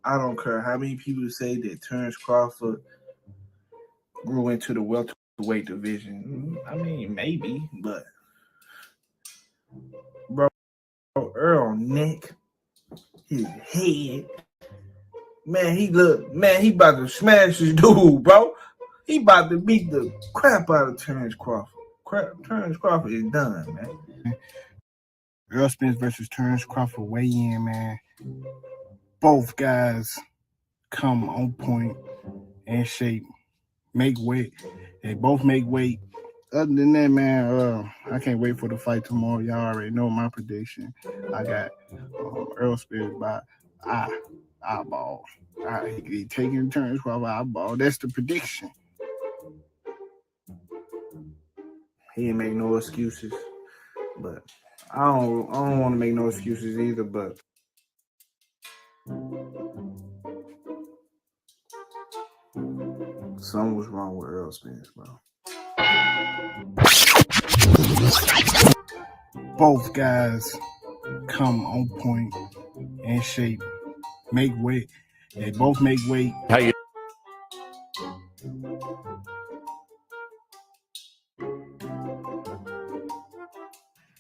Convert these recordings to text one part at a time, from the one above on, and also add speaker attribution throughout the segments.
Speaker 1: I don't care how many people say that Terence Crawford grew into the welterweight division. I mean, maybe, but bro, Errol neck, his head, man, he about to smash this dude, bro. He about to beat the crap out of Terence Crawford. Terence Crawford is done, man.
Speaker 2: Errol Spence versus Terence Crawford weigh in, man. Both guys come on point and shape, make weight. They both make weight. Other than that, man, I can't wait for the fight tomorrow. Y'all already know my prediction. I got Errol Spence by eyeball. He taking Terence Crawford eyeball. That's the prediction.
Speaker 1: He ain't make no excuses, but I don't want to make no excuses either. But something was wrong with Errol Spence, bro.
Speaker 2: Both guys come on point and shape, make weight. They both make weight.
Speaker 3: How you?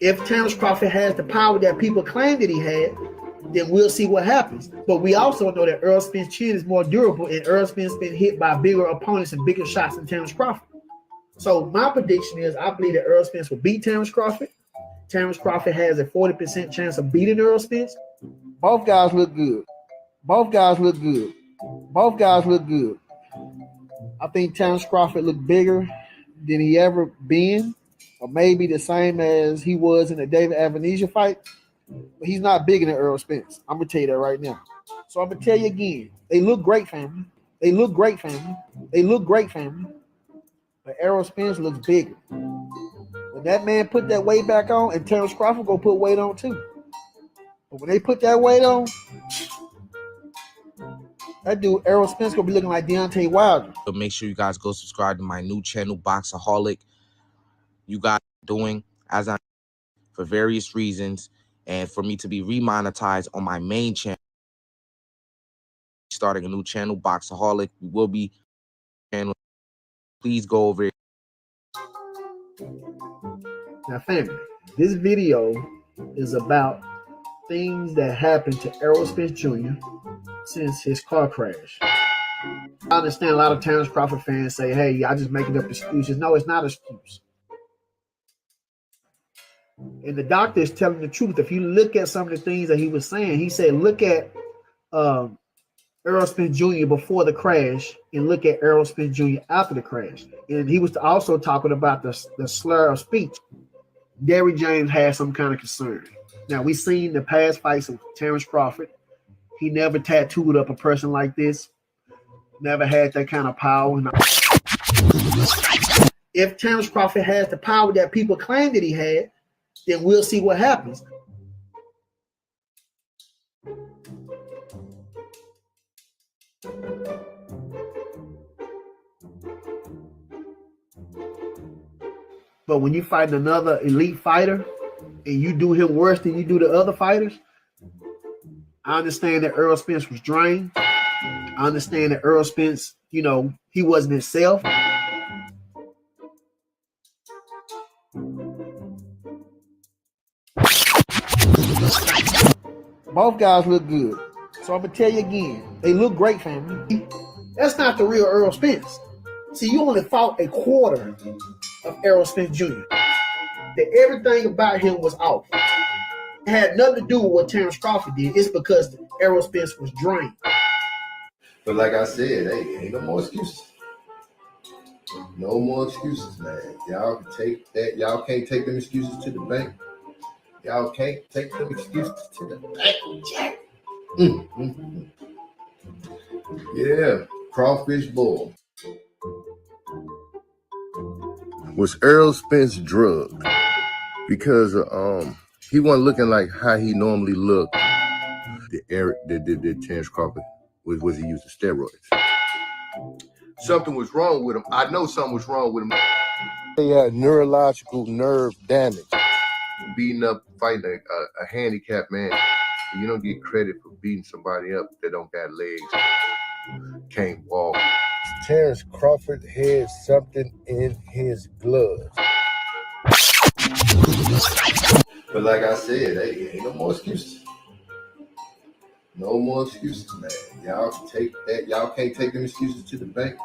Speaker 4: If Terence Crawford has the power that people claim that he had, then we'll see what happens. But we also know that Errol Spence chin is more durable, and Errol Spence has been hit by bigger opponents and bigger shots than Terence Crawford. So my prediction is I believe that Errol Spence will beat Terence Crawford. Terence Crawford has a 40% chance of beating Errol Spence. Both guys look good. Both guys look good. Both guys look good. I think Terence Crawford looked bigger than he ever been, or maybe the same as he was in the David Avanesha fight. But he's not bigger than Errol Spence. I'm going to tell you that right now. So I'm going to tell you again. They look great, family. They look great, family. They look great, family. But Errol Spence looks bigger. When that man put that weight back on, and Terence Crawford go put weight on too. But when they put that weight on, that dude Errol Spence gonna be looking like Deontay Wilder.
Speaker 3: So make sure you guys go subscribe to my new channel, Boxaholic. You guys are doing as I for various reasons, and for me to be remonetized on my main channel. Starting a new channel, Boxaholic. We will be channel. Please go over it.
Speaker 4: Now, family, this video is about things that happened to Errol Spence Jr. since his car crash. I understand a lot of Terence Crawford fans say, hey, y'all just making up excuses. No, it's not an excuse. And the doctor is telling the truth. If you look at some of the things that he was saying, he said, look at Errol Spence Jr. before the crash and look at Errol Spence Jr. after the crash. And he was also talking about the slur of speech. Derrick James had some kind of concern. Now, we've seen the past fights of Terence Crawford. He never tattooed up a person like this. Never had that kind of power. If Terence Crawford has the power that people claim that he had, then we'll see what happens. But when you fight another elite fighter and you do him worse than you do the other fighters, I understand that Errol Spence was drained. I understand that Errol Spence, he wasn't himself. Both guys look good. So I'm going to tell you again, they look great, family. That's not the real Errol Spence. See, you only fought a quarter of Errol Spence Jr. That everything about him was off. It had nothing to do with what Terence Crawford did. It's because Errol Spence was drained.
Speaker 5: But like I said, hey, ain't no more excuses. No more excuses, man. Y'all can take that. Y'all can't take them excuses to the bank. Y'all can't take them excuses to the bank, Jack. Yeah, crawfish boil. Was Errol Spence drugged because he wasn't looking like how he normally looked? Did Terence Crawford was he using steroids? Something was wrong with him. I know something was wrong with him. He had neurological nerve damage, beating up, fighting a handicapped man. You don't get credit for beating somebody up that don't got legs, can't walk. Terence Crawford had something in his gloves. But like I said, hey, ain't no more excuses. No more excuses, man. Y'all take that. Y'all can't take them excuses to the bank.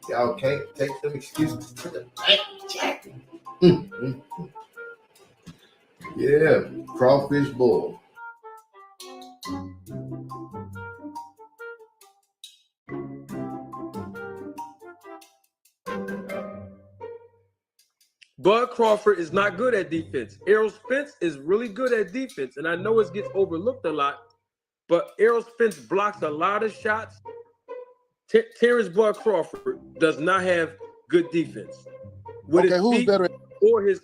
Speaker 5: Y'all can't take them excuses to the bank, Jack. Yeah, crawfish boil.
Speaker 6: Bud Crawford is not good at defense. Errol Spence is really good at defense, and I know it gets overlooked a lot, but Errol Spence blocks a lot of shots. Terence Bud Crawford does not have good defense. With
Speaker 7: Okay,
Speaker 6: his
Speaker 7: who's
Speaker 6: feet,
Speaker 7: better?
Speaker 6: or his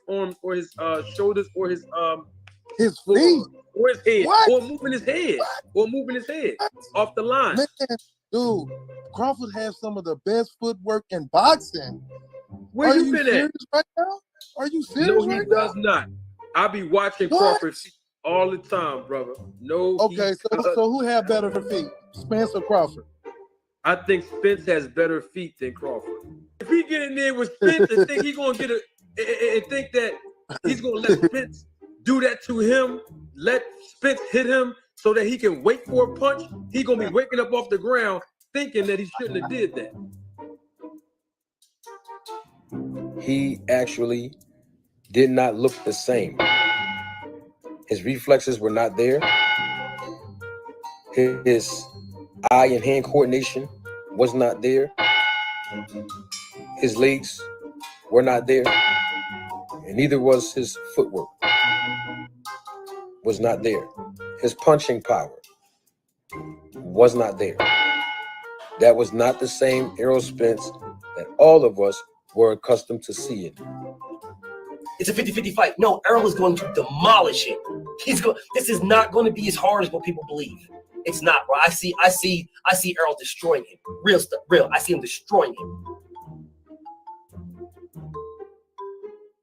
Speaker 6: arms, or his shoulders, or his
Speaker 7: feet,
Speaker 6: or his head,
Speaker 7: what?
Speaker 6: or moving his head, off the line.
Speaker 7: Man, dude, Crawford has some of the best footwork in boxing.
Speaker 6: Where
Speaker 7: Are
Speaker 6: you
Speaker 7: you
Speaker 6: been
Speaker 7: serious
Speaker 6: at?
Speaker 7: right now? Are you serious
Speaker 6: No, he
Speaker 7: right
Speaker 6: does
Speaker 7: now?
Speaker 6: not. I be watching
Speaker 7: What?
Speaker 6: Crawford feet all the time, brother. No,
Speaker 7: Okay,
Speaker 6: he
Speaker 7: so who have better feet, Spence or Crawford?
Speaker 6: I think Spence has better feet than Crawford. If he get in there with Spence and think he's gonna and think that he's gonna let Spence do that to him, let Spence hit him so that he can wait for a punch, he gonna be waking up off the ground thinking that he shouldn't have did that.
Speaker 8: He actually did not look the same. His reflexes were not there. His eye and hand coordination was not there. His legs were not there. And neither was his footwork. Was not there. His punching power was not there. That was not the same Errol Spence that all of us were accustomed to seeing.
Speaker 9: It's a 50-50 fight. No, Errol is going to demolish him. This is not going to be as hard as what people believe. It's not, bro. I see Errol destroying him. Real stuff. Real. I see him destroying him.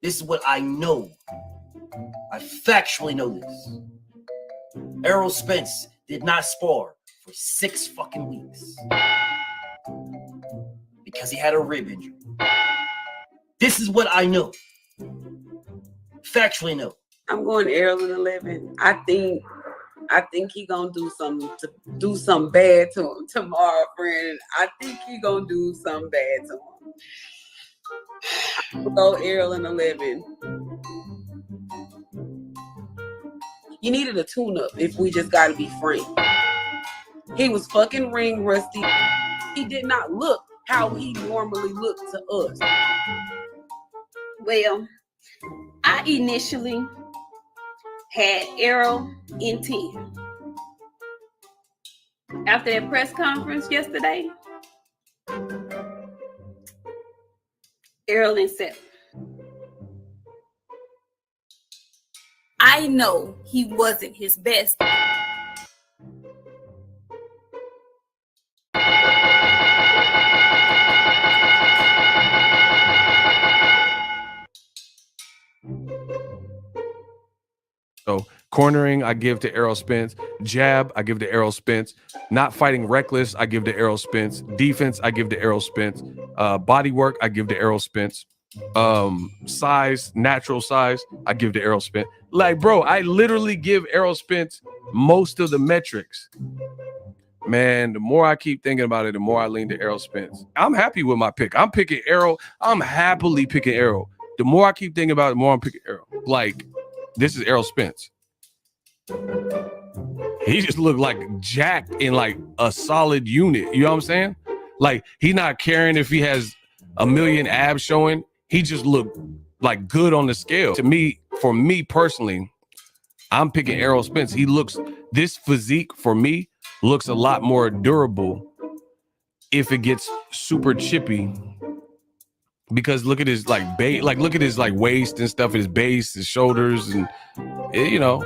Speaker 9: This is what I know. I factually know this. Errol Spence did not spar for 6 fucking weeks because he had a rib injury. This is what I know. Factually know.
Speaker 10: I'm going Errol in 11. I think he gonna do something bad to him tomorrow, friend. I think he gonna do something bad to him. We'll go Errol in 11. You needed a tune-up if we just gotta be frank. He was fucking ring rusty. He did not look how he normally looked to us.
Speaker 11: Well, I initially had Errol in 10. After that press conference yesterday, Errol in 7. I know he wasn't his best.
Speaker 12: So cornering, I give to Errol Spence. Jab, I give to Errol Spence. Not fighting reckless, I give to Errol Spence. Defense, I give to Errol Spence. Body work, I give to Errol Spence. Size, natural size, I give to Errol Spence. Like, bro, I literally give Errol Spence most of the metrics. Man, the more I keep thinking about it, the more I lean to Errol Spence. I'm happy with my pick. I'm picking Errol. I'm happily picking Errol. The more I keep thinking about it, the more I'm picking Errol. Like, this is Errol Spence. He just looked like jacked in like a solid unit. You know what I'm saying? Like, he's not caring if he has a million abs showing. He just looked like good on the scale. To me, for me personally, I'm picking Errol Spence. This physique for me looks a lot more durable if it gets super chippy. Because look at his look at his like waist and stuff, his base, his shoulders, and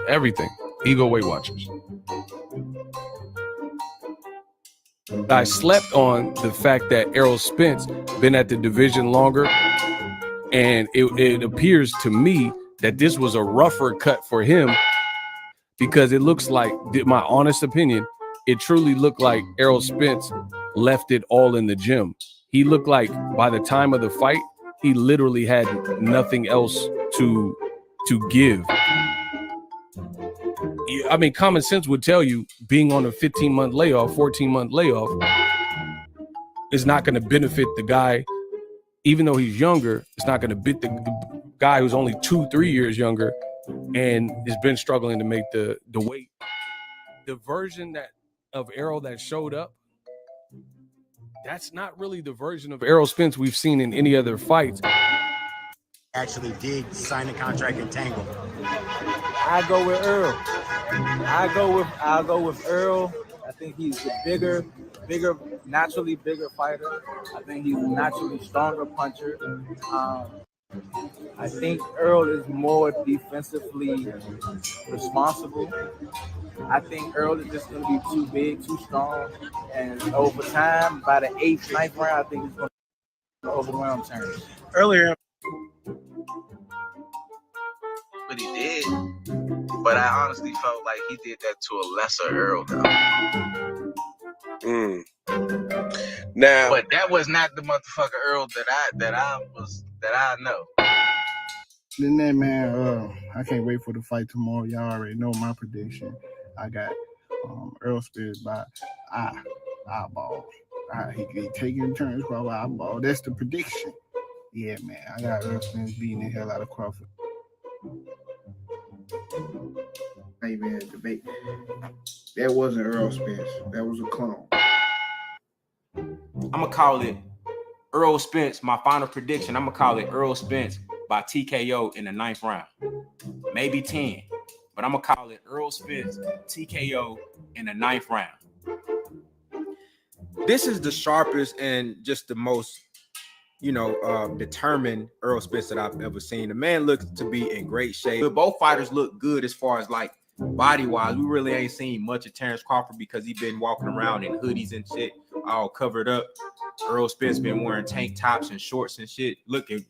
Speaker 12: everything. Ego Weight Watchers. I slept on the fact that Errol Spence been at the division longer, and it appears to me that this was a rougher cut for him because it looks like, my honest opinion, it truly looked like Errol Spence left it all in the gym. He looked like by the time of the fight, he literally had nothing else to give. I mean, common sense would tell you being on a 15-month layoff, 14-month layoff is not going to benefit the guy. Even though he's younger, it's not going to beat the guy who's only 2-3 years younger and has been struggling to make the weight. The version of Errol that showed up, that's not really the version of Errol Spence we've seen in any other fights.
Speaker 13: Actually did sign a contract in Tangle.
Speaker 14: I go with Errol. I'll go with Errol. I think he's a bigger, naturally bigger fighter. I think he's a naturally stronger puncher. I think Errol is more defensively responsible. I think Errol is just going to be too big, too strong, and over time, by the 8th, 9th round, I think he's going to overwhelm Terence.
Speaker 2: Earlier,
Speaker 3: But he did. But I honestly felt like he did that to a lesser Earl.
Speaker 5: Now,
Speaker 3: but that was not the motherfucker Earl that I know.
Speaker 2: Then that man, I can't wait for the fight tomorrow. Y'all already know my prediction. I got Errol Spence by eyeball. He taking turns Crawford eyeball. That's the prediction. Yeah, man. I got Errol Spence beating the hell out of Crawford.
Speaker 1: Hey man, debate. That wasn't Errol Spence. That was a clone.
Speaker 3: I'm gonna call it Errol Spence. My final prediction. I'm gonna call it Errol Spence by TKO in the 9th round, maybe 10. But I'm gonna call it Errol Spence TKO in the 9th round.
Speaker 15: This is the sharpest and just the most, determined Errol Spence that I've ever seen. The man looks to be in great shape. But both fighters look good as far as like body-wise. We really ain't seen much of Terence Crawford because he's been walking around in hoodies and shit, all covered up. Errol Spence been wearing tank tops and shorts and shit, looking,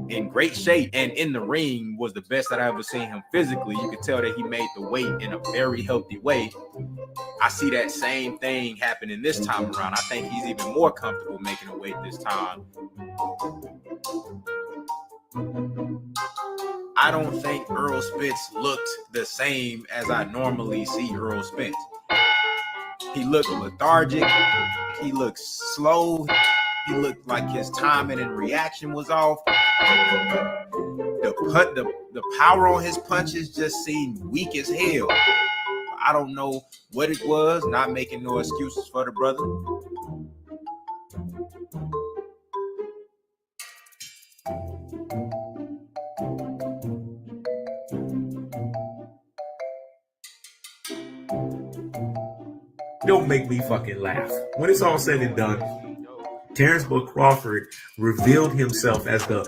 Speaker 15: in great shape. And in the ring was the best that I ever seen him physically. You could tell that he made the weight in a very healthy way. I see that same thing happening this time around. I think he's even more comfortable making a weight this time. I don't think Errol Spence looked the same as I normally see Errol Spence. He looked lethargic. He looked slow. He looked like his timing and reaction was off. The power on his punches just seemed weak as hell. I don't know what it was. Not making no excuses for the brother.
Speaker 16: Don't make me fucking laugh. When it's all said and done, Terence Bud Crawford revealed himself as the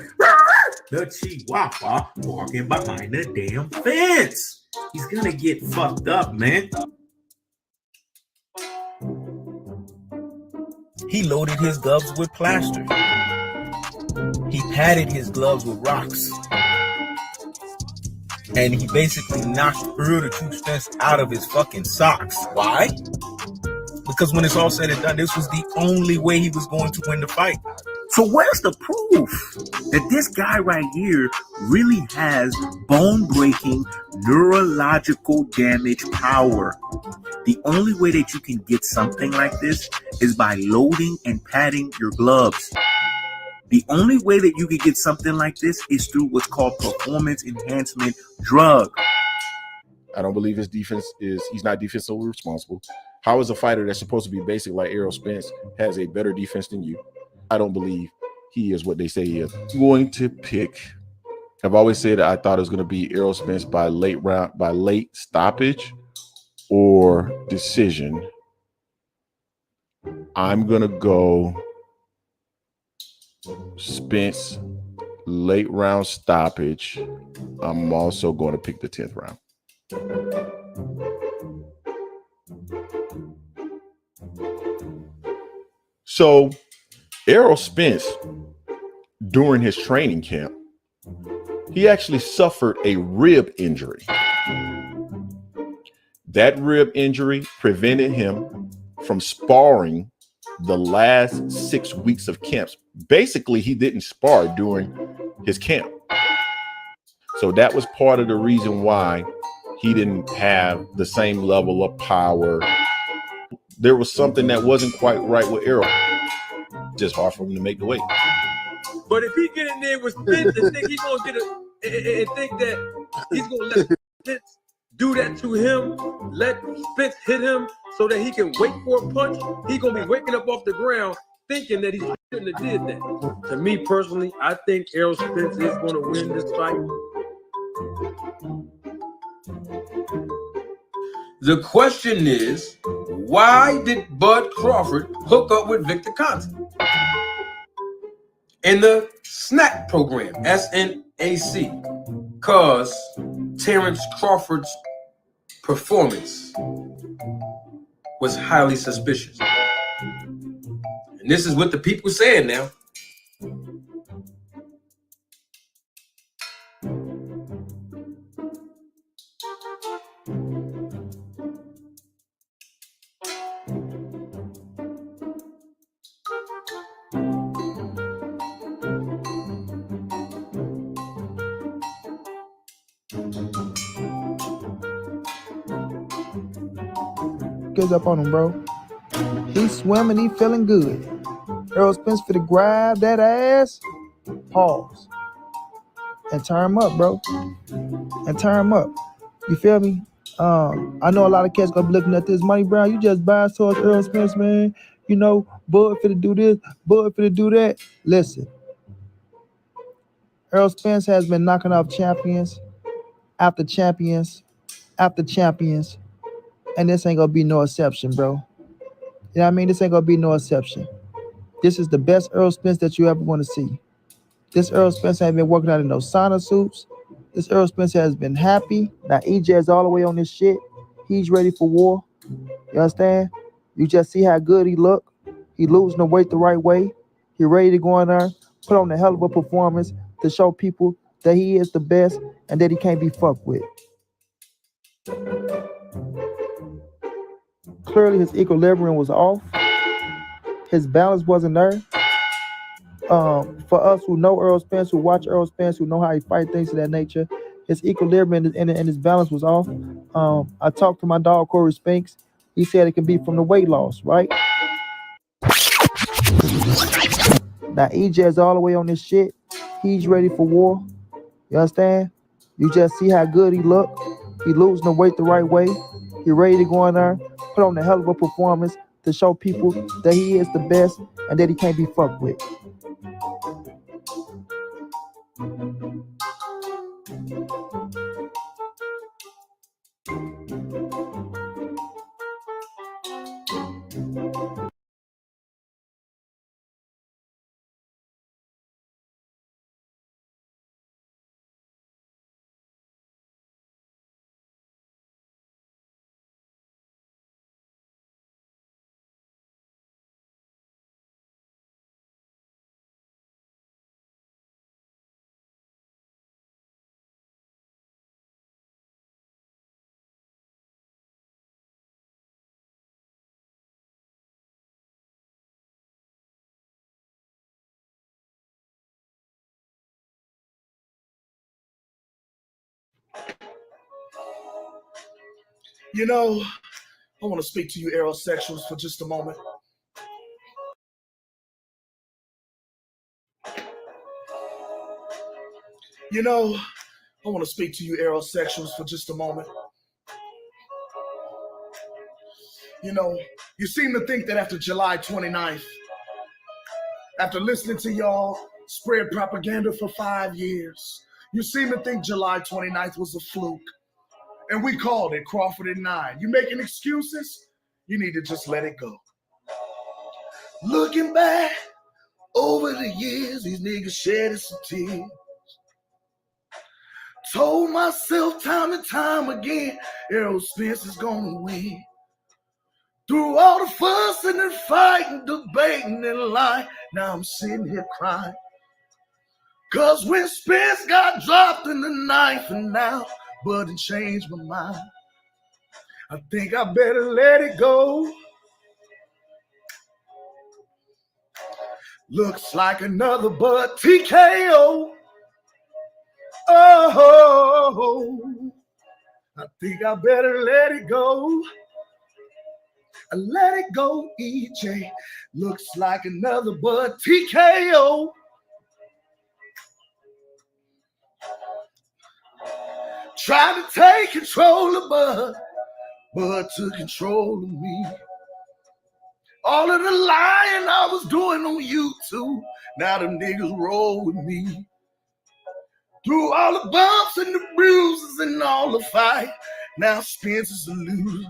Speaker 16: Chihuahua walking behind the damn fence. He's gonna get fucked up, man.
Speaker 17: He loaded his gloves with plaster. He padded his gloves with rocks. And he basically knocked Earl the Truth Spence out of his fucking socks. Why? Because when it's all said and done, this was the only way he was going to win the fight.
Speaker 16: So where's the proof that this guy right here really has bone-breaking neurological damage power? The only way that you can get something like this is by loading and padding your gloves. The only way that you can get something like this is through what's called performance enhancement drug.
Speaker 18: I don't believe his defense he's not defensively responsible. How is a fighter that's supposed to be basic like Errol Spence has a better defense than you? I don't believe he is what they say he is. I'm going to pick. I've always said I thought it was going to be Errol Spence by late stoppage or decision. I'm going to go Spence late round stoppage. I'm also going to pick the 10th round. So Errol Spence, during his training camp, he actually suffered a rib injury. That rib injury prevented him from sparring the last 6 weeks of camps. Basically, he didn't spar during his camp. So that was part of the reason why he didn't have the same level of power. There was something that wasn't quite right with Errol. Just hard for him to make the weight.
Speaker 6: But if he get in there with Spence and think he's gonna get and think that he's gonna let Spence do that to him, let Spence hit him so that he can wait for a punch, he's gonna be waking up off the ground thinking that he shouldn't have did that. To me personally, I think Errol Spence is gonna win this fight.
Speaker 15: The question is, why did Bud Crawford hook up with Victor Conte in the SNAC program, SNAC? Because Terence Crawford's performance was highly suspicious. And this is what the people saying now.
Speaker 19: Gets up on him, bro. He's swimming, he feeling good. Errol Spence for to grab that ass, pause, and turn him up, bro. And turn him up. You feel me? I know a lot of cats gonna be looking at this. Money Brown, you just biased towards Errol Spence, man. You know, Bud finna do this, Bud finna do that. Listen, Errol Spence has been knocking off champions after champions after champions, and this ain't gonna be no exception, bro. You know what I mean? This ain't gonna be no exception. This is the best Errol Spence that you ever want to see. This Errol Spence ain't been working out in no sauna suits. This Errol Spence has been happy. Now EJ is all the way on this shit. He's ready for war. You understand? You just see how good he look. He losing the weight the right way. He ready to go in there, put on a hell of a performance to show people that he is the best and that he can't be fucked with. Clearly his equilibrium was off. His balance wasn't there. For us who know Errol Spence, who watch Errol Spence, who know how he fight things of that nature, his equilibrium and his balance was off. I talked to my dog Corey Spinks. He said it can be from the weight loss, right? Now EJ is all the way on this shit. He's ready for war. You understand? You just see how good he look. He losing the weight the right way. He ready to go in there, put on a hell of a performance to show people that he is the best and that he can't be fucked with.
Speaker 17: You know, I want to speak to you aerosexuals for just a moment. You know, I want to speak to you aerosexuals for just a moment. You know, you seem to think that after July 29th, after listening to y'all spread propaganda for 5 years, you seem to think July 29th was a fluke. And we called it Crawford at 9. You making excuses? You need to just let it go. Looking back over the years, these niggas shedding some tears. Told myself time and time again, Errol Spence is gonna win. Through all the fussing and fighting, debating and lying, now I'm sitting here crying. Cause when Spence got dropped in the ninth and now, Budden changed my mind. I think I better let it go. Looks like another Bud TKO. Oh, I think I better let it go. Let it go, EJ. Looks like another Bud TKO. Trying to take control of Bud took control of me. All of the lying I was doing on YouTube, now them niggas roll with me. Through all the bumps and the bruises and all the fight, now Spence is a loser.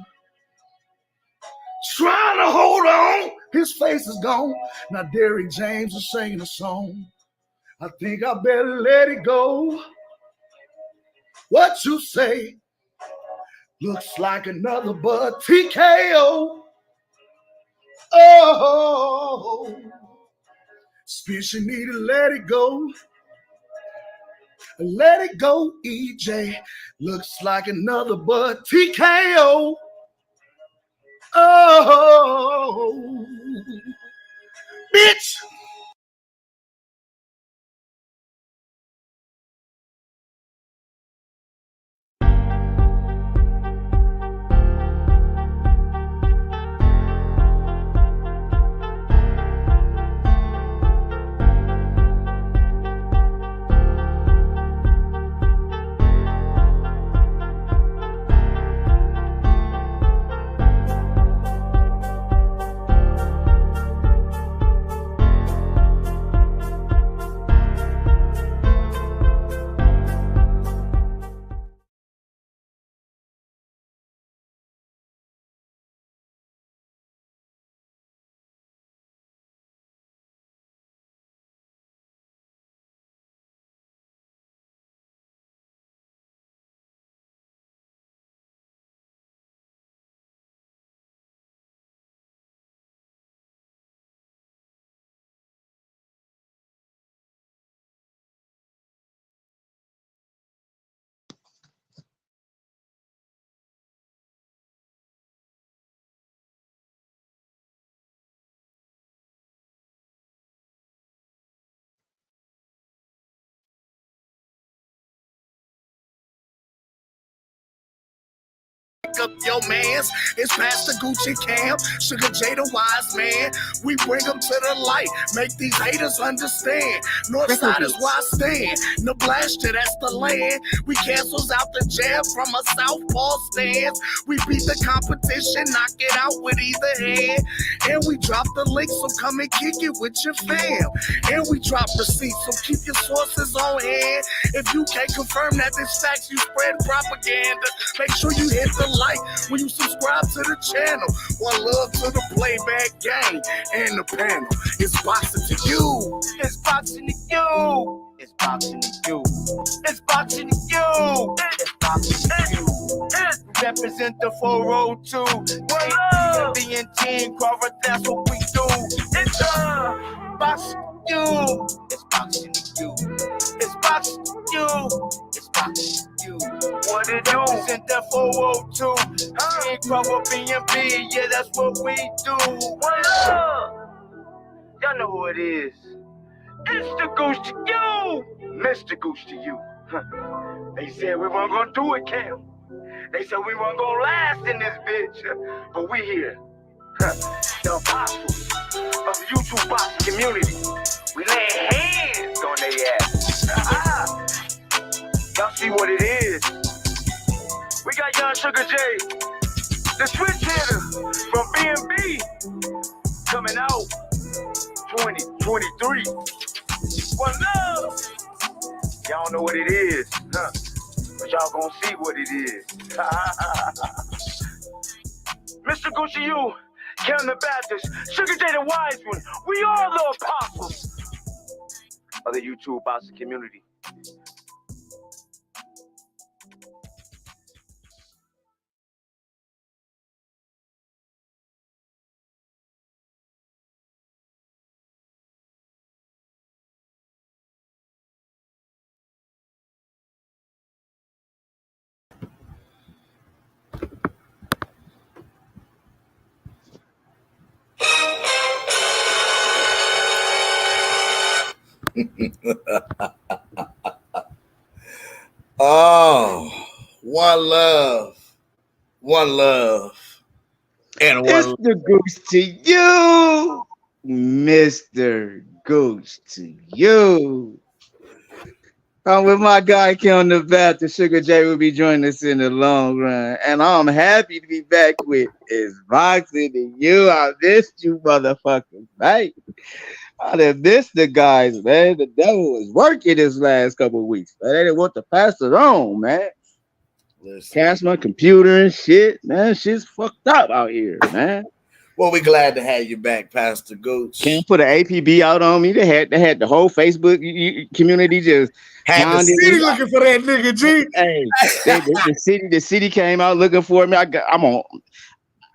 Speaker 17: Trying to hold on, his face is gone. Now Derrick James is singing a song. I think I better let it go. What you say? Looks like another Bud TKO. Oh, Spence, you need to let it go. Let it go, EJ. Looks like another Bud TKO. Oh, bitch. Up your mans, it's Pastor Gucci Cam, Sugar J the wise man. We bring them to the light, make these haters understand. Northside is where I stand, Nebraska, that's the land. We cancels out the jab from a southpaw stance. We beat the competition, knock it out with either hand. And we drop the link, so come and kick it with your fam. And we drop receipts, so keep your sources on hand. If you can't confirm that this facts, you spread propaganda. Make sure you hit the like when you subscribe to the channel. One love to the playback gang and the panel. It's boxing to you. It's boxing to you. It's boxing to you. It's boxing to you. It's boxing to you. Represent the 402. B and Team Crawford, that's what we do. It's boxing to you. It's boxing to you. It's boxing to you. It's boxing to you. What it do? Represent the 402. Team Crawford, B&B, yeah, that's what we do. What up? Y'all know who it is. It's the Goose to you. Mr. Goose to you. They said we weren't gonna do it, Cam. They said we weren't gonna last in this bitch, but we here. The apostles of the YouTube boxing community. We lay hands on their ass. Y'all see what it is. We got Young Sugar J, the switch hitter from B&B, coming out 2023. One love. Y'all know what it is, but y'all gonna see what it is. Mr. Gucci, you, Kevin the Baptist, Sugar J the Wise One, we are the apostles of the YouTube boxing community.
Speaker 1: Oh, one love. One love. And
Speaker 20: It's
Speaker 1: one
Speaker 20: the Goose to you, Mr. Goose to you. I'm with my guy Kim the Baptist. Sugar J will be joining us in the long run. And I'm happy to be back with Is Boxing to you. I missed you, motherfuckers, right? I done missed the guys, man. The devil was working this last couple of weeks. Man. They didn't want to pass it on, man.
Speaker 1: Listen.
Speaker 20: Cash my computer and shit, man. Shit's fucked up out here, man.
Speaker 1: Well, we glad to have you back, Pastor Gooch.
Speaker 20: Can't put an APB out on me. They had the whole Facebook community just
Speaker 1: Had the
Speaker 20: hounding
Speaker 1: city
Speaker 20: me.
Speaker 1: looking for that nigga, G.
Speaker 20: Hey, the city came out looking for me. I'm on.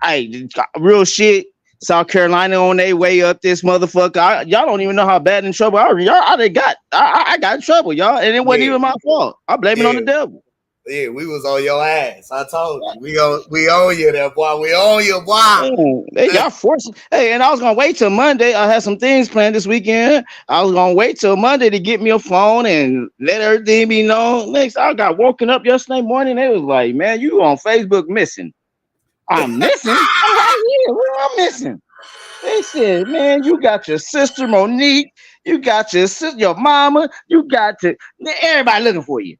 Speaker 20: Hey, real shit. South Carolina on their way up this motherfucker. Y'all don't even know how bad in trouble I got in trouble, y'all, and it wasn't even my fault. I blame it on the devil.
Speaker 1: Yeah, we was on your ass. I told you. We own you there, boy. We own you, boy.
Speaker 20: Y'all forcing. Hey, and I was gonna wait till Monday. I had some things planned this weekend. I was gonna wait till Monday to get me a phone and let everything be known. Next, I got woken up yesterday morning. They was like, "Man, you on Facebook missing?" I'm missing. I'm right here. What am I missing? They said, "Man, you got your sister Monique. You got your sister, your mama. You got everybody looking for you."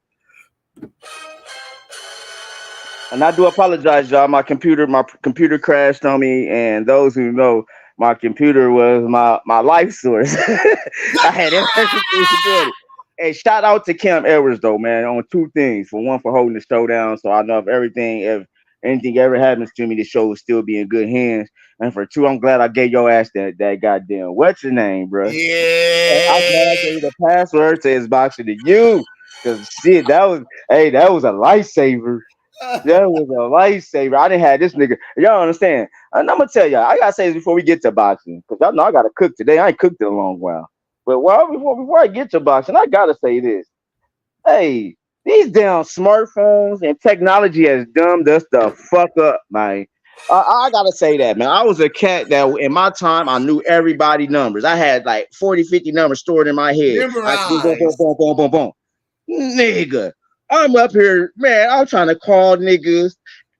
Speaker 20: And I do apologize, y'all. My computer crashed on me, and those who know, my computer was my life source. I had everything supported. Hey, shout out to Cam Edwards though, man, on two things. For one, for holding the show down, so I know if anything ever happens to me, the show will still be in good hands. And for two, I'm glad I gave your ass that goddamn what's your name, bro?
Speaker 1: Yeah.
Speaker 20: I'm glad I gave you the password to his boxing to you, because shit, that was a lifesaver. That was a lifesaver. I didn't have this nigga. Y'all understand? And I'm gonna tell y'all. I gotta say this before we get to boxing, because y'all know I gotta cook today. I ain't cooked in a long while. But before I get to boxing, I gotta say this. Hey, these damn smartphones and technology has dumbed us the fuck up, man. I gotta say that, man. I was a cat that in my time I knew everybody numbers. I had like 40, 50 numbers stored in my head. I boom, boom, boom, boom, boom, boom, boom. Nigga, I'm up here, man. I'm trying to call niggas.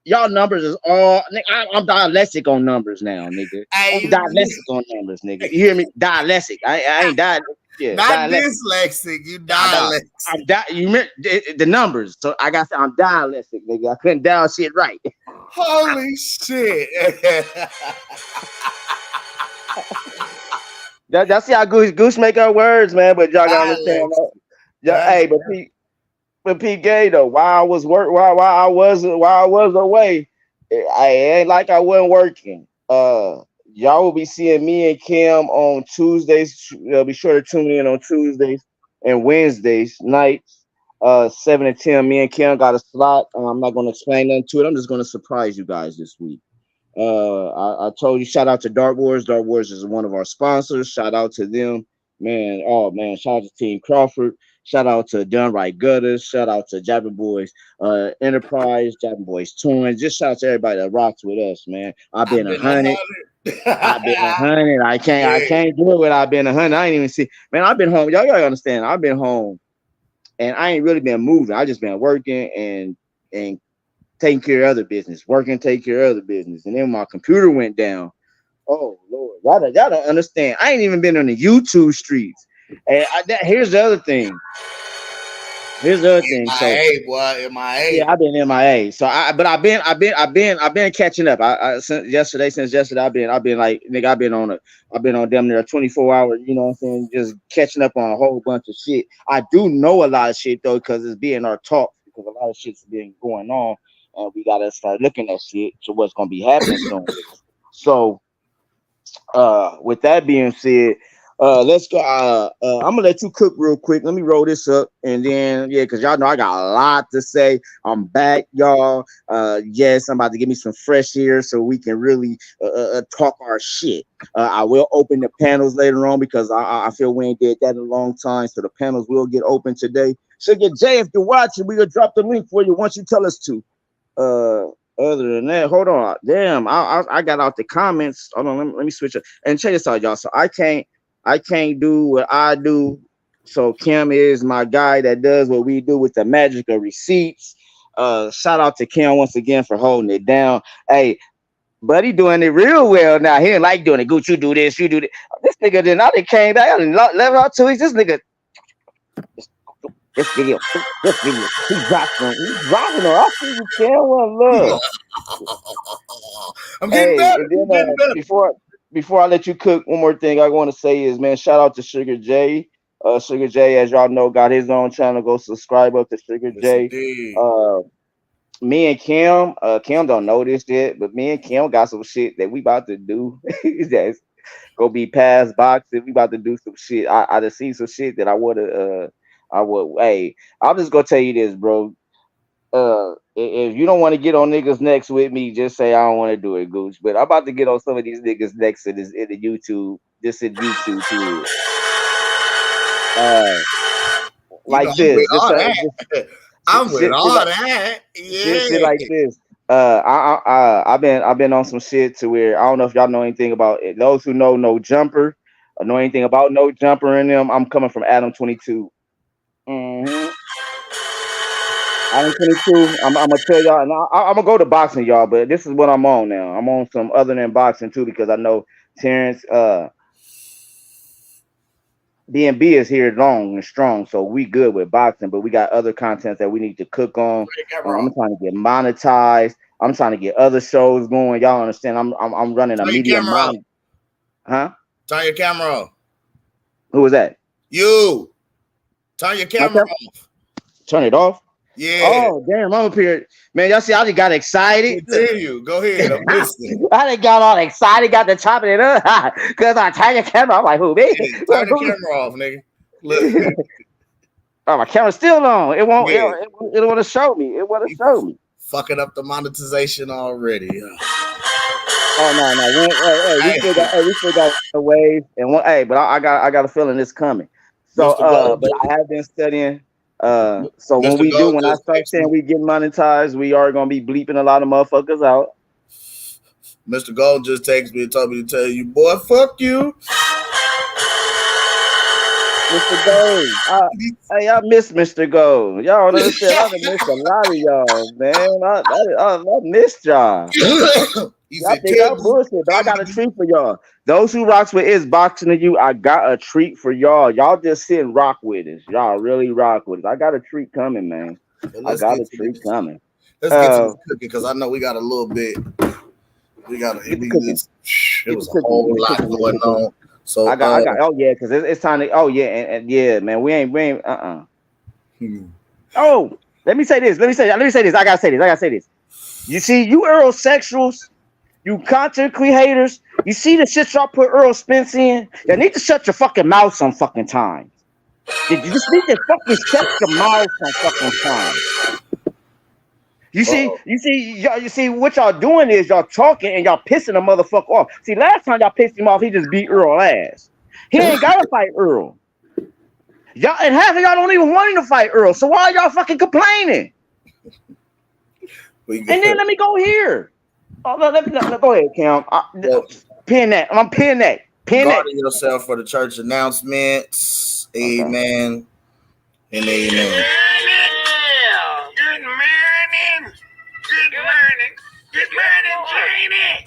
Speaker 20: Y'all numbers is all. I'm dyslexic on numbers now, nigga. I'm dyslexic on numbers, nigga. You hear me? Dyslexic. I ain't died. Yeah,
Speaker 1: Not
Speaker 20: dyslexic.
Speaker 1: dyslexic, you dyslexic.
Speaker 20: You remember the numbers? So I got. I'm dyslexic, nigga. I couldn't dial shit right.
Speaker 1: Holy shit!
Speaker 20: That's how Goose make our words, man. But y'all gotta understand. Hey, but Pete Gay though, while I was while I was away, I ain't like I wasn't working. Y'all will be seeing me and Cam on Tuesdays. Be sure to tune in on Tuesdays and Wednesdays nights. 7 and 10. Me and Cam got a slot. I'm not gonna explain nothing to it. I'm just gonna surprise you guys this week. I told you, shout out to Dark Wars. Dark Wars is one of our sponsors. Shout out to them, man. Oh man, shout out to Team Crawford. Shout out to Done Right Gutters. Shout out to Jabbing Boys Enterprise, Jabbing Boys Twins. Just shout out to everybody that rocks with us, man. I've been 100. I've been 100. I can't do it without being 100. I ain't even see, man. I've been home. Y'all gotta understand. I've been home, and I ain't really been moving. I just been working and taking care of other business, working, take care of other business. And then my computer went down. Oh Lord, y'all don't understand. I ain't even been on the YouTube streets. And here's the other thing.
Speaker 1: MIA,
Speaker 20: So,
Speaker 1: boy, MIA.
Speaker 20: yeah, I've been MIA. So I've been catching up. Since yesterday, I've been like, nigga, I've been on damn near a 24-hour, you know what I'm saying, just catching up on a whole bunch of shit. I do know a lot of shit though, because it's being our talk, because a lot of shit's been going on. We gotta start looking at shit to what's gonna be happening soon. So, with that being said, let's go. I'm gonna let you cook real quick. Let me roll this up, and then because y'all know I got a lot to say. I'm back, y'all. Yes, I'm about to give me some fresh air so we can really talk our shit. I will open the panels later on because I feel we ain't did that in a long time, so the panels will get open today. Sugar J, if you're watching, we gonna drop the link for you once you tell us to. Other than that, hold on. Damn, I got out the comments. Hold on, let me switch up and check this out, y'all. So I can't do what I do So Kim is my guy that does what we do with the magic of receipts. Shout out to Kim once again for holding it down. Hey, buddy doing it real well now. He ain't like doing it. Gooch, you do this, you do this. This nigga did not. It came back. I done left out 2 weeks. This nigga, this video. He dropping her. I see you, Kim. One love.
Speaker 17: I'm getting
Speaker 20: Hey,
Speaker 17: better.
Speaker 20: and then
Speaker 17: I'm getting better.
Speaker 20: before I let you cook, one more thing I want to say is, man, shout out to Sugar J. Sugar J, as y'all know, got his own channel. Go subscribe up to Sugar J. Me and Kim, Kim don't know this yet, but me and Kim got some shit that we about to do. That's gonna be past boxing. We about to do some shit. I just see some shit that I would. Hey, I'm just gonna tell you this, bro. If you don't want to get on niggas next with me, just say I don't want to do it, Gooch. But I'm about to get on some of these niggas next in the YouTube, just in YouTube period. Like
Speaker 17: I'm with
Speaker 20: this,
Speaker 17: all that. I'm with all
Speaker 20: like,
Speaker 17: that.
Speaker 20: shit like this. I've been on some shit to where I don't know if y'all know anything about it. Those who know No Jumper, or know anything about No Jumper in them. I'm coming from Adam 22. Adam 22. I'm gonna tell y'all, and I'm gonna go to boxing, y'all. But this is what I'm on now. I'm on some other than boxing too, because I know Terrence D&B is here long and strong, so we good with boxing. But we got other content that we need to cook on. I'm trying to get monetized. I'm trying to get other shows going. Y'all understand? I'm running a media mind. Huh?
Speaker 17: Turn your camera off.
Speaker 20: Who was that?
Speaker 17: You. Turn your camera off.
Speaker 20: Turn it off?
Speaker 17: Yeah.
Speaker 20: Oh, damn, I'm up here. Man, y'all see, I just got excited.
Speaker 17: Continue. Go ahead. I'm listening.
Speaker 20: I just got all excited, got to chopping it up. Because I turn your camera. I'm like, who, me?
Speaker 17: Hey, turn the camera off, nigga. Look.
Speaker 20: Oh, my camera's still on. It won't, it don't want to show me. It want to show me.
Speaker 17: Fucking up the monetization already.
Speaker 20: Oh no. We still got a wave and one. Hey, but I got a feeling it's coming. So but I have been studying. So when I start saying we get monetized, we are gonna be bleeping a lot of motherfuckers out.
Speaker 17: Mr. Gold just texted me and told me to tell you, boy, fuck you.
Speaker 20: Mr. Gold. I miss Mr. Gold. Y'all don't understand. I missed a lot of y'all, man. I missed y'all. Y'all think I'm bullshit, but I got a treat for y'all. Those who rocks with Is Boxing to You, I got a treat for y'all. Y'all just sit and rock with us. Y'all really rock with us. I got a treat coming, man.
Speaker 17: Let's get to this cooking because I know we got a little bit. We got it was a whole lot going on. So
Speaker 20: I got oh yeah, because it's time to and yeah, man, we ain't Oh, let me say this. I gotta say this. You see, you Eurosexuals, you content creators, you see the shit y'all put Errol Spence in? You need to shut your fucking mouth some fucking time. You just need to fucking shut your mouth some fucking time. You see, what y'all doing is y'all talking and y'all pissing a motherfucker off. See, last time y'all pissed him off, he just beat Earl ass. He ain't gotta fight Earl. Y'all and half of y'all don't even want him to fight Earl. So why are y'all fucking complaining? And then let me go here. Oh, no, go ahead, Cam. Pin that. I'm pin that.
Speaker 17: Guarding yourself for the church announcements. Okay. Amen and amen. Good morning, Janie.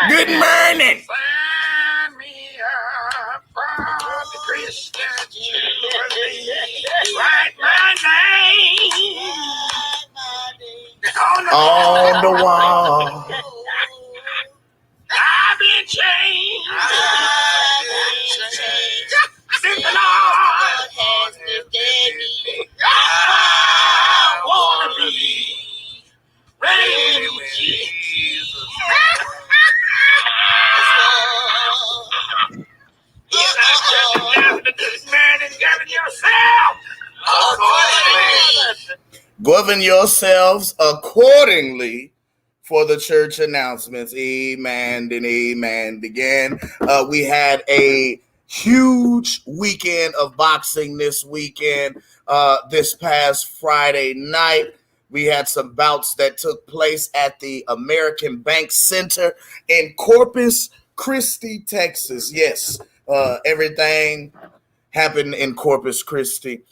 Speaker 17: Good morning. Sign me up for the Christian Jubilee. Write my name on the wall. I've been changed. Since the Lord has lifted me. I wanna be ready with Jesus. Govern yourselves accordingly for the church announcements. Amen and amen. Again, we had a huge weekend of boxing this weekend. This past Friday night, we had some bouts that took place at the American Bank Center in Corpus Christi, Texas. Yes, everything happened in Corpus Christi.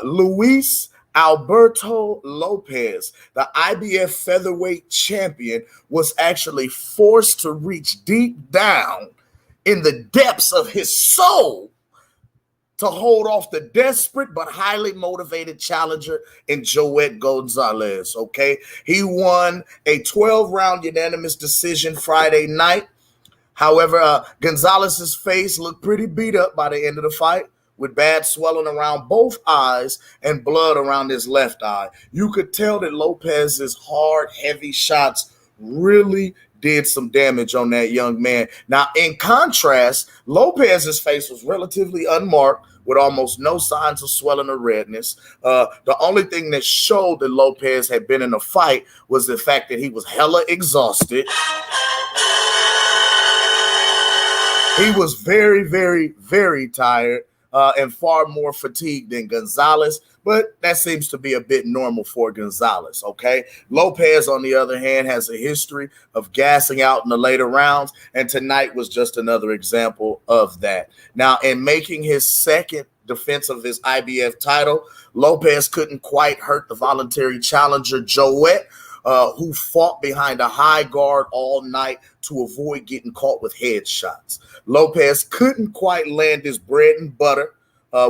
Speaker 17: Luis Alberto Lopez, the IBF featherweight champion, was actually forced to reach deep down in the depths of his soul to hold off the desperate but highly motivated challenger in Joet Gonzalez, okay? He won a 12-round unanimous decision Friday night. However, Gonzalez's face looked pretty beat up by the end of the fight, with bad swelling around both eyes and blood around his left eye. You could tell that Lopez's hard, heavy shots really did some damage on that young man. Now, in contrast, Lopez's face was relatively unmarked with almost no signs of swelling or redness. The only thing that showed that Lopez had been in a fight was the fact that he was hella exhausted. He was very, very, very tired and far more fatigued than Gonzalez, but that seems to be a bit normal for Gonzalez, okay? Lopez, on the other hand, has a history of gassing out in the later rounds, and tonight was just another example of that. Now, in making his second defense of his IBF title, Lopez couldn't quite hurt the voluntary challenger, Joet, who fought behind a high guard all night to avoid getting caught with headshots. Lopez couldn't quite land his bread and butter,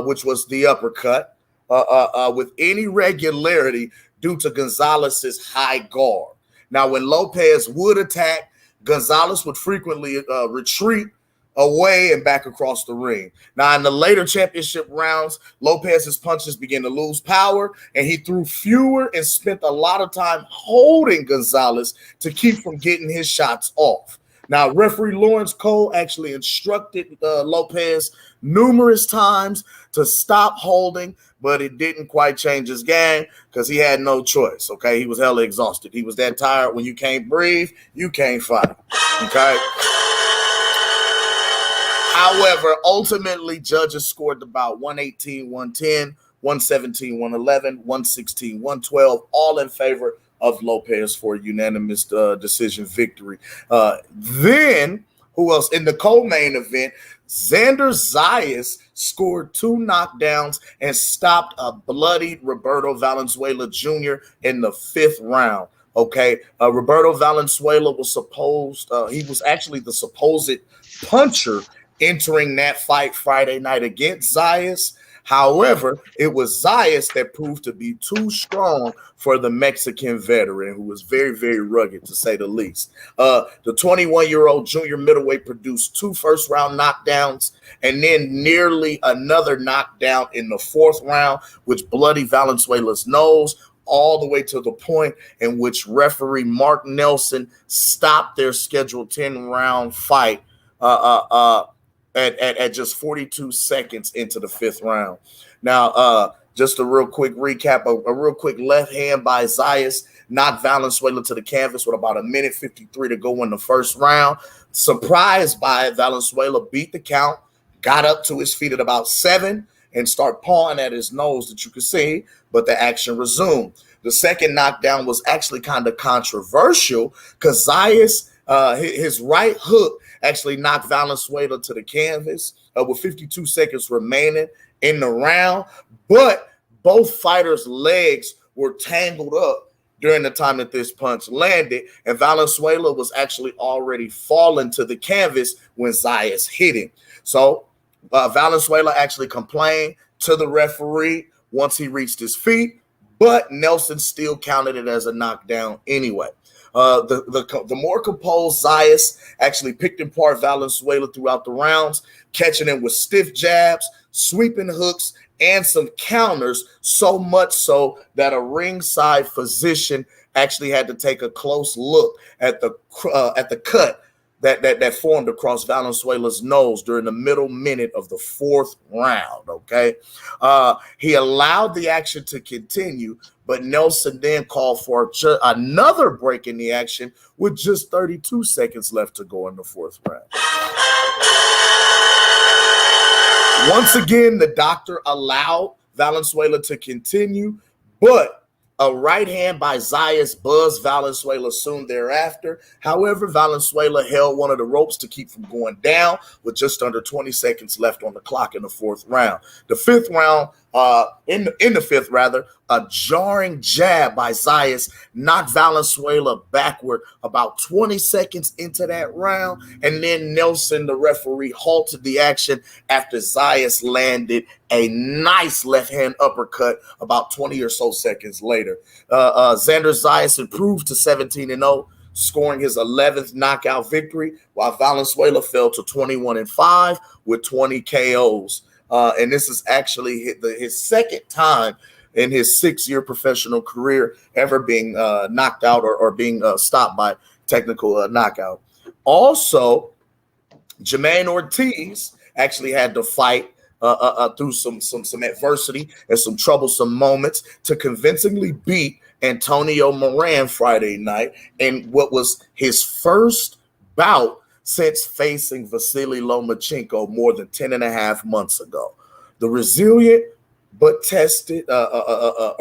Speaker 17: which was the uppercut, with any regularity due to Gonzalez's high guard. Now, when Lopez would attack, Gonzalez would frequently retreat away and back across the ring. Now, in the later championship rounds, Lopez's punches began to lose power, and he threw fewer and spent a lot of time holding Gonzalez to keep from getting his shots off. Now, referee Lawrence Cole actually instructed Lopez numerous times to stop holding, but it didn't quite change his game because he had no choice, okay? He was hella exhausted. He was that tired. When you can't breathe, you can't fight, okay? However, ultimately, judges scored about 118, 110, 117, 111, 116, 112, all in favor of Lopez for a unanimous decision victory. Then, who else? In the co-main event, Xander Zayas scored 2 knockdowns and stopped a bloodied Roberto Valenzuela Jr. in the 5th round. Okay, Roberto Valenzuela was he was actually the supposed puncher entering that fight Friday night against Zayas. However, it was Zayas that proved to be too strong for the Mexican veteran, who was very, very rugged, to say the least. The 21-year-old junior middleweight produced 2 first-round knockdowns and then nearly another knockdown in the 4th round, which bloodied Valenzuela's nose, all the way to the point in which referee Mark Nelson stopped their scheduled 10-round fight at just 42 seconds into the 5th round. Now, just a real quick recap, a real quick left hand by Zayas knocked Valenzuela to the canvas with about 1:53 to go in the 1st round. Surprised by it, Valenzuela beat the count, got up to his feet at about 7, and start pawing at his nose that you could see, but the action resumed. The second knockdown was actually kind of controversial because Zayas, his right hook actually knocked Valenzuela to the canvas with 52 seconds remaining in the round, but both fighters' legs were tangled up during the time that this punch landed, and Valenzuela was actually already falling to the canvas when Zayas hit him. So Valenzuela actually complained to the referee once he reached his feet, but Nelson still counted it as a knockdown anyway. The more composed Zayas actually picked apart Valenzuela throughout the rounds, catching him with stiff jabs, sweeping hooks, and some counters, so much so that a ringside physician actually had to take a close look at the cut that formed across Valenzuela's nose during the middle minute of the 4th round, okay? He allowed the action to continue, but Nelson then called for another break in the action with just 32 seconds left to go in the 4th round. Once again, the doctor allowed Valenzuela to continue, but A right hand by Zayas buzzed Valenzuela soon thereafter. However, Valenzuela held one of the ropes to keep from going down with just under 20 seconds left on the clock in the fourth round. The fifth round, in the fifth rather, a jarring jab by Zayas knocked Valenzuela backward about 20 seconds into that round, and then Nelson, the referee, halted the action after Zayas landed a nice left hand uppercut about 20 or so seconds later. Xander Zayas improved to 17-0, scoring his 11th knockout victory, while Valenzuela fell to 21-5 with 20 KOs. And this is actually his second time in his 6-year professional career ever being knocked out or being stopped by technical knockout. Also, Jermaine Ortiz actually had to fight through some adversity and some troublesome moments to convincingly beat Antonio Moran Friday night in what was his first bout since facing Vasily Lomachenko more than 10 and a half months ago. The resilient but tested, the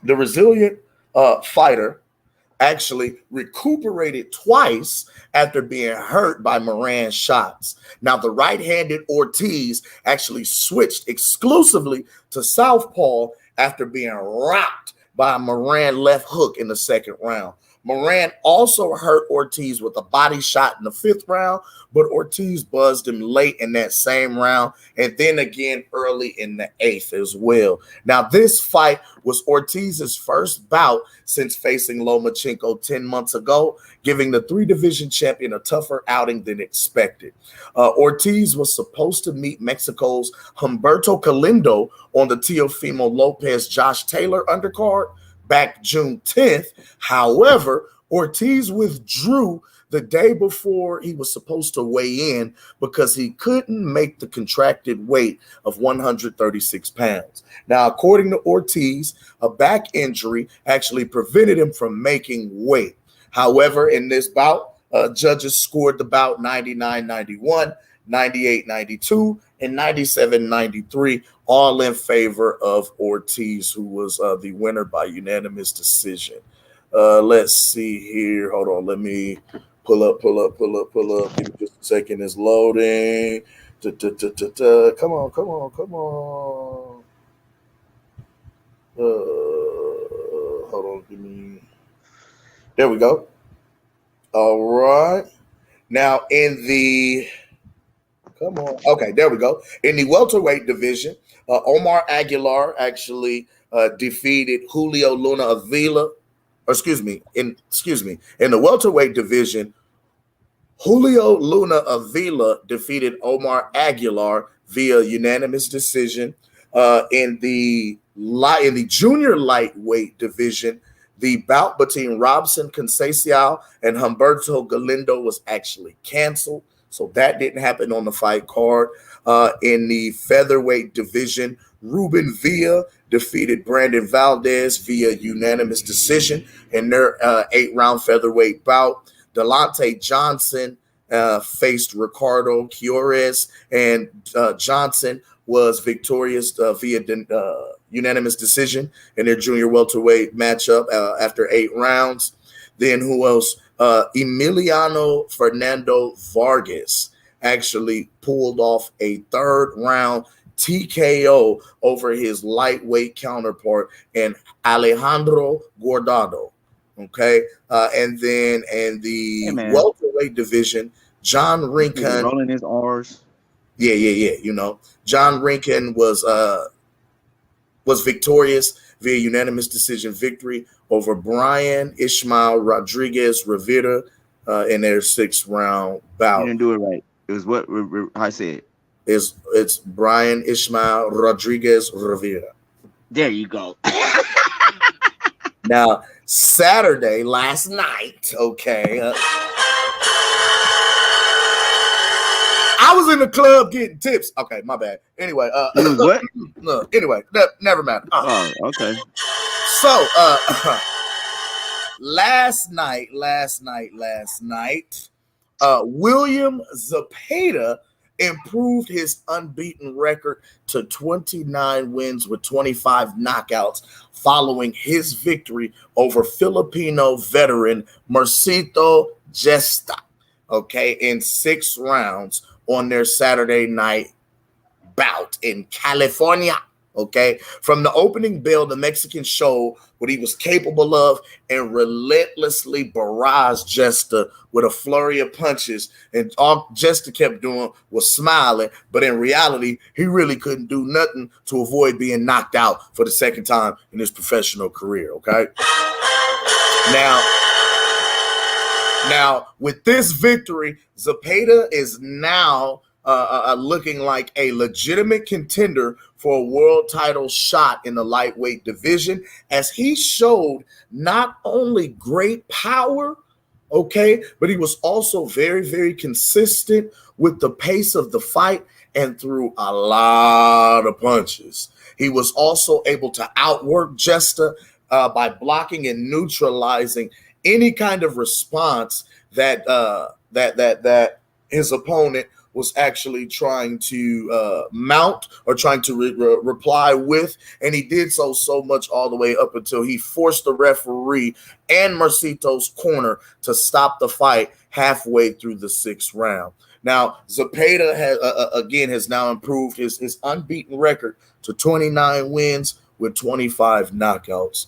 Speaker 17: resilient fighter actually recuperated twice after being hurt by Moran's shots. Now, the right-handed Ortiz actually switched exclusively to southpaw after being rocked by a Moran left hook in the second round. Moran also hurt Ortiz with a body shot in the fifth round, but Ortiz buzzed him late in that same round and then again early in the eighth as well. Now, this fight was Ortiz's first bout since facing Lomachenko 10 months ago, giving the three-division champion a tougher outing than expected. Ortiz was supposed to meet Mexico's Humberto Galindo on the Teofimo Lopez-Josh Taylor undercard back June 10th. However, Ortiz withdrew the day before he was supposed to weigh in because he couldn't make the contracted weight of 136 pounds. Now, according to Ortiz, a back injury actually prevented him from making weight. However, in this bout, judges scored the bout 99-91, 98-92, and 97-93, all in favor of Ortiz, who was the winner by unanimous decision. Let's see here. Hold on. Let me pull up. Give me just a second. It's loading. Come on. Hold on. Give me. There we go. All right. Now in the Okay, there we go. In the welterweight division, Omar Aguilar actually defeated Julio Luna Avila. In the welterweight division, Julio Luna Avila defeated Omar Aguilar via unanimous decision. In the junior lightweight division, the bout between Robson Conceição and Humberto Galindo was actually canceled, so that didn't happen on the fight card. In the featherweight division, Ruben Villa defeated Brandon Valdez via unanimous decision in their 8-round featherweight bout. Delonte Johnson faced Ricardo Quiores, and Johnson was victorious via unanimous decision in their junior welterweight matchup after 8 rounds. Then who else? Emiliano Fernando Vargas actually pulled off a 3rd round TKO over his lightweight counterpart and Alejandro Guardado. Okay. And then in the welterweight division, John Rinkin
Speaker 21: rolling his R's.
Speaker 17: Yeah. You know, John Rinkin was victorious via unanimous decision victory over Brian Ishmael Rodriguez Rivera in their 6th round bout.
Speaker 21: You didn't do it right. It was what I said.
Speaker 17: It's Brian Ishmael Rodriguez Rivera.
Speaker 21: There you go.
Speaker 17: Now, Saturday, last night, okay. I was in the club getting tips. Okay, my bad. Anyway,
Speaker 21: you was what?
Speaker 17: No, anyway, never mind.
Speaker 21: Oh, okay.
Speaker 17: So, last night, William Zepeda improved his unbeaten record to 29 wins with 25 knockouts following his victory over Filipino veteran Mercito Gesta, okay, in 6 rounds on their Saturday night bout in California. Okay, from the opening bell, the Mexican showed what he was capable of and relentlessly barraged Jester with a flurry of punches. And all Jester kept doing was smiling, but in reality, he really couldn't do nothing to avoid being knocked out for the second time in his professional career. Okay, now with this victory, Zepeda is now looking like a legitimate contender for a world title shot in the lightweight division, as he showed not only great power, okay, but he was also very, very consistent with the pace of the fight and threw a lot of punches. He was also able to outwork Jester by blocking and neutralizing any kind of response that his opponent was actually trying to mount or trying to reply with, and he did so much all the way up until he forced the referee and Mercito's corner to stop the fight halfway through the 6th round. Now, Zepeda has now improved his unbeaten record to 29 wins with 25 knockouts.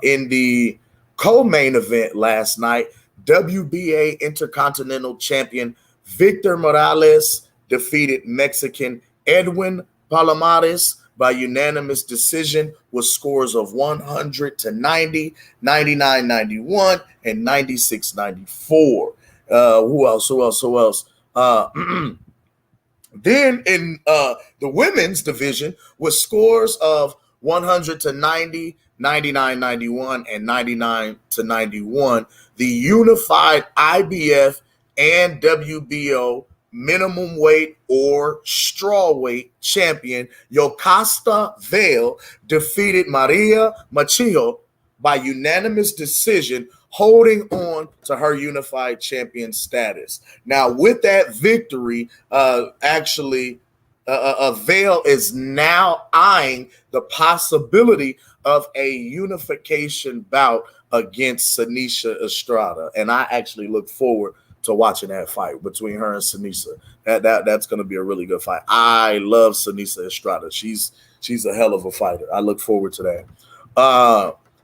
Speaker 17: In the co-main event last night, WBA Intercontinental Champion Victor Morales defeated Mexican Edwin Palomares by unanimous decision with scores of 100-90, 99-91, and 96-94. Who else? Then in the women's division, with scores of 100-90, 99-91, and 99-91, the unified IBF and WBO minimum weight or strawweight champion Yocasta Vale defeated Maria Machillo by unanimous decision, holding on to her unified champion status. Now, with that victory, Vale is now eyeing the possibility of a unification bout against Sanisha Estrada, and I actually look forward to watching that fight between her and Sanisha. That's going to be a really good fight. I love Sanisha Estrada. She's a hell of a fighter. I look forward to that.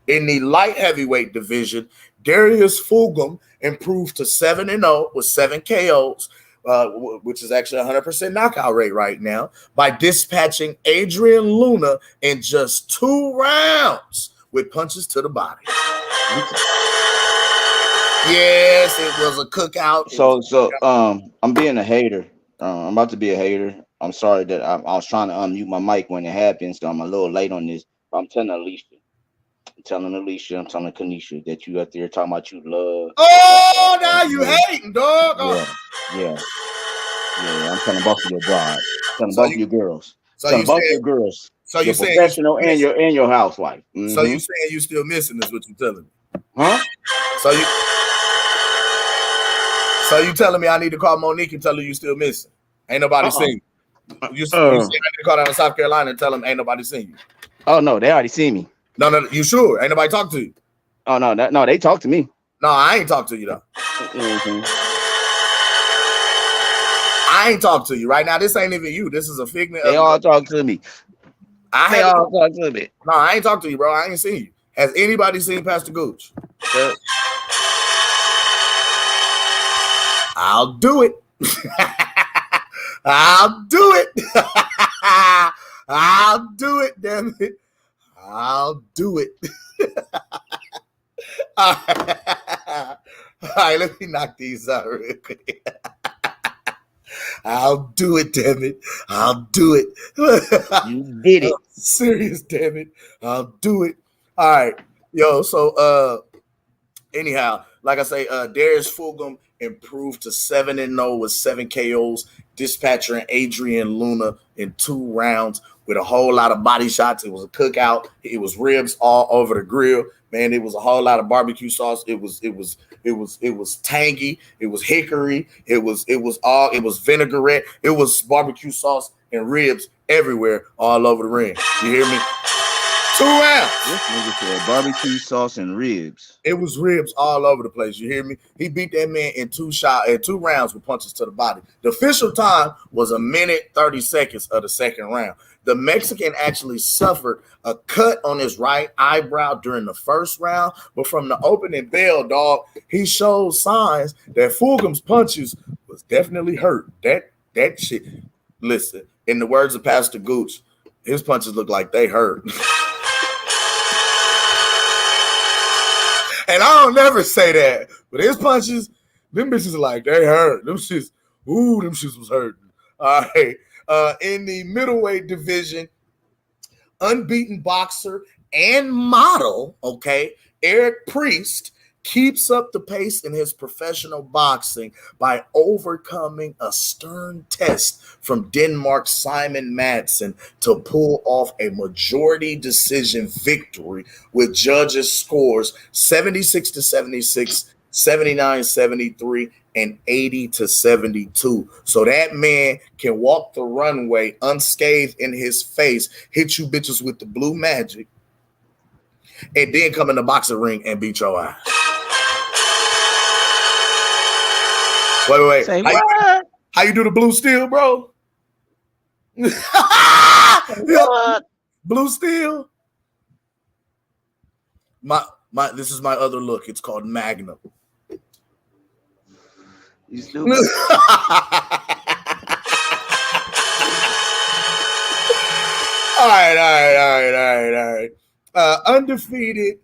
Speaker 17: In the light heavyweight division, Darius Fulgham improved to 7-0 with 7 KOs, which is actually a 100% knockout rate right now, by dispatching Adrian Luna in just 2 rounds with punches to the body. Yes, it was a cookout.
Speaker 21: I'm being a hater. I'm about to be a hater. I'm sorry that I was trying to unmute my mic when it happened, so I'm a little late on this. But I'm telling Alicia, I'm telling Kanisha that you out there talking about you love.
Speaker 17: Oh, now you hating, dog.
Speaker 21: Yeah. I'm telling both of your brides, telling both of your girls, telling both of your girls.
Speaker 17: So
Speaker 21: your
Speaker 17: you saying
Speaker 21: professional and your housewife. Mm-hmm.
Speaker 17: So you saying you still missing is what you telling me?
Speaker 21: Huh?
Speaker 17: So you telling me I need to call Monique and tell her you still missing? Ain't nobody seen you. You say I need to call down to South Carolina and tell them ain't nobody seen you.
Speaker 21: Oh no, they already seen me.
Speaker 17: No, you sure? Ain't nobody talk to you?
Speaker 21: Oh no, they talk to me.
Speaker 17: No, I ain't talk to you though.
Speaker 21: Mm-hmm.
Speaker 17: I ain't talk to you right now. This ain't even you. This is a figment.
Speaker 21: They all talk to me.
Speaker 17: They
Speaker 21: all talk to me.
Speaker 17: No, I ain't talk to you, bro. I ain't seen you. Has anybody seen Pastor Gooch? I'll do it. I'll do it. I'll do it, damn it. I'll do it. All right, let me knock these out real quick. I'll do it, damn it. I'll do it.
Speaker 21: You did it.
Speaker 17: Serious, damn it. I'll do it. All right. Yo, so anyhow, like I say, Darius Fulgham improved to 7-0 with 7 KOs, dispatching Adrian Luna in 2 rounds
Speaker 4: with a whole lot of body shots. It was a cookout. It was ribs all over the grill. Man, it was a whole lot of barbecue sauce. It was tangy. It was hickory. It was vinaigrette. It was barbecue sauce and ribs everywhere, all over the ring. You hear me? 2 rounds.
Speaker 21: This nigga said barbecue sauce and ribs.
Speaker 4: It was ribs all over the place. You hear me? He beat that man in 2 rounds with punches to the body. The official time was 1 minute 30 seconds of the second round. The Mexican actually suffered a cut on his right eyebrow during the first round, but from the opening bell, dog, he showed signs that Fulgham's punches was definitely hurt. That shit. Listen, in the words of Pastor Gooch, his punches look like they hurt. And I don't never say that, but his punches, them bitches are like, they hurt. Them shits was hurting. All right. In the middleweight division, unbeaten boxer and model, okay, Eric Priest keeps up the pace in his professional boxing by overcoming a stern test from Denmark's Simon Madsen to pull off a majority decision victory with judges' scores 76-76, 79-73, and 80-72. So that man can walk the runway unscathed in his face, hit you bitches with the blue magic, and then come in the boxing ring and beat your ass. Wait.
Speaker 21: Say what?
Speaker 4: How you do the blue steel, bro?
Speaker 21: What?
Speaker 4: Blue steel? This is my other look. It's called Magnum.
Speaker 21: You stupid.
Speaker 4: All right. Undefeated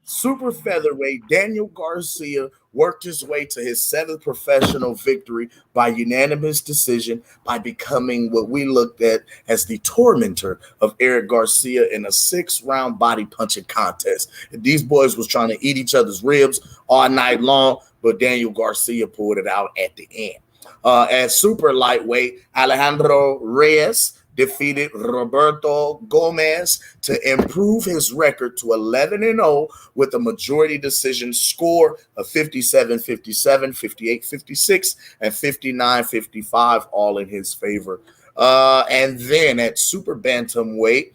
Speaker 4: super featherweight Daniel Garcia worked his way to his 7th professional victory by unanimous decision by becoming what we looked at as the tormentor of Eric Garcia in a 6-round body punching contest. And these boys was trying to eat each other's ribs all night long, but Daniel Garcia pulled it out at the end. At super lightweight, Alejandro Reyes defeated Roberto Gomez to improve his record to 11-0 with a majority decision score of 57-57, 58-56, and 59-55, all in his favor. And then at super bantamweight,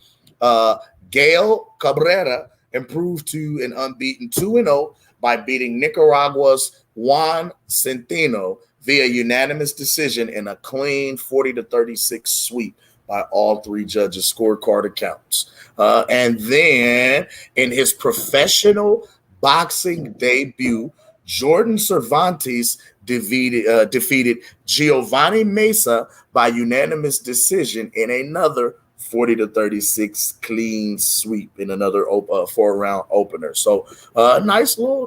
Speaker 4: Gael Cabrera improved to an unbeaten 2-0 by beating Nicaragua's Juan Centeno via unanimous decision in a clean 40-36 sweep by all 3 judges' scorecard accounts. And then in his professional boxing debut, Jordan Cervantes defeated Giovanni Mesa by unanimous decision in another 40-36 clean sweep in another 4-round opener. So nice little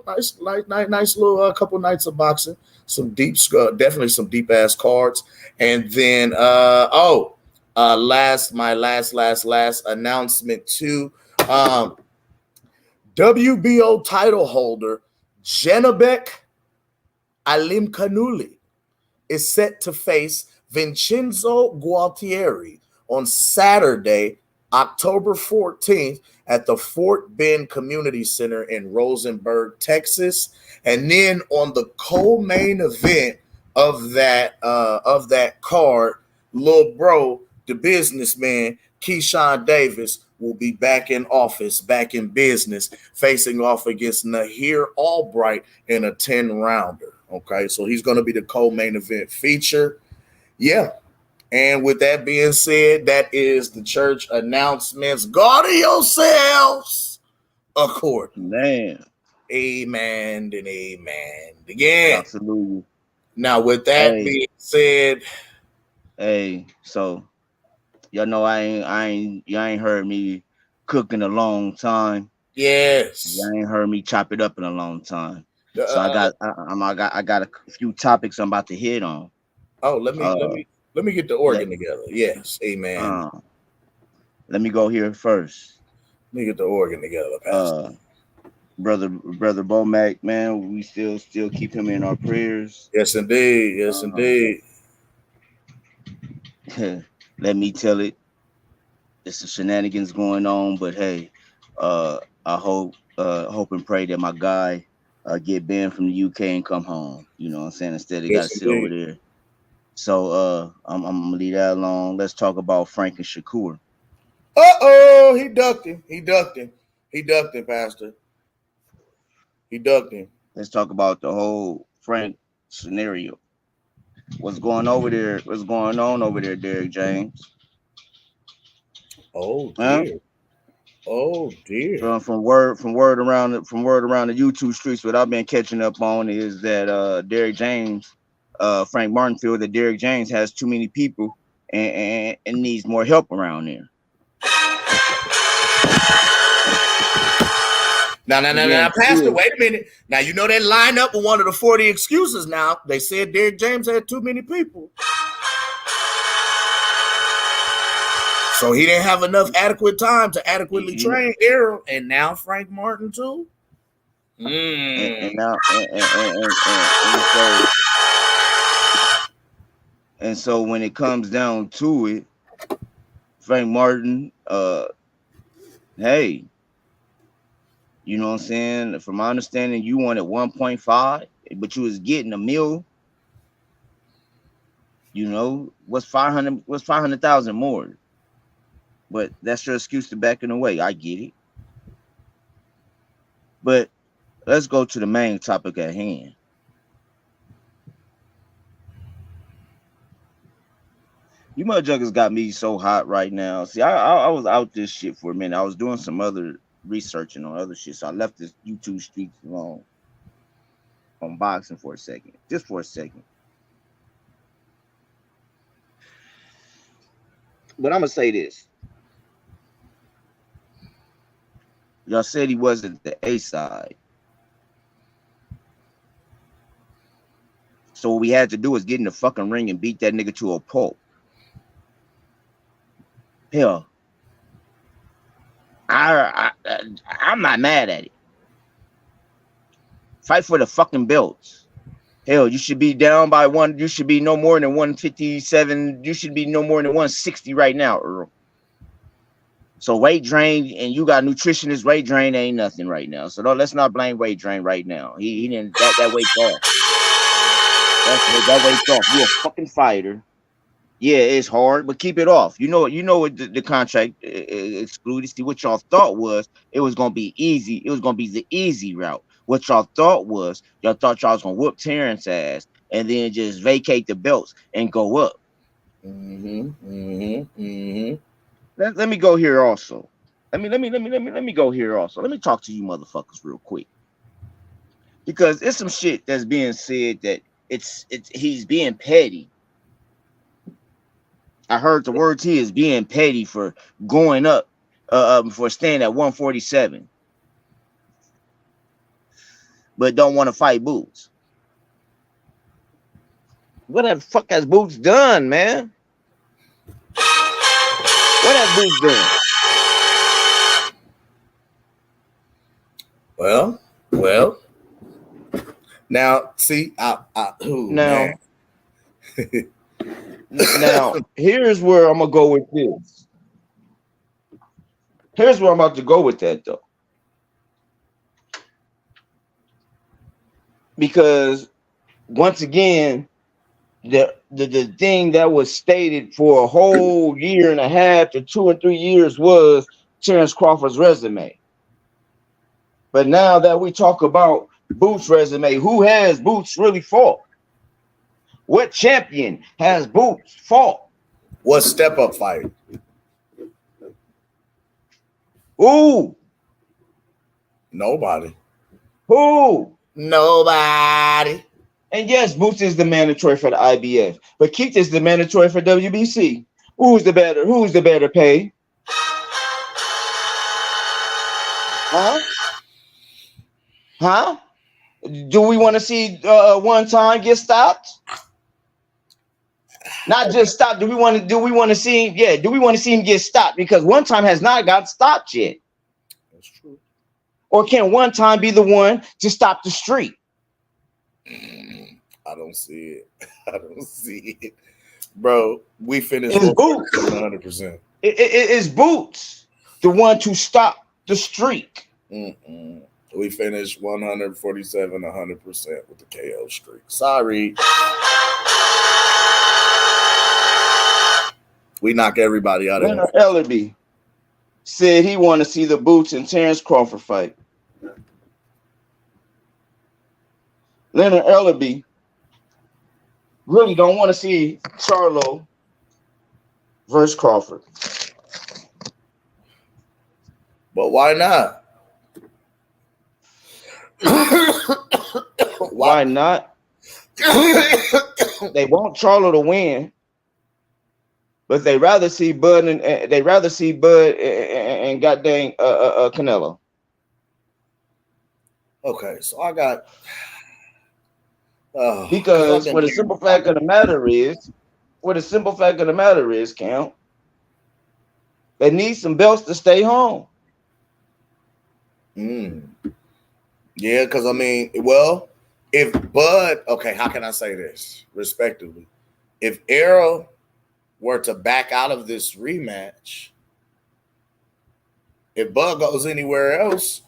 Speaker 4: couple nights of boxing. Some deep, definitely some deep ass cards. And then last announcement too. WBO title holder Janabek Alimkhanuly is set to face Vincenzo Gualtieri on Saturday, October 14th at the Fort Bend Community Center in Rosenberg, Texas. And then on the co-main event of that card, little bro, the businessman, Keyshawn Davis, will be back in office, back in business, facing off against Nahir Albright in a 10-rounder. Okay, so he's going to be the co-main event feature. Yeah. And with that being said, that is the church announcements. Guard yourselves according.
Speaker 21: Man.
Speaker 4: Amen and amen. Again.
Speaker 21: Absolutely.
Speaker 4: Now, with that being said.
Speaker 21: Hey, so y'all know y'all ain't heard me cook in a long time.
Speaker 4: Yes.
Speaker 21: Y'all ain't heard me chop it up in a long time. So I got a few topics I'm about to hit on.
Speaker 4: Oh, let me get the organ together. Yes, amen.
Speaker 21: Let me go here first.
Speaker 4: Let me get the organ together, Pastor.
Speaker 21: Brother Bomac, man, we still keep him in our prayers.
Speaker 4: Yes, indeed. Yes, indeed.
Speaker 21: Let me tell it. There's some shenanigans going on, but hey, I hope and pray that my guy get banned from the UK and come home. You know what I'm saying? Instead, they got to
Speaker 4: Yes,
Speaker 21: sit over
Speaker 4: indeed.
Speaker 21: there. So I'm gonna leave that alone. Let's talk about Frank and Shakur.
Speaker 4: He ducked him. He ducked him. He ducked him, Pastor. He ducked him.
Speaker 21: Let's talk about the whole Frank scenario. What's going over there? What's going on over there, Derek James?
Speaker 4: Oh
Speaker 21: Huh?
Speaker 4: dear. Oh dear.
Speaker 21: From word around the YouTube streets, what I've been catching up on is that Derek James, Frank Martin feel that Derek James has too many people and needs more help around there.
Speaker 4: Now, Pastor, wait a minute. Now, you know that lineup with one of the 40 excuses now. They said Derrick James had too many people. So he didn't have enough adequate time to adequately train Errol, and now Frank Martin too.
Speaker 21: And so when it comes down to it, Frank Martin, hey, you know what I'm saying? From my understanding, you wanted 1.5, but you was getting $1 million. You know, what's 500,000 more? But that's your excuse to backing away. I get it. But let's go to the main topic at hand. You motherfuckers got me so hot right now. See, I was out this shit for a minute. I was doing some other researching on other shit, so I left this YouTube streets alone on boxing for a second, just for a second. But I'm gonna say this: y'all said he wasn't the A side, so what we had to do is get in the fucking ring and beat that nigga to a pulp. Hell, I'm not mad at it. Fight for the fucking belts. Hell, you should be down by one. You should be no more than 157. You should be no more than 160 right now, Earl. So weight drain, and you got nutritionist. Weight drain ain't nothing right now. So let's not blame weight drain right now. He didn't that weight's off. That weight's off. You a fucking fighter. Yeah, it's hard, but keep it off. You know what the contract excluded. See, what y'all thought was it was gonna be easy. It was gonna be the easy route. What y'all thought was y'all thought y'all was gonna whoop Terrence ass and then just vacate the belts and go up. Let me go here also. Let me go here also. Let me talk to you motherfuckers real quick. Because it's some shit that's being said that it's he's being petty. I heard the words he is being petty for going up, for staying at 147, but don't want to fight Boots. What the fuck has Boots done, man? What has Boots done?
Speaker 4: Well. Now, see, man.
Speaker 21: Now, here's where I'm gonna go with this. Here's where I'm about to go with that though. Because once again, the thing that was stated for a whole year and a half to 2 and 3 years was Terence Crawford's resume. But now that we talk about Boots' resume, who has Boots really fought? What champion has Boots fought?
Speaker 4: What step up fight?
Speaker 21: Who?
Speaker 4: Nobody.
Speaker 21: Who?
Speaker 4: Nobody.
Speaker 21: And yes, Boots is the mandatory for the IBF, but Keith is the mandatory for WBC. Who's the better pay? Huh? Do we want to see one time get stopped? Not just stop. Do we want to see him? Yeah, do we want to see him get stopped? Because one time has not got stopped yet.
Speaker 4: That's true.
Speaker 21: Or can one time be the one to stop the streak?
Speaker 4: I don't see it. I don't see it. Bro, we finished 100%.
Speaker 21: Is Boots the one to stop the streak?
Speaker 4: Mm-mm. We finished 147, 100% with the KO streak. Sorry. We knock everybody out in one.
Speaker 21: Leonard Ellerby said he want to see the Boots and Terence Crawford fight. Leonard Ellerby really don't want to see Charlo versus Crawford.
Speaker 4: But why not?
Speaker 21: Why not? They want Charlo to win, but they rather see Bud and goddamn Canelo.
Speaker 4: Okay, so I got
Speaker 21: because what the simple fact of the matter is, Count, they need some belts to stay home.
Speaker 4: Yeah, because I mean, well, if Bud, okay, how can I say this respectively? If Errol were to back out of this rematch, if Bud goes anywhere else,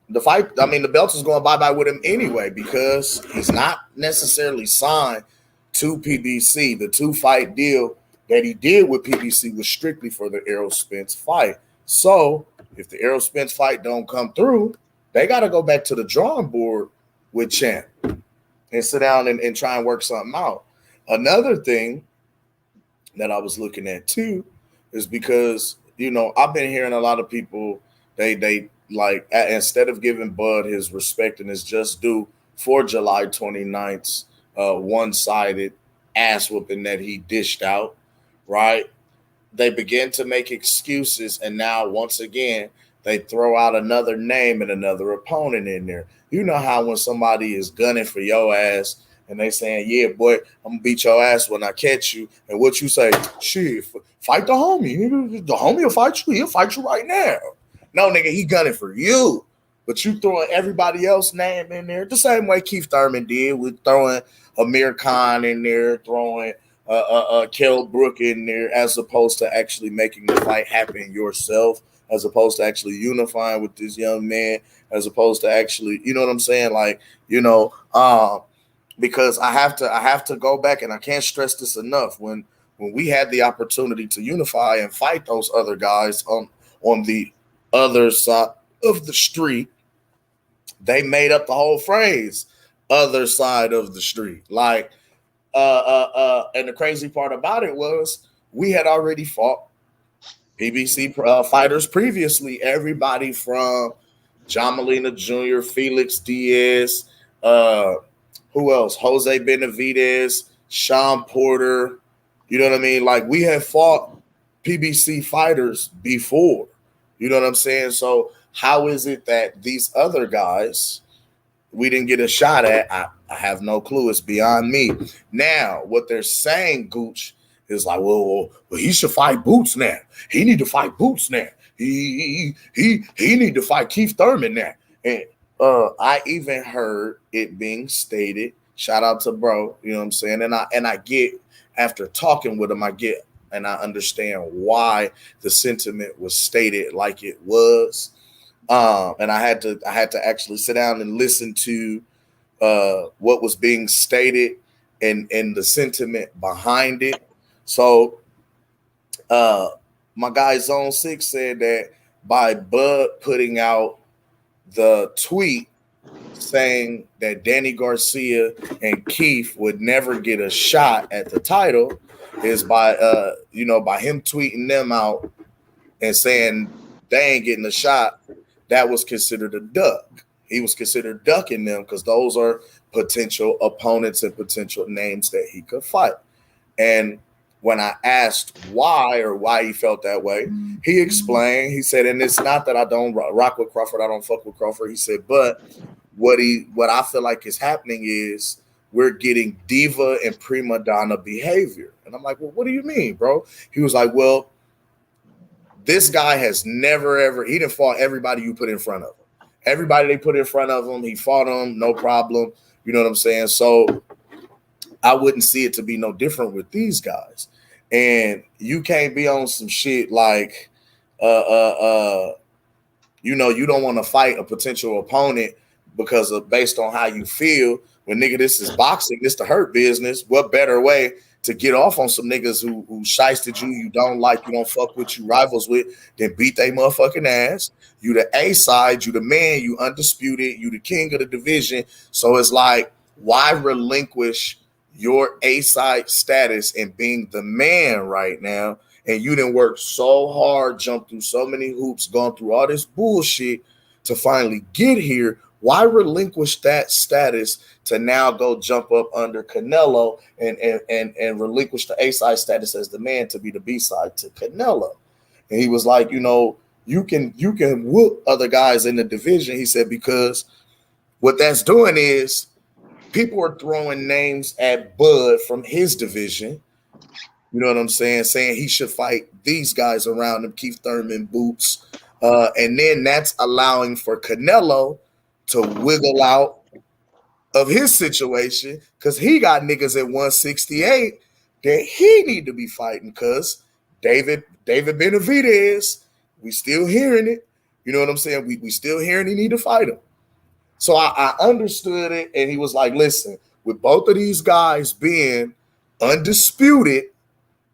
Speaker 4: the belt is going bye-bye with him anyway because he's not necessarily signed to PBC. The 2-fight deal that he did with PBC was strictly for the Errol Spence fight. So if the Errol Spence fight don't come through, they got to go back to the drawing board with Champ and sit down and try and work something out. Another thing that I was looking at too is because, I've been hearing a lot of people, they like, instead of giving Bud his respect and his just due for July 29th's one-sided ass whooping that he dished out, right? They begin to make excuses, and now once again they throw out another name and another opponent in there. You know how when somebody is gunning for your ass and they saying, yeah, boy, I'm gonna beat your ass when I catch you, and what you say, shit, fight the homie. The homie will fight you. He'll fight you right now. No, nigga, he gunning for you. But you throwing everybody else's name in there the same way Keith Thurman did with throwing Amir Khan in there, throwing Kell Brook in there, as opposed to actually making the fight happen yourself, as opposed to actually unifying with this young man, as opposed to actually, you know what I'm saying? Like, because I have to go back, and I can't stress this enough. When we had the opportunity to unify and fight those other guys on the other side of the street, they made up the whole phrase, other side of the street. Like, and the crazy part about it was we had already fought PBC fighters previously. Everybody from John Molina Jr., Felix Diaz, who else? Jose Benavidez, Sean Porter. You know what I mean? Like, we had fought PBC fighters before. You know what I'm saying? So how is it that these other guys we didn't get a shot at? I have no clue. It's beyond me. Now, what they're saying, Gooch, is like, well, he should fight Boots now. He need to fight Boots now. He need to fight Keith Thurman now. And I even heard it being stated. Shout out to bro. You know what I'm saying? And I get, after talking with him, I get and I understand why the sentiment was stated like it was. And I had to actually sit down and listen to what was being stated and the sentiment behind it. So my guy Zone 6 said that by Bud putting out the tweet saying that Danny Garcia and Keith would never get a shot at the title is by by him tweeting them out and saying they ain't getting a shot. That was considered a duck. He was considered ducking them because those are potential opponents and potential names that he could fight. And when I asked why he felt that way, he explained. He said, and it's not that I don't rock with Crawford, I don't fuck with Crawford. He said, but what I feel like is happening is we're getting diva and prima donna behavior. And I'm like, well, what do you mean, bro? He was like, well, this guy has never, ever, he didn't fought everybody you put in front of him. Everybody they put in front of him, he fought them, no problem. You know what I'm saying? So I wouldn't see it to be no different with these guys. and you can't be on some shit like you know, you don't want to fight a potential opponent because of based on how you feel. When nigga, this is boxing, this the hurt business. What better way to get off on some niggas who shysted you, you don't like, you don't fuck with, you rivals with, than beat they motherfucking ass. You the A side, you the man, you undisputed, you the king of the division. So it's like, why relinquish your A side status and being the man right now? And you didn't work so hard, jumped through so many hoops, gone through all this bullshit to finally get here. Why relinquish that status to now go jump up under Canelo and relinquish the A side status as the man to be the B side to Canelo? And he was like, you know, you can whoop other guys in the division. He said, because what that's doing is people are throwing names at Bud from his division. You know what I'm saying? Saying he should fight these guys around him, Keith Thurman, Boots. And then that's allowing for Canelo to wiggle out of his situation because he got niggas at 168 that he need to be fighting because David Benavidez, we still hearing it. You know what I'm saying? We still hearing he need to fight him. So I understood it, and he was like, listen, with both of these guys being undisputed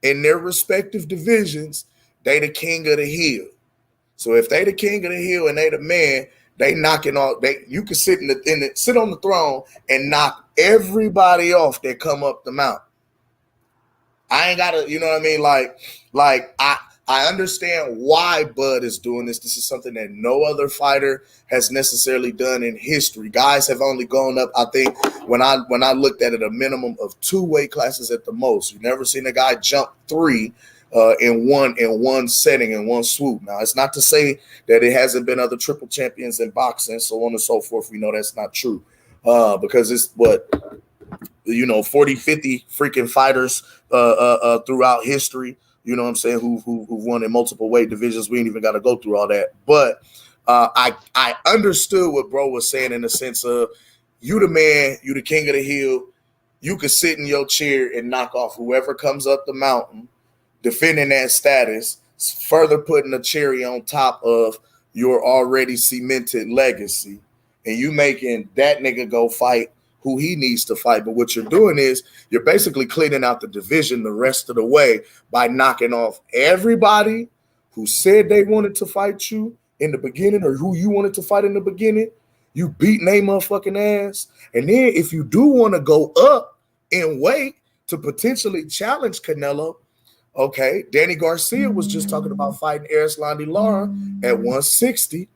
Speaker 4: in their respective divisions, they the king of the hill. So if they the king of the hill and they the man, they knocking off. You can sit sit on the throne and knock everybody off that come up the mountain. I ain't gotta, you know what I mean? Like I understand why Bud is doing this. This is something that no other fighter has necessarily done in history. Guys have only gone up, I think, when I looked at it, a minimum of 2 weight classes at the most. You've never seen a guy jump 3 in one setting, in one swoop. Now, it's not to say that it hasn't been other triple champions in boxing, so on and so forth. We know that's not true because it's what, 40, 50 freaking fighters throughout history. You know what I'm saying? Who've won in multiple weight divisions. We ain't even got to go through all that. But I understood what bro was saying in the sense of you the man, you the king of the hill. You could sit in your chair and knock off whoever comes up the mountain, defending that status, further putting a cherry on top of your already cemented legacy. And you making that nigga go fight who he needs to fight. But what you're doing is you're basically cleaning out the division the rest of the way by knocking off everybody who said they wanted to fight you in the beginning or who you wanted to fight in the beginning. You beating they motherfucking ass. And then if you do want to go up in weight to potentially challenge Canelo, okay, Danny Garcia was just talking about fighting Erislandy Lara at 160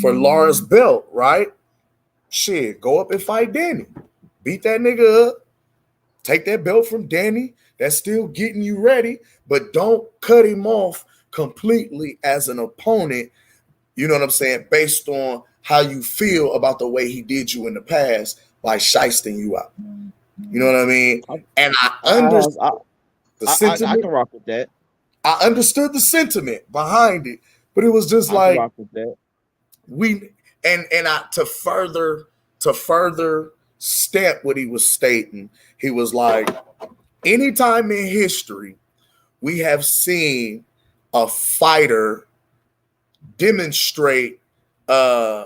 Speaker 4: for Lara's belt, right? Shit, go up and fight Danny. Beat that nigga up. Take that belt from Danny. That's still getting you ready, but don't cut him off completely as an opponent, you know what I'm saying, based on how you feel about the way he did you in the past by shysting you out. You know what I mean? And I understand the sentiment.
Speaker 20: I can rock with that.
Speaker 4: I understood the sentiment behind it, but it was just like
Speaker 20: rock with that.
Speaker 4: To further stamp what he was stating, he was like, anytime in history we have seen a fighter demonstrate a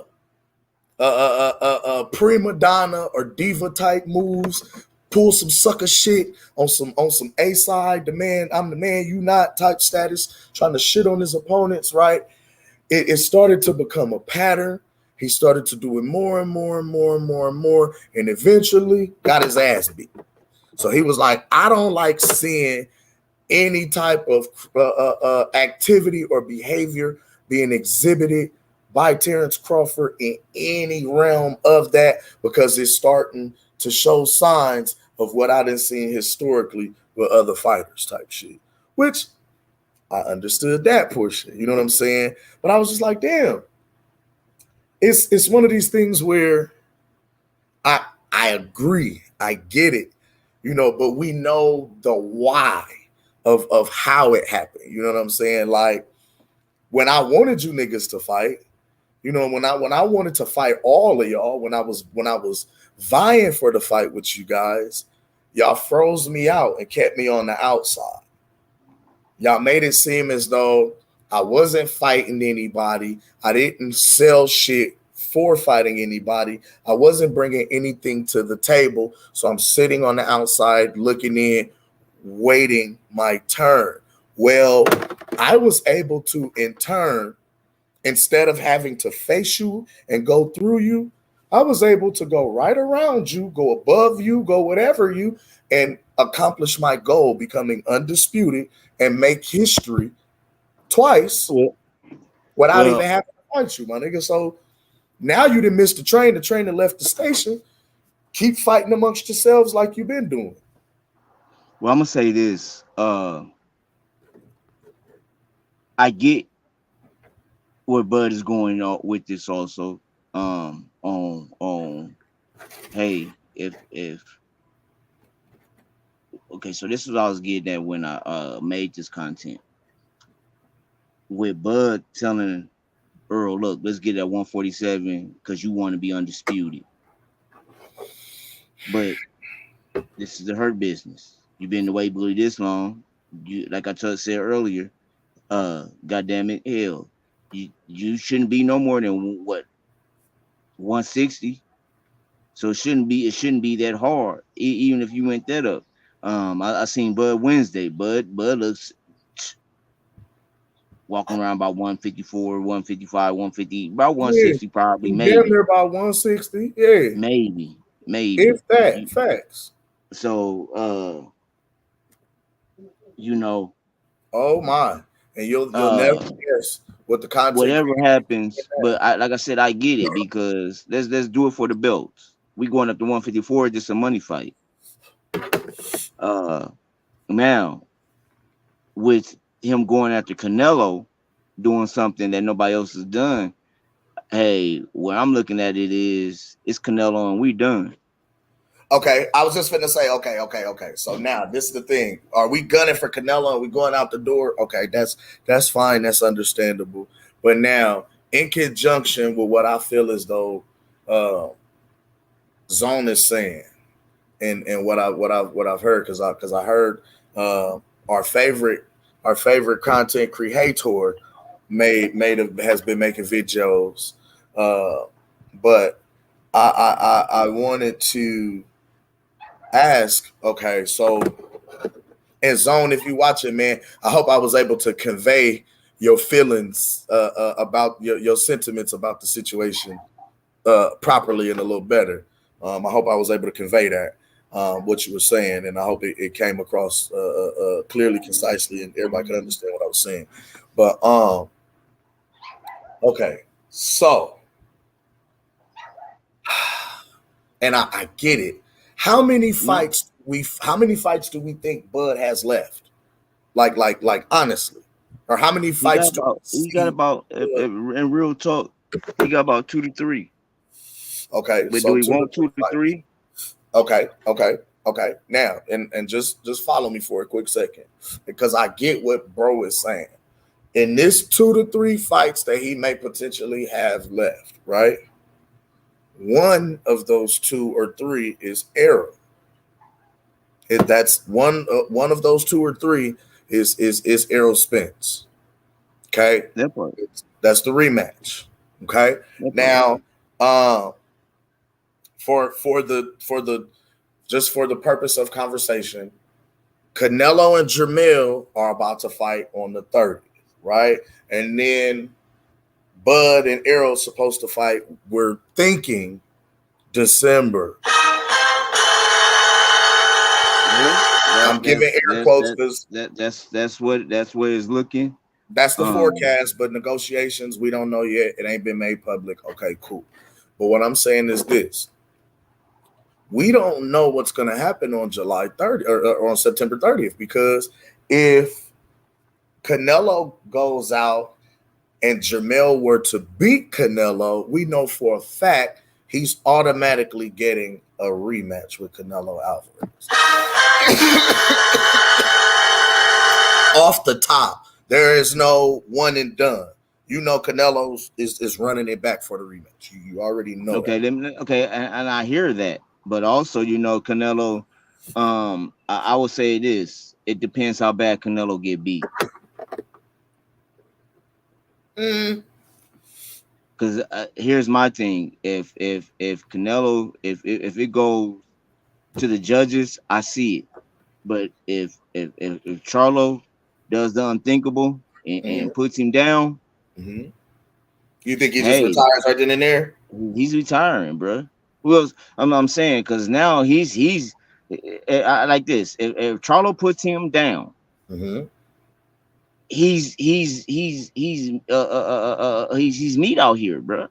Speaker 4: prima donna or diva type moves, pull some sucker shit on some A side, I'm the man, you not type status, trying to shit on his opponents, right? It started to become a pattern. He started to do it more and more and more and more and more, and eventually got his ass beat. So he was like, I don't like seeing any type of activity or behavior being exhibited by Terence Crawford in any realm of that, because it's starting to show signs of what I done seen historically with other fighters type shit, which I understood that portion. You know what I'm saying? But I was just like, damn, it's one of these things where I agree, I get it, but we know the why of how it happened. You know what I'm saying? Like when I wanted you niggas to fight, when I wanted to fight all of y'all, when I was vying for the fight with you guys, y'all froze me out and kept me on the outside. Y'all made it seem as though I wasn't fighting anybody. I didn't sell shit for fighting anybody. I wasn't bringing anything to the table. So I'm sitting on the outside looking in, waiting my turn. Well, I was able to, in turn, instead of having to face you and go through you, I was able to go right around you, go above you, go whatever you, and accomplish my goal, becoming undisputed and make history twice without even
Speaker 21: Well,
Speaker 4: having to fight you, my nigga. So now you done missed the train that left the station. Keep fighting amongst yourselves like you've been doing.
Speaker 21: well, I'm gonna say this. I get where Bud is going on with this also. On hey, if okay, so this is what I was getting at when I made this content. With Bud telling Earl, look, let's get at 147 because you want to be undisputed. But this is the hurt business. You've been the way bully this long. You, like I said earlier, goddamn it, hell, you shouldn't be no more than what 160. So it shouldn't be that hard, even if you went that up. I seen Bud Wednesday. Bud looks walking around about 154, 155, 150, about
Speaker 4: Yeah,
Speaker 21: 160 probably,
Speaker 4: he damn
Speaker 21: maybe.
Speaker 4: near about 160. Yeah.
Speaker 21: Maybe.
Speaker 4: If that, facts.
Speaker 21: So you know,
Speaker 4: oh my. And you'll never guess what the content
Speaker 21: whatever
Speaker 4: creator
Speaker 21: happens, but like I said, I get it because let's do it for the belts. We going up to 154, just a money fight. Now with him going after Canelo, doing something that nobody else has done. Hey, where I'm looking at it is it's Canelo and we done.
Speaker 4: Okay, I was just finna say, okay. So now this is the thing: are we gunning for Canelo? Are we going out the door? Okay, that's fine. That's understandable. But now, in conjunction with what I feel as though Zone is saying, and what I've heard, because I heard our favorite content creator has been making videos, but I wanted to ask, okay, so in Zone, if you watch it, man, I hope I was able to convey your feelings about your sentiments about the situation properly and a little better. I hope I was able to convey that, what you were saying, and I hope it came across clearly, concisely, and everybody could understand what I was saying. But okay, so, and I get it. How many fights do we think Bud has left? Like honestly, or how many fights do
Speaker 21: He got about in real talk, he got about 2 to 3.
Speaker 4: Okay,
Speaker 21: But do
Speaker 4: so
Speaker 21: we
Speaker 4: 2 to
Speaker 21: want
Speaker 4: 3
Speaker 21: 2 to 3?
Speaker 4: Okay. Now, and just follow me for a quick second, because I get what bro is saying. In this 2 to 3 fights that he may potentially have left, right? One of those 2 or 3 is Errol. That's one of those 2 or 3 is Errol Spence. Okay,
Speaker 21: that part.
Speaker 4: That's the rematch. Okay, now, for the just for the purpose of conversation, Canelo and Jamil are about to fight on the 30th, right? And then Bud and Errol supposed to fight. We're thinking December. I'm giving air quotes because
Speaker 21: that's what it's looking.
Speaker 4: that's the forecast, but negotiations, we don't know yet. It ain't been made public. Okay, cool. But what I'm saying is this: we don't know what's going to happen on July 30th or on September 30th, because if Canelo goes out and Jamel were to beat Canelo, we know for a fact he's automatically getting a rematch with Canelo Alvarez. Off the top, there is no one and done. You know Canelo is running it back for the rematch. You already know
Speaker 21: Okay,
Speaker 4: that.
Speaker 21: and I hear that, but also Canelo. I would say this: it depends how bad Canelo get beat. Because here's my thing: if Canelo, if it goes to the judges, I see it. But if Charlo does the unthinkable and puts him down,
Speaker 4: you think he just retires right then and there?
Speaker 21: He's retiring, bro. Who else? I'm saying because now he's I like this. If Charlo puts him down, he's meat out here, bro.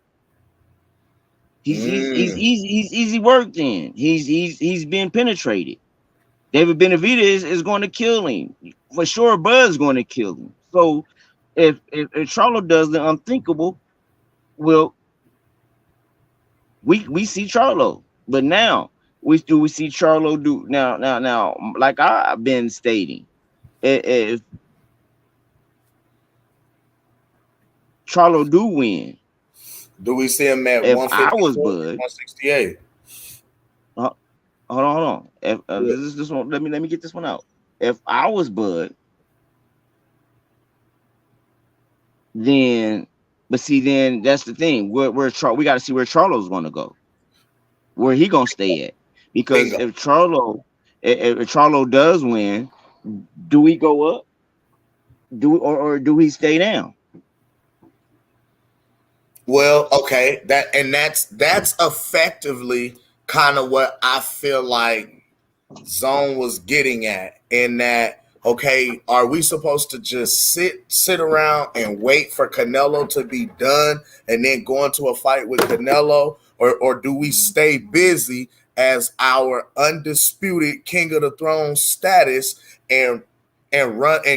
Speaker 21: He's easy work. Then he's been penetrated. David Benavidez is going to kill him for sure. Bud's going to kill him. So if Charlo does the unthinkable, well, we see Charlo, but now we see Charlo do now. Like I've been stating, if Charlo do win,
Speaker 4: do we see him at 154, 168?
Speaker 21: Hold on. If this one, let me get this one out. If I was Bud, then then that's the thing. We got to see where Charlo's going to go, where he gonna stay at. Because if Charlo does win, do we go up? Or do we stay down?
Speaker 4: Well, okay, that's effectively kind of what I feel like Zone was getting at, in that, okay, are we supposed to just sit around and wait for Canelo to be done and then go into a fight with Canelo, or do we stay busy as our undisputed King of the Throne status and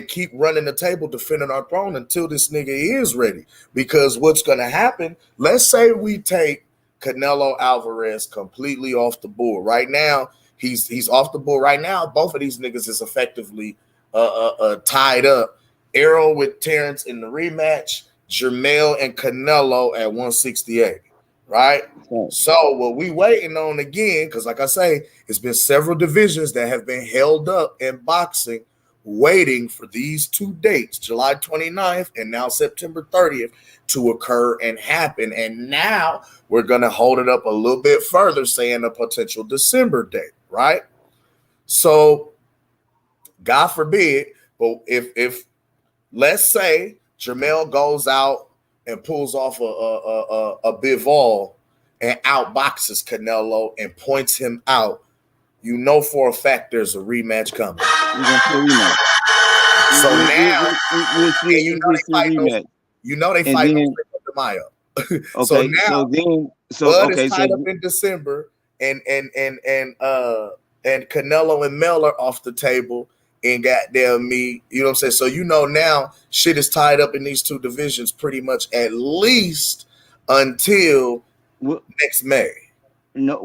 Speaker 4: keep running the table, defending our throne until this nigga is ready? Because what's gonna happen, let's say we take Canelo Alvarez completely off the board. Right now, he's off the board right now. Both of these niggas is effectively tied up. Errol with Terence in the rematch, Jermell and Canelo at 168. Right? So what we waiting on again, because like I say, it's been several divisions that have been held up in boxing, waiting for these two dates, July 29th and now September 30th, to occur and happen. And now we're going to hold it up a little bit further, saying a potential December date, right? So, God forbid, but if let's say Jermell goes out and pulls off a Bivol and outboxes Canelo and points him out, you know for a fact there's a rematch coming. So now, you know they fight on De Mayo. So now, Bud is tied up in December, and Canelo and Mel are off the table, and goddamn me, you know what I'm saying? So you know now shit is tied up in these two divisions pretty much at least until next May.
Speaker 21: No,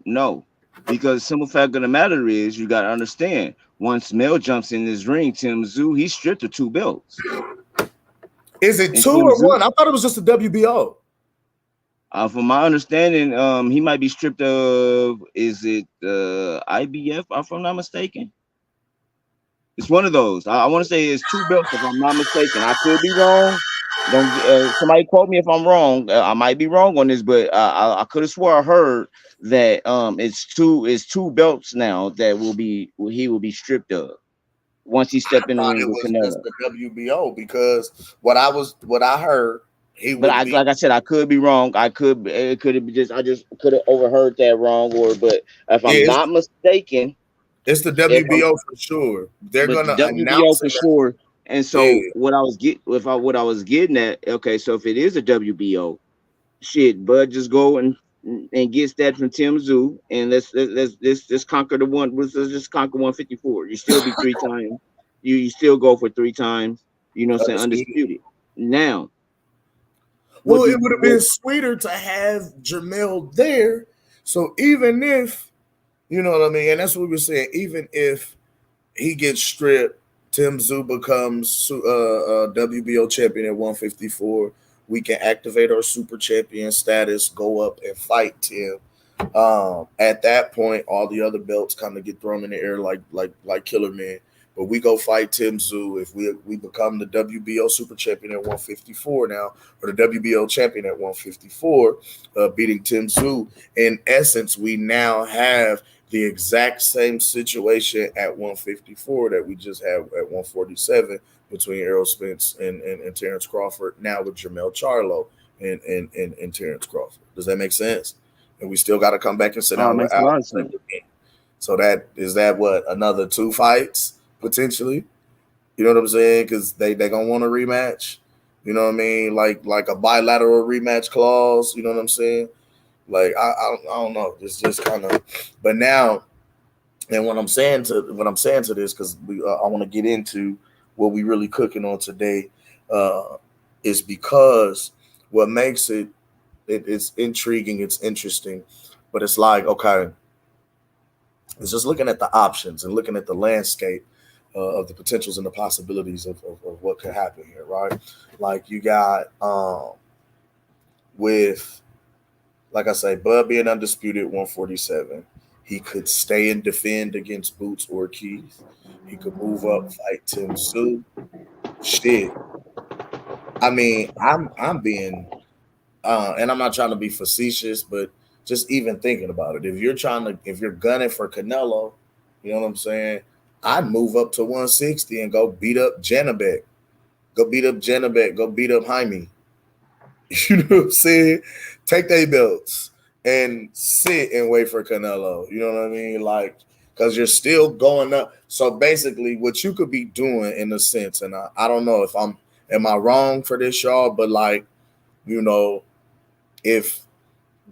Speaker 21: no. Because the simple fact of the matter is, you got to understand, once Mel jumps in this ring, Tim Tszyu, he's stripped of 2 belts.
Speaker 4: Is it 2 or 1? I thought it was just a WBO.
Speaker 21: From my understanding, he might be stripped of, is it IBF, if I'm not mistaken? It's one of those. I want to say it's 2 belts, if I'm not mistaken. I could be wrong. Don't somebody quote me if I'm wrong. I might be wrong on this, but I could have swore I heard that it's two belts now that he will be stripped of once he step in the ring with Canelo.
Speaker 4: Just the WBO, because what I heard,
Speaker 21: like I said, I could be wrong. I just could have overheard that wrong, but if I'm not mistaken,
Speaker 4: it's the WBO for sure. They're gonna announce
Speaker 21: for sure. And so what I was getting at, okay, so if it is a WBO, shit, Bud just go and gets that from Tim Tszyu, and let's conquer the one. Let's just conquer 154. You still be 3 times. You still go for 3 times. You know what I'm saying? Undisputed. Now,
Speaker 4: well, it would have been sweeter to have Jermell there. So even if, you know what I mean, and that's what we were saying, even if he gets stripped, Tim Tszyu becomes WBO champion at 154. We can activate our super champion status, go up and fight Tim. At that point, all the other belts kind of get thrown in the air like Killer Man. But we go fight Tim Tszyu if we become the WBO Super Champion at 154 now, or the WBO Champion at 154, beating Tim Tszyu. In essence, we now have the exact same situation at 154 that we just had at 147 between Errol Spence and Terence Crawford. Now with Jermell Charlo and Terence Crawford. Does that make sense? And we still got to come back and sit down with
Speaker 21: Makes a lot of
Speaker 4: Alex.
Speaker 21: sense.
Speaker 4: So that what, another 2 fights potentially? You know what I'm saying? Because they gonna want a rematch. You know what I mean? Like a bilateral rematch clause. You know what I'm saying? Like I don't know. It's just kind of. But now, and what I'm saying to this, because I want to get into what we really cooking on today, is because what makes it's intriguing, it's interesting, but it's like, okay, it's just looking at the options and looking at the landscape of the potentials and the possibilities of what could happen here, right? Like you got with, like I say, Bud being undisputed 147. He could stay and defend against Boots or Keith. He could move up, fight Tim Tszyu. Shit. I mean, I'm being and I'm not trying to be facetious, but just even thinking about it, if you're gunning for Canelo, you know what I'm saying? I'd move up to 160 and go beat up Janabek. Go beat up Janabek. Go beat up Jaime. You know what I'm saying? Take their belts and sit and wait for Canelo. You know what I mean? Like, because you're still going up. So basically, what you could be doing in a sense, and I don't know if am I wrong for this, y'all, but like, you know, if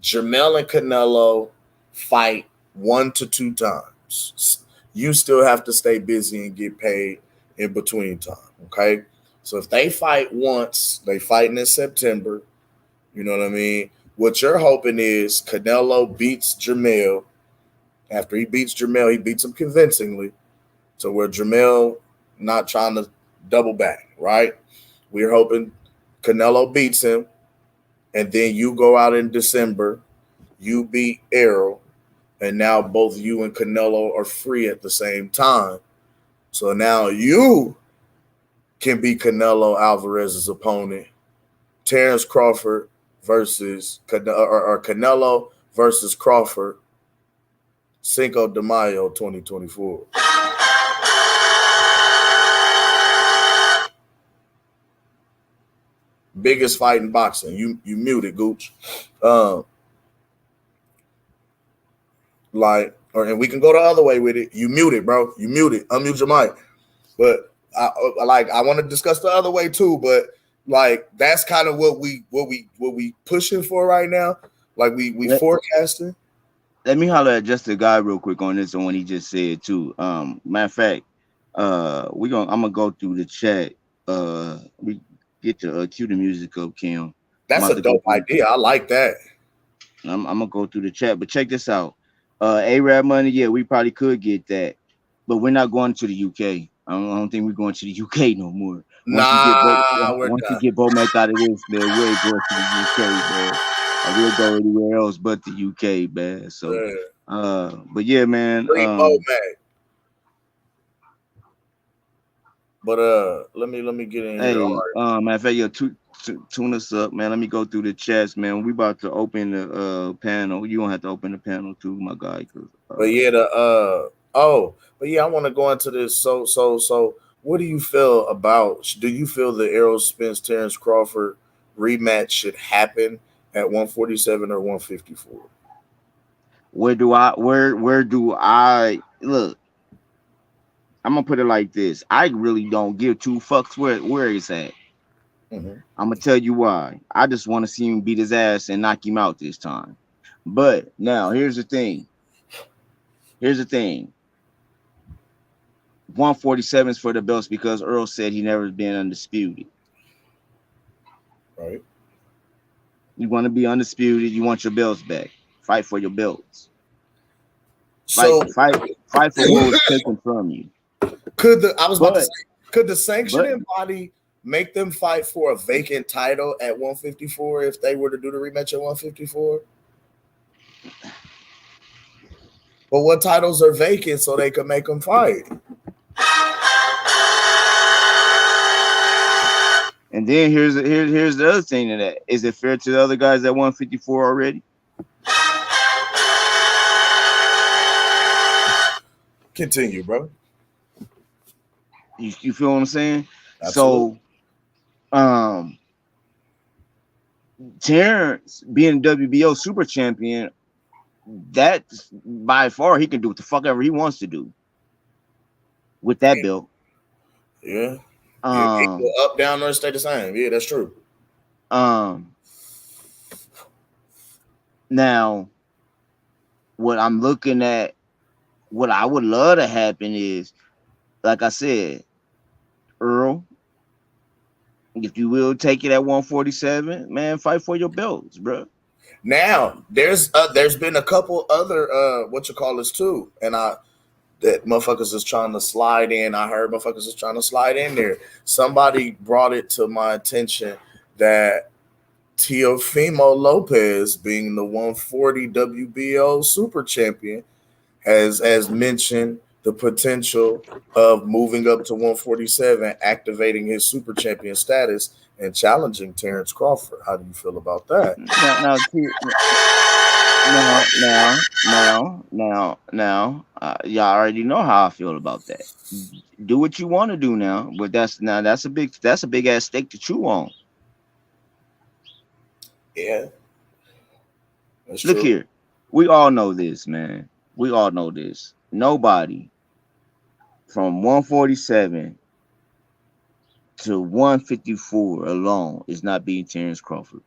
Speaker 4: Jermell and Canelo fight 1 to 2 times, you still have to stay busy and get paid in between time. Okay. So if they fight once, they fighting in September. You know what I mean? What you're hoping is Canelo beats Jermell. After he beats Jermell, he beats him convincingly. So where Jermell not trying to double back, right? We're hoping Canelo beats him. And then you go out in December, you beat Errol, and now both you and Canelo are free at the same time. So now you can be Canelo Alvarez's opponent. Terence Crawford versus or Canelo versus Crawford, Cinco de Mayo 2024. Biggest fight in boxing. You muted, Gooch. And we can go the other way with it. You muted, bro. You muted. Unmute your mic. But I want to discuss the other way too. But like that's kind of what we pushing for right now. Like we forecasting.
Speaker 21: Let me holler at just the guy real quick on this one he just said too. Matter of fact, I'm gonna go through the chat. We get to cue the music up, Kim.
Speaker 4: That's a dope idea. I like that.
Speaker 21: I'm gonna go through the chat, but check this out. A-Rab money, yeah, we probably could get that, but we're not going to the UK. I don't think we're going to the UK no more. Once you get Bomac out of this, man, we ain't going to the UK, man. We'll go anywhere else but the UK, man. So, but yeah, man.
Speaker 4: But let me get in
Speaker 21: hey,
Speaker 4: here.
Speaker 21: All right. Matter of fact, yeah, tune us up, man. Let me go through the chats, man. We about to open the panel. You don't have to open the panel too, my guy.
Speaker 4: But yeah, I want to go into this. So what do you feel about? Do you feel the Errol Spence Terence Crawford rematch should happen at 147 or 154?
Speaker 21: Where do I look? I'm gonna put it like this. I really don't give 2 fucks where it's at.
Speaker 4: Mm-hmm.
Speaker 21: I'm gonna tell you why. I just want to see him beat his ass and knock him out this time. But now here's the thing. 147 is for the belts because Earl said he never been undisputed.
Speaker 4: Right.
Speaker 21: You want to be undisputed. You want your belts back. Fight for your belts.
Speaker 4: So
Speaker 21: fight for what was taken from you.
Speaker 4: Could the sanctioning body make them fight for a vacant title at 154 if they were to do the rematch at 154? But what titles are vacant so they can make them fight?
Speaker 21: And then here's the other thing to that. Is it fair to the other guys that won 54 already?
Speaker 4: Continue, bro.
Speaker 21: You feel what I'm saying?
Speaker 4: Absolutely.
Speaker 21: So Terrence being WBO super champion, that by far he can do what the fuck ever he wants to do with that belt.
Speaker 4: Yeah. It go up, down, or stay the same. Yeah, that's true.
Speaker 21: Now what I'm looking at, what I would love to happen is, like I said, Earl, if you will take it at 147, man, fight for your belts, bro.
Speaker 4: Now there's been a couple other what you call this too, and that motherfuckers is trying to slide in. I heard motherfuckers is trying to slide in there. Somebody brought it to my attention that Teofimo Lopez, being the 140 WBO super champion, has mentioned the potential of moving up to 147, activating his super champion status, and challenging Terence Crawford. How do you feel about that?
Speaker 21: Now, y'all already know how I feel about that. Do what you want to do now, but that's a big ass steak to chew on.
Speaker 4: Yeah, that's
Speaker 21: Look
Speaker 4: true.
Speaker 21: here, we all know this, man. We all know this. Nobody from 147 to 154 alone is not beating Terence Crawford.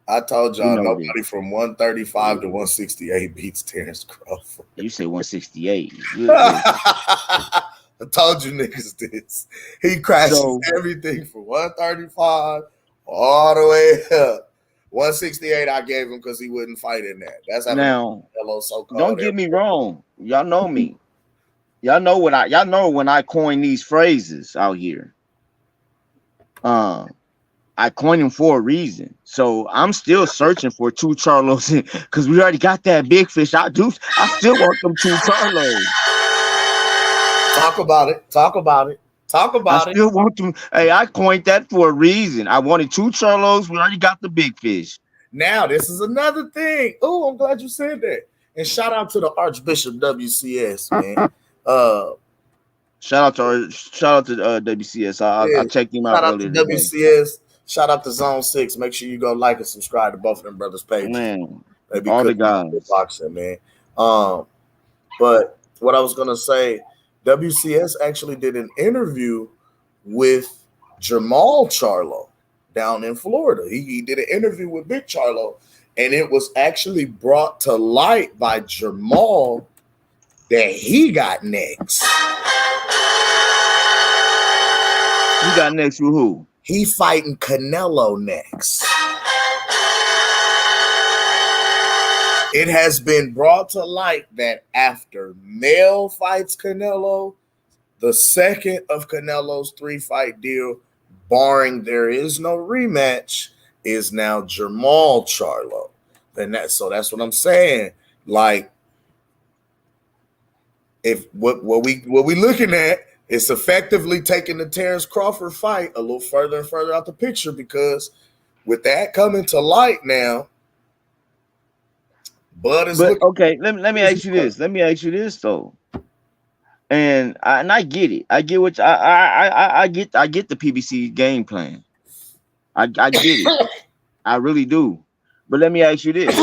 Speaker 4: I told
Speaker 21: We
Speaker 4: y'all
Speaker 21: know
Speaker 4: nobody
Speaker 21: this.
Speaker 4: from 135 to 168 beats Terence Crawford.
Speaker 21: You say 168.
Speaker 4: I told you niggas this. He crashes
Speaker 21: So-
Speaker 4: everything from 135 all the way up. 168 I gave him because he wouldn't fight in that. That's how
Speaker 21: Now,
Speaker 4: hello so-called.
Speaker 21: don't get me wrong. Y'all know me. Y'all know when I coin these phrases out here. I coined them for a reason. So I'm still searching for two Charlos because we already got that big fish. I still want them two Charlos.
Speaker 4: Talk about it. Talk about it. Talk about
Speaker 21: I
Speaker 4: it.
Speaker 21: still want them. Hey, I coined that for a reason. I wanted two Charlos. We already got the big fish.
Speaker 4: Now, this is another thing. Oh, I'm glad you said that. And shout out to the Archbishop WCS, man.
Speaker 21: Shout out to WCS. I checked him out
Speaker 4: Shout out to
Speaker 21: earlier today.
Speaker 4: WCS. Shout out to Zone 6. Make sure you go like and subscribe to both of them brothers' pages.
Speaker 21: Man,
Speaker 4: They be
Speaker 21: all the
Speaker 4: cooking
Speaker 21: guys.
Speaker 4: boxing, man. But what I was gonna say, WCS actually did an interview with Jamal Charlo down in Florida. He did an interview with Big Charlo, and it was actually brought to light by Jamal that he got next.
Speaker 21: You got next with who?
Speaker 4: He fighting Canelo next. It has been brought to light that after Mel fights Canelo, the second of Canelo's 3-fight deal, barring there is no rematch, is now Jamal Charlo. So that's what I'm saying. Like, if what we looking at is effectively taking the Terence Crawford fight a little further and further out the picture, because with that coming to light now, Bud is looking.
Speaker 21: Okay, let me ask you this. Let me ask you this though. And I get it. I get what I get the PBC game plan. I get it. I really do. But let me ask you this.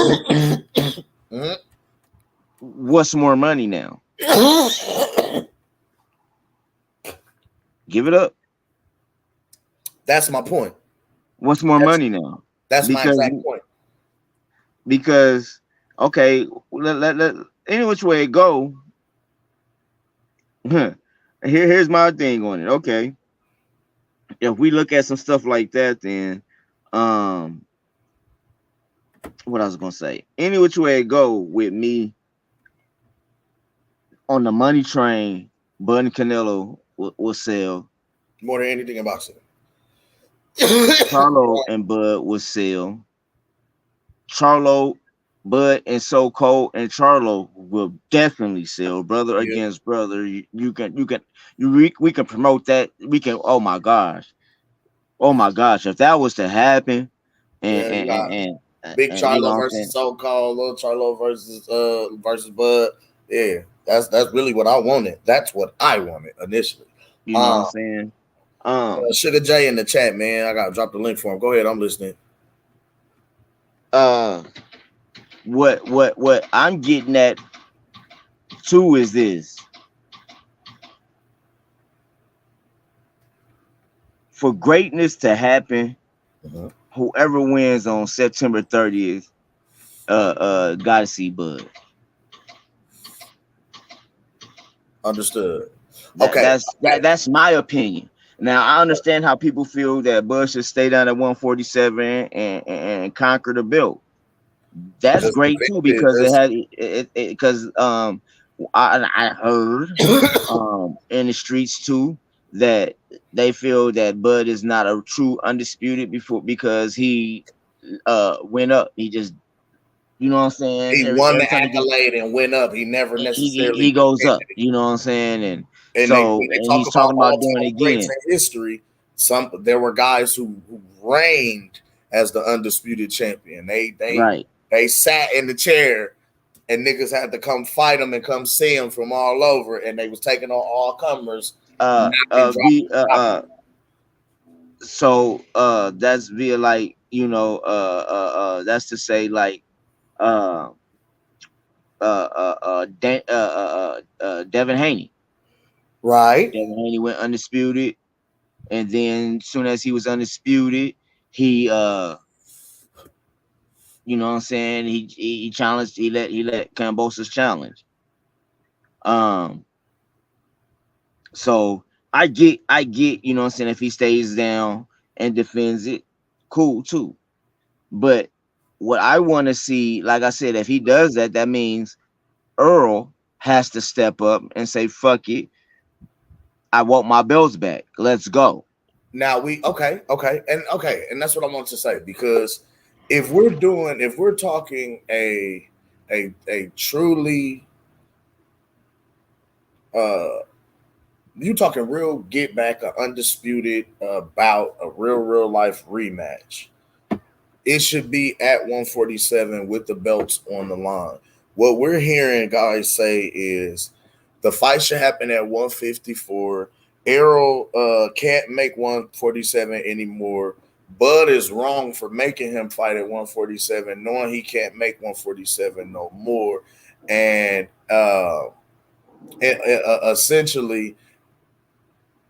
Speaker 21: What's more money now? Give it up.
Speaker 4: That's my point.
Speaker 21: What's more money now?
Speaker 4: That's my exact point.
Speaker 21: Because okay, let any which way it go. Here's my thing on it. Okay, if we look at some stuff like that, then what I was gonna say. Any which way it go with me on the money train, Bud and Canelo will sell
Speaker 4: more than anything in boxing.
Speaker 21: Charlo and Bud will sell. Charlo Bud and So Cold and Charlo will definitely sell brother
Speaker 4: Yeah.
Speaker 21: against brother. We can promote that. We can. Oh my gosh. If that was to happen, and
Speaker 4: Yeah, you
Speaker 21: and
Speaker 4: got
Speaker 21: and,
Speaker 4: Big
Speaker 21: and you know
Speaker 4: Charlo
Speaker 21: what I'm
Speaker 4: versus
Speaker 21: saying.
Speaker 4: So Called, Little Charlo versus Bud. Yeah, that's really what I wanted. That's what I wanted initially.
Speaker 21: You know what I'm saying.
Speaker 4: Sugar J in the chat, man. I gotta drop the link for him. Go ahead, I'm listening.
Speaker 21: What I'm getting at too is this: for greatness to happen, whoever wins on September 30th, gotta see Bud.
Speaker 4: Understood.
Speaker 21: That's my opinion. Now I understand how people feel that Bud should stay down at 147 and conquer the belt. That's great too because it had because I heard in the streets too that they feel that Bud is not a true undisputed because he went up. He just, you know what I'm saying,
Speaker 4: He won the
Speaker 21: every time
Speaker 4: accolade and went up. He never necessarily
Speaker 21: he goes
Speaker 4: defended
Speaker 21: up, you know what I'm saying, and
Speaker 4: And
Speaker 21: so
Speaker 4: when they
Speaker 21: and
Speaker 4: talk
Speaker 21: he's
Speaker 4: about
Speaker 21: talking about doing it
Speaker 4: all-time greats
Speaker 21: again.
Speaker 4: in history, there were guys who reigned as the undisputed champion. They sat in the chair, and niggas had to come fight them and come see them from all over, and they was taking on all comers.
Speaker 21: So that's via like, you know, that's to say like Devin Haney.
Speaker 4: Right.
Speaker 21: Devin Haney went undisputed, and then soon as he was undisputed, he you know what I'm saying, he challenged, he let Kambosos challenge. So I get, you know what I'm saying, if he stays down and defends it, cool too. But what I want to see, like I said, if he does that, that means Earl has to step up and say, fuck it, I want my belts back. Let's go.
Speaker 4: Now okay, and that's what I want to say, because if we're talking a truly you talking real get back, a undisputed bout, a real life rematch, it should be at 147 with the belts on the line. What we're hearing guys say is the fight should happen at 154. Errol can't make 147 anymore. Bud is wrong for making him fight at 147, knowing he can't make 147 no more. And essentially,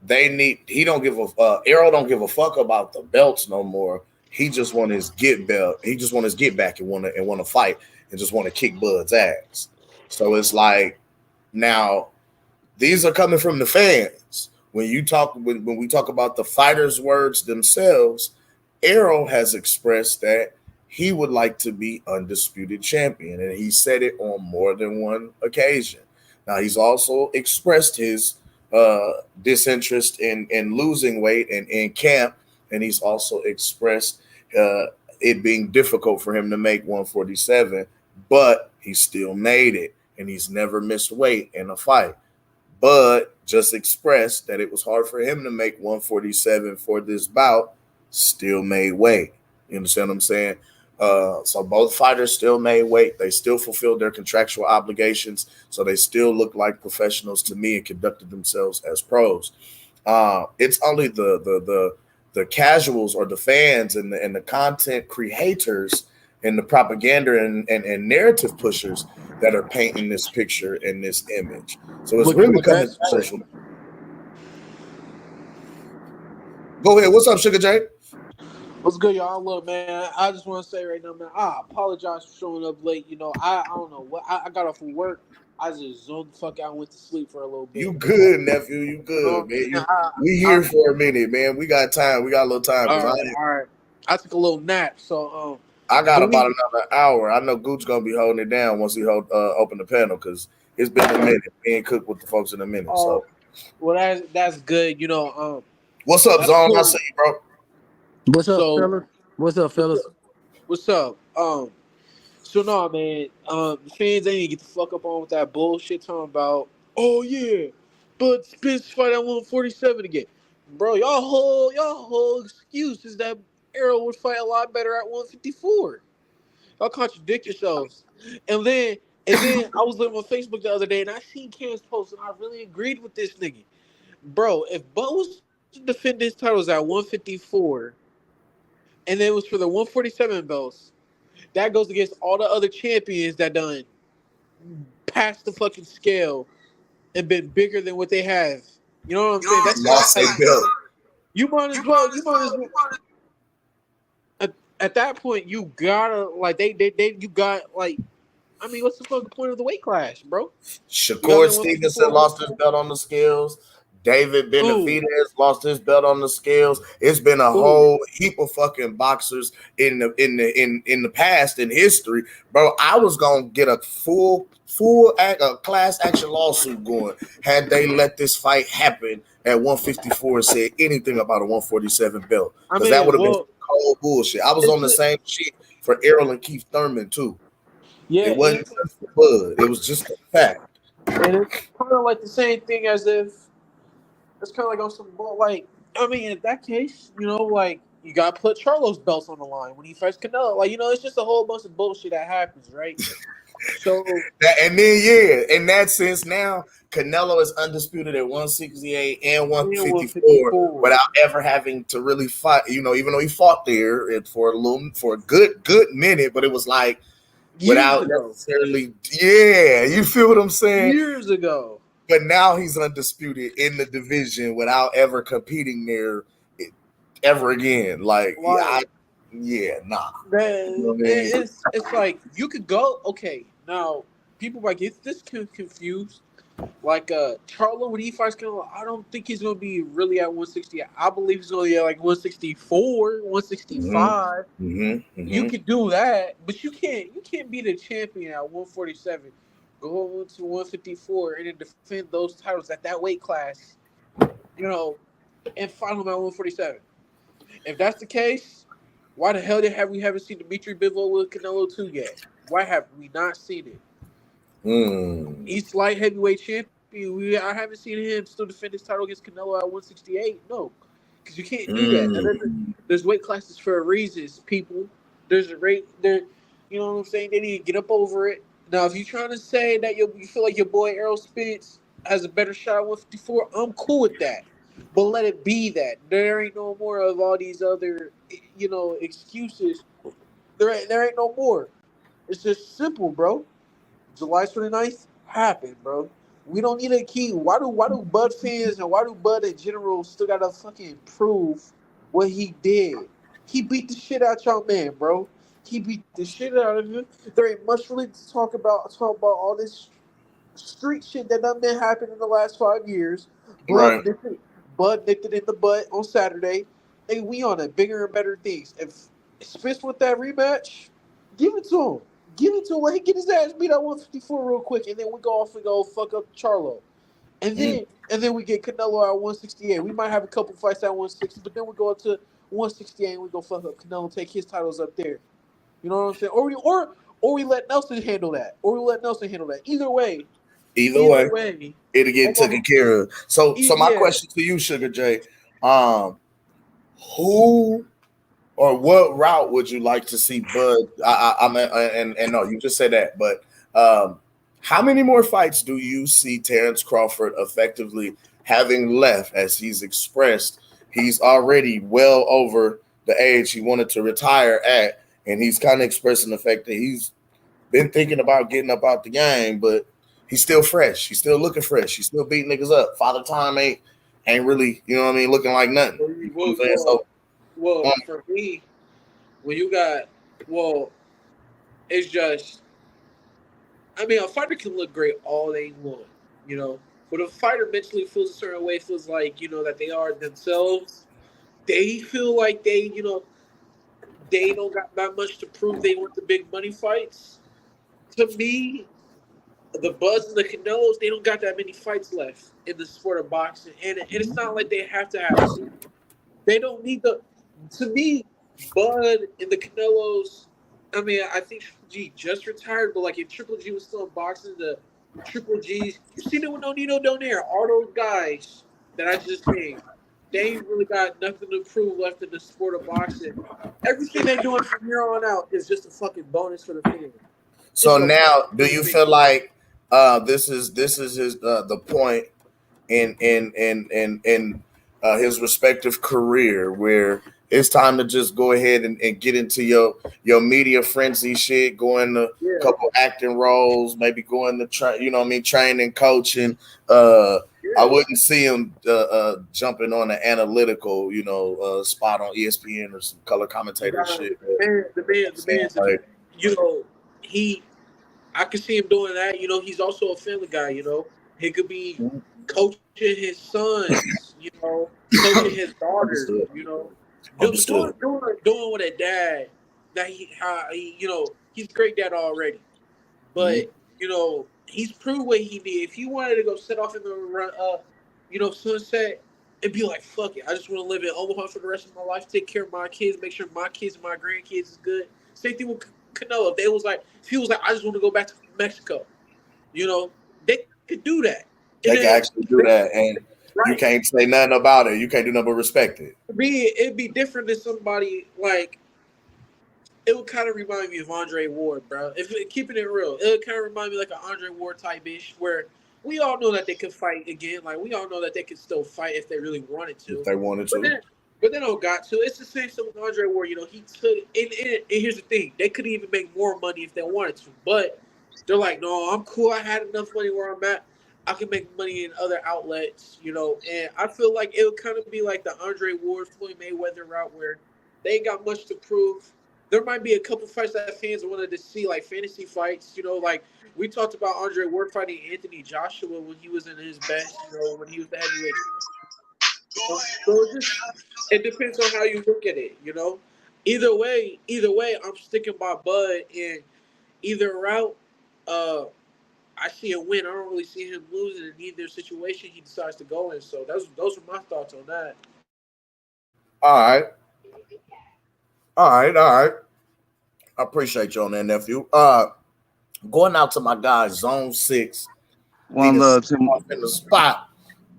Speaker 4: he don't give a Errol don't give a fuck about the belts no more. He just want his get belt. He just want his get back and want to fight and just want to kick Bud's ass. So it's like, now these are coming from the fans. When we talk about the fighters' words themselves, Errol has expressed that he would like to be undisputed champion, and he said it on more than one occasion. Now he's also expressed his disinterest in losing weight and in camp, and he's also expressed it being difficult for him to make 147, but he still made it, and he's never missed weight in a fight. Bud just expressed that it was hard for him to make 147 for this bout, still made weight. You understand what I'm saying? So both fighters still made weight. They still fulfilled their contractual obligations. So they still look like professionals to me and conducted themselves as pros. It's only the casuals or the fans and the content creators and the propaganda and narrative pushers that are painting this picture and this image. So it's really coming from social. Go ahead. What's up, Sugar J?
Speaker 7: What's good, y'all? Look, man, I just want to say right now, man, I apologize for showing up late. You know, I don't know what I got off of work. I just zoned the fuck out and went to sleep for a little bit.
Speaker 4: You good, nephew. You good, man. We here for a minute, man. We got time. We got a little time.
Speaker 7: All right. I took a little nap, so
Speaker 4: I got about another hour. I know Gooch gonna be holding it down once he open the panel, because it's been a minute. We ain't cooked with the folks in a minute. So
Speaker 7: well, that's good. You know,
Speaker 4: what's up, Zone?
Speaker 7: Cool.
Speaker 4: I see you, bro.
Speaker 22: What's up, fellas? What's up, fellas?
Speaker 7: What's up? So no, man. Fans, they need to get the fuck up on with that bullshit talking about. Oh yeah, but Spence fight at 147 again, bro. Y'all whole excuse is that Errol would fight a lot better at 154. Y'all contradict yourselves. And then I was looking on Facebook the other day and I seen Cam's post and I really agreed with this nigga, bro. If Bud was to defend his titles at 154, and then it was for the 147 belts. That goes against all the other champions that done passed the fucking scale and been bigger than what they have. You know what I'm saying? That's
Speaker 4: Lost
Speaker 7: like
Speaker 4: their belt.
Speaker 7: you might as well. You might as well. At that point, you gotta like they you got like. I mean, what's the fucking point of the weight class, bro? You got
Speaker 4: Shakur
Speaker 7: them at
Speaker 4: Stevenson
Speaker 7: 154.
Speaker 4: lost his belt on the scales. David
Speaker 7: Ooh,
Speaker 4: Benavidez lost his belt on the scales. It's been a
Speaker 7: ooh.
Speaker 4: whole heap of fucking boxers in the past in history, bro. I was gonna get a a class action lawsuit going had they let this fight happen at 154 and said anything about a 147 belt
Speaker 7: I
Speaker 4: because that would
Speaker 7: mean,
Speaker 4: have been
Speaker 7: well,
Speaker 4: cold bullshit. I was
Speaker 7: it's
Speaker 4: on the
Speaker 7: just,
Speaker 4: same shit for Errol and Keith Thurman too.
Speaker 7: yeah,
Speaker 4: It wasn't just for Bud. It was just a fact.
Speaker 7: and it's kind of like the same thing as if it's kind of like on some like. I mean, in that case, like you got to put Charlo's belts on the line when he fights Canelo. Like, it's just a whole bunch of bullshit that happens, right? So
Speaker 4: And then, yeah, in that sense, now Canelo is undisputed at 168 and
Speaker 7: yeah,
Speaker 4: 154
Speaker 7: 154.
Speaker 4: without ever having to really fight. Even though he fought there for a good minute, but it was like
Speaker 7: Years
Speaker 4: without
Speaker 7: ago.
Speaker 4: necessarily. Yeah, you feel what I'm saying?
Speaker 7: Years ago.
Speaker 4: But now he's undisputed in the division without ever competing there ever again. Like,
Speaker 7: Like
Speaker 4: nah. You know
Speaker 7: that,
Speaker 4: what I mean?
Speaker 7: it's like you could go. Okay, now people might get this confused. Like Charlo when he fights Canelo, I don't think he's gonna be really at 160. I believe he's gonna be at like 164,
Speaker 4: Mm-hmm.
Speaker 7: 165.
Speaker 4: Mm-hmm.
Speaker 7: You
Speaker 4: Mm-hmm.
Speaker 7: could do that, but you can't be the champion at 147, go to 154, and then defend those titles at that weight class, and fight them at 147. If that's the case, why the hell have we haven't seen Dimitri Bivol with Canelo 2 yet? Why have we not seen it?
Speaker 4: Mm.
Speaker 7: He's light heavyweight champion. I haven't seen him still defend his title against Canelo at 168. No, because you can't do that. Now,
Speaker 4: Mm.
Speaker 7: there's weight classes for a reason, people. There's a rate there. You know what I'm saying? They need to get up over it. Now, if you're trying to say that you feel like your boy Errol Spence has a better shot at 154, I'm cool with that. But let it be that. There ain't no more of all these other, excuses. There ain't no more. It's just simple, bro. July 29th happened, bro. We don't need a key. Why do Bud fans and why do Bud in general still gotta fucking prove what he did? He beat the shit out y'all man, bro. He beat the shit out of you. There ain't much really to talk about all this street shit that done been happening in the last 5 years.
Speaker 4: Right.
Speaker 7: Bud nicked it in the butt on Saturday. Hey, we on it. Bigger and better things. If Spence with that rematch, give it to him. Give it to him. Let him get his ass beat at 154 real quick, and then we go off and go fuck up Charlo. And
Speaker 4: Mm.
Speaker 7: then we get Canelo at 168. We might have a couple fights at 160, but then we go up to 168 and we go fuck up Canelo, take his titles up there. You know what I'm saying? Or we let Nelson handle that.
Speaker 4: Either
Speaker 7: Either
Speaker 4: way,
Speaker 7: way.
Speaker 4: it'll get taken care of. So my
Speaker 7: Yeah.
Speaker 4: question to you, Sugar J, who or what route would you like to see Bud? I mean, and no, you just said that, but how many more fights do you see Terence Crawford effectively having left? As he's expressed, he's already well over the age he wanted to retire at, and he's kind of expressing the fact that he's been thinking about getting up out the game, but he's still fresh. He's still looking fresh. He's still beating niggas up. Father Time ain't really, you know what I mean, looking like nothing. You know what I'm saying? So
Speaker 7: For me, when you got, it's just, I mean, a fighter can look great all they want, but if a fighter mentally feels a certain way, feels like, that they are themselves, they feel like they don't got that much to prove. They want the big money fights. To me, the Buds and the Canelos, they don't got that many fights left in the sport of boxing, and it's not like they have to have two. They don't need the. To me, Bud and the Canelos, I mean, I think Triple G just retired, but like if Triple G was still in boxing, the Triple G's, you seen it with Nonito Donaire, all those guys that I just named, they ain't really got nothing to prove left in the sport of boxing. Everything they doing from here on out is just a fucking bonus for the fans.
Speaker 4: So
Speaker 7: It's a
Speaker 4: now,
Speaker 7: bonus
Speaker 4: do
Speaker 7: for the
Speaker 4: you
Speaker 7: fans.
Speaker 4: feel like this is his the point in his respective career where it's time to just go ahead and get into your media frenzy shit, go into a
Speaker 7: Yeah,
Speaker 4: couple acting roles, maybe go into you know what I mean, training, coaching. I
Speaker 7: yeah.
Speaker 4: wouldn't see him jumping on an analytical, spot on ESPN or some color commentator shit.
Speaker 7: The man, the man's,
Speaker 4: Like,
Speaker 7: you know, he I could see him doing that. You know, he's also a family guy. You know, he could be coaching his sons. You know, coaching his daughters.
Speaker 4: understood.
Speaker 7: You know,
Speaker 4: Understood.
Speaker 7: doing with a dad that you know, he's a great dad already.
Speaker 4: Mhm.
Speaker 7: But you know, he's proved what he did. If he wanted to go set off in the run, sunset, and be like, "Fuck it, I just want to live in Omaha for the rest of my life, take care of my kids, make sure my kids and my grandkids is good." Same thing with Canelo. If he was like, "I just want to go back to Mexico," you know, they could do that. And
Speaker 4: They
Speaker 7: then
Speaker 4: can actually do that, and you
Speaker 7: right,
Speaker 4: can't say nothing about it. You can't do nothing but respect it.
Speaker 7: it'd be different than somebody like it would kind of remind me of Andre Ward, bro. If keeping it real, it would kind of remind me like an Andre Ward type ish, where we all know that they could fight again. Like we all know that they could still fight if they really wanted
Speaker 4: If
Speaker 7: to.
Speaker 4: they wanted
Speaker 7: But
Speaker 4: to.
Speaker 7: they don't got to. It's the same stuff with Andre Ward. You know, he took. And here's the thing: they could even make more money if they wanted to. But they're like, no, I'm cool. I had enough money where I'm at. I can make money in other outlets, you know. And I feel like it would kind of be like the Andre Ward, Floyd Mayweather route, where they ain't got much to prove. There might be a couple fights that fans wanted to see, like fantasy fights. You know, like we talked about Andre Ward fighting Anthony Joshua when he was in his best. You know, when he was the heavyweight. So it depends on how you look at it. You know, either way, I'm sticking by Bud in either route. Uh, I see a win. I don't really see him losing in either situation he decides to go in. So those are my thoughts on that.
Speaker 4: All right. All right. I appreciate you on that, nephew. Going out to my guy, Zone 6,
Speaker 21: One
Speaker 4: niggas
Speaker 21: love to
Speaker 4: off in the spot.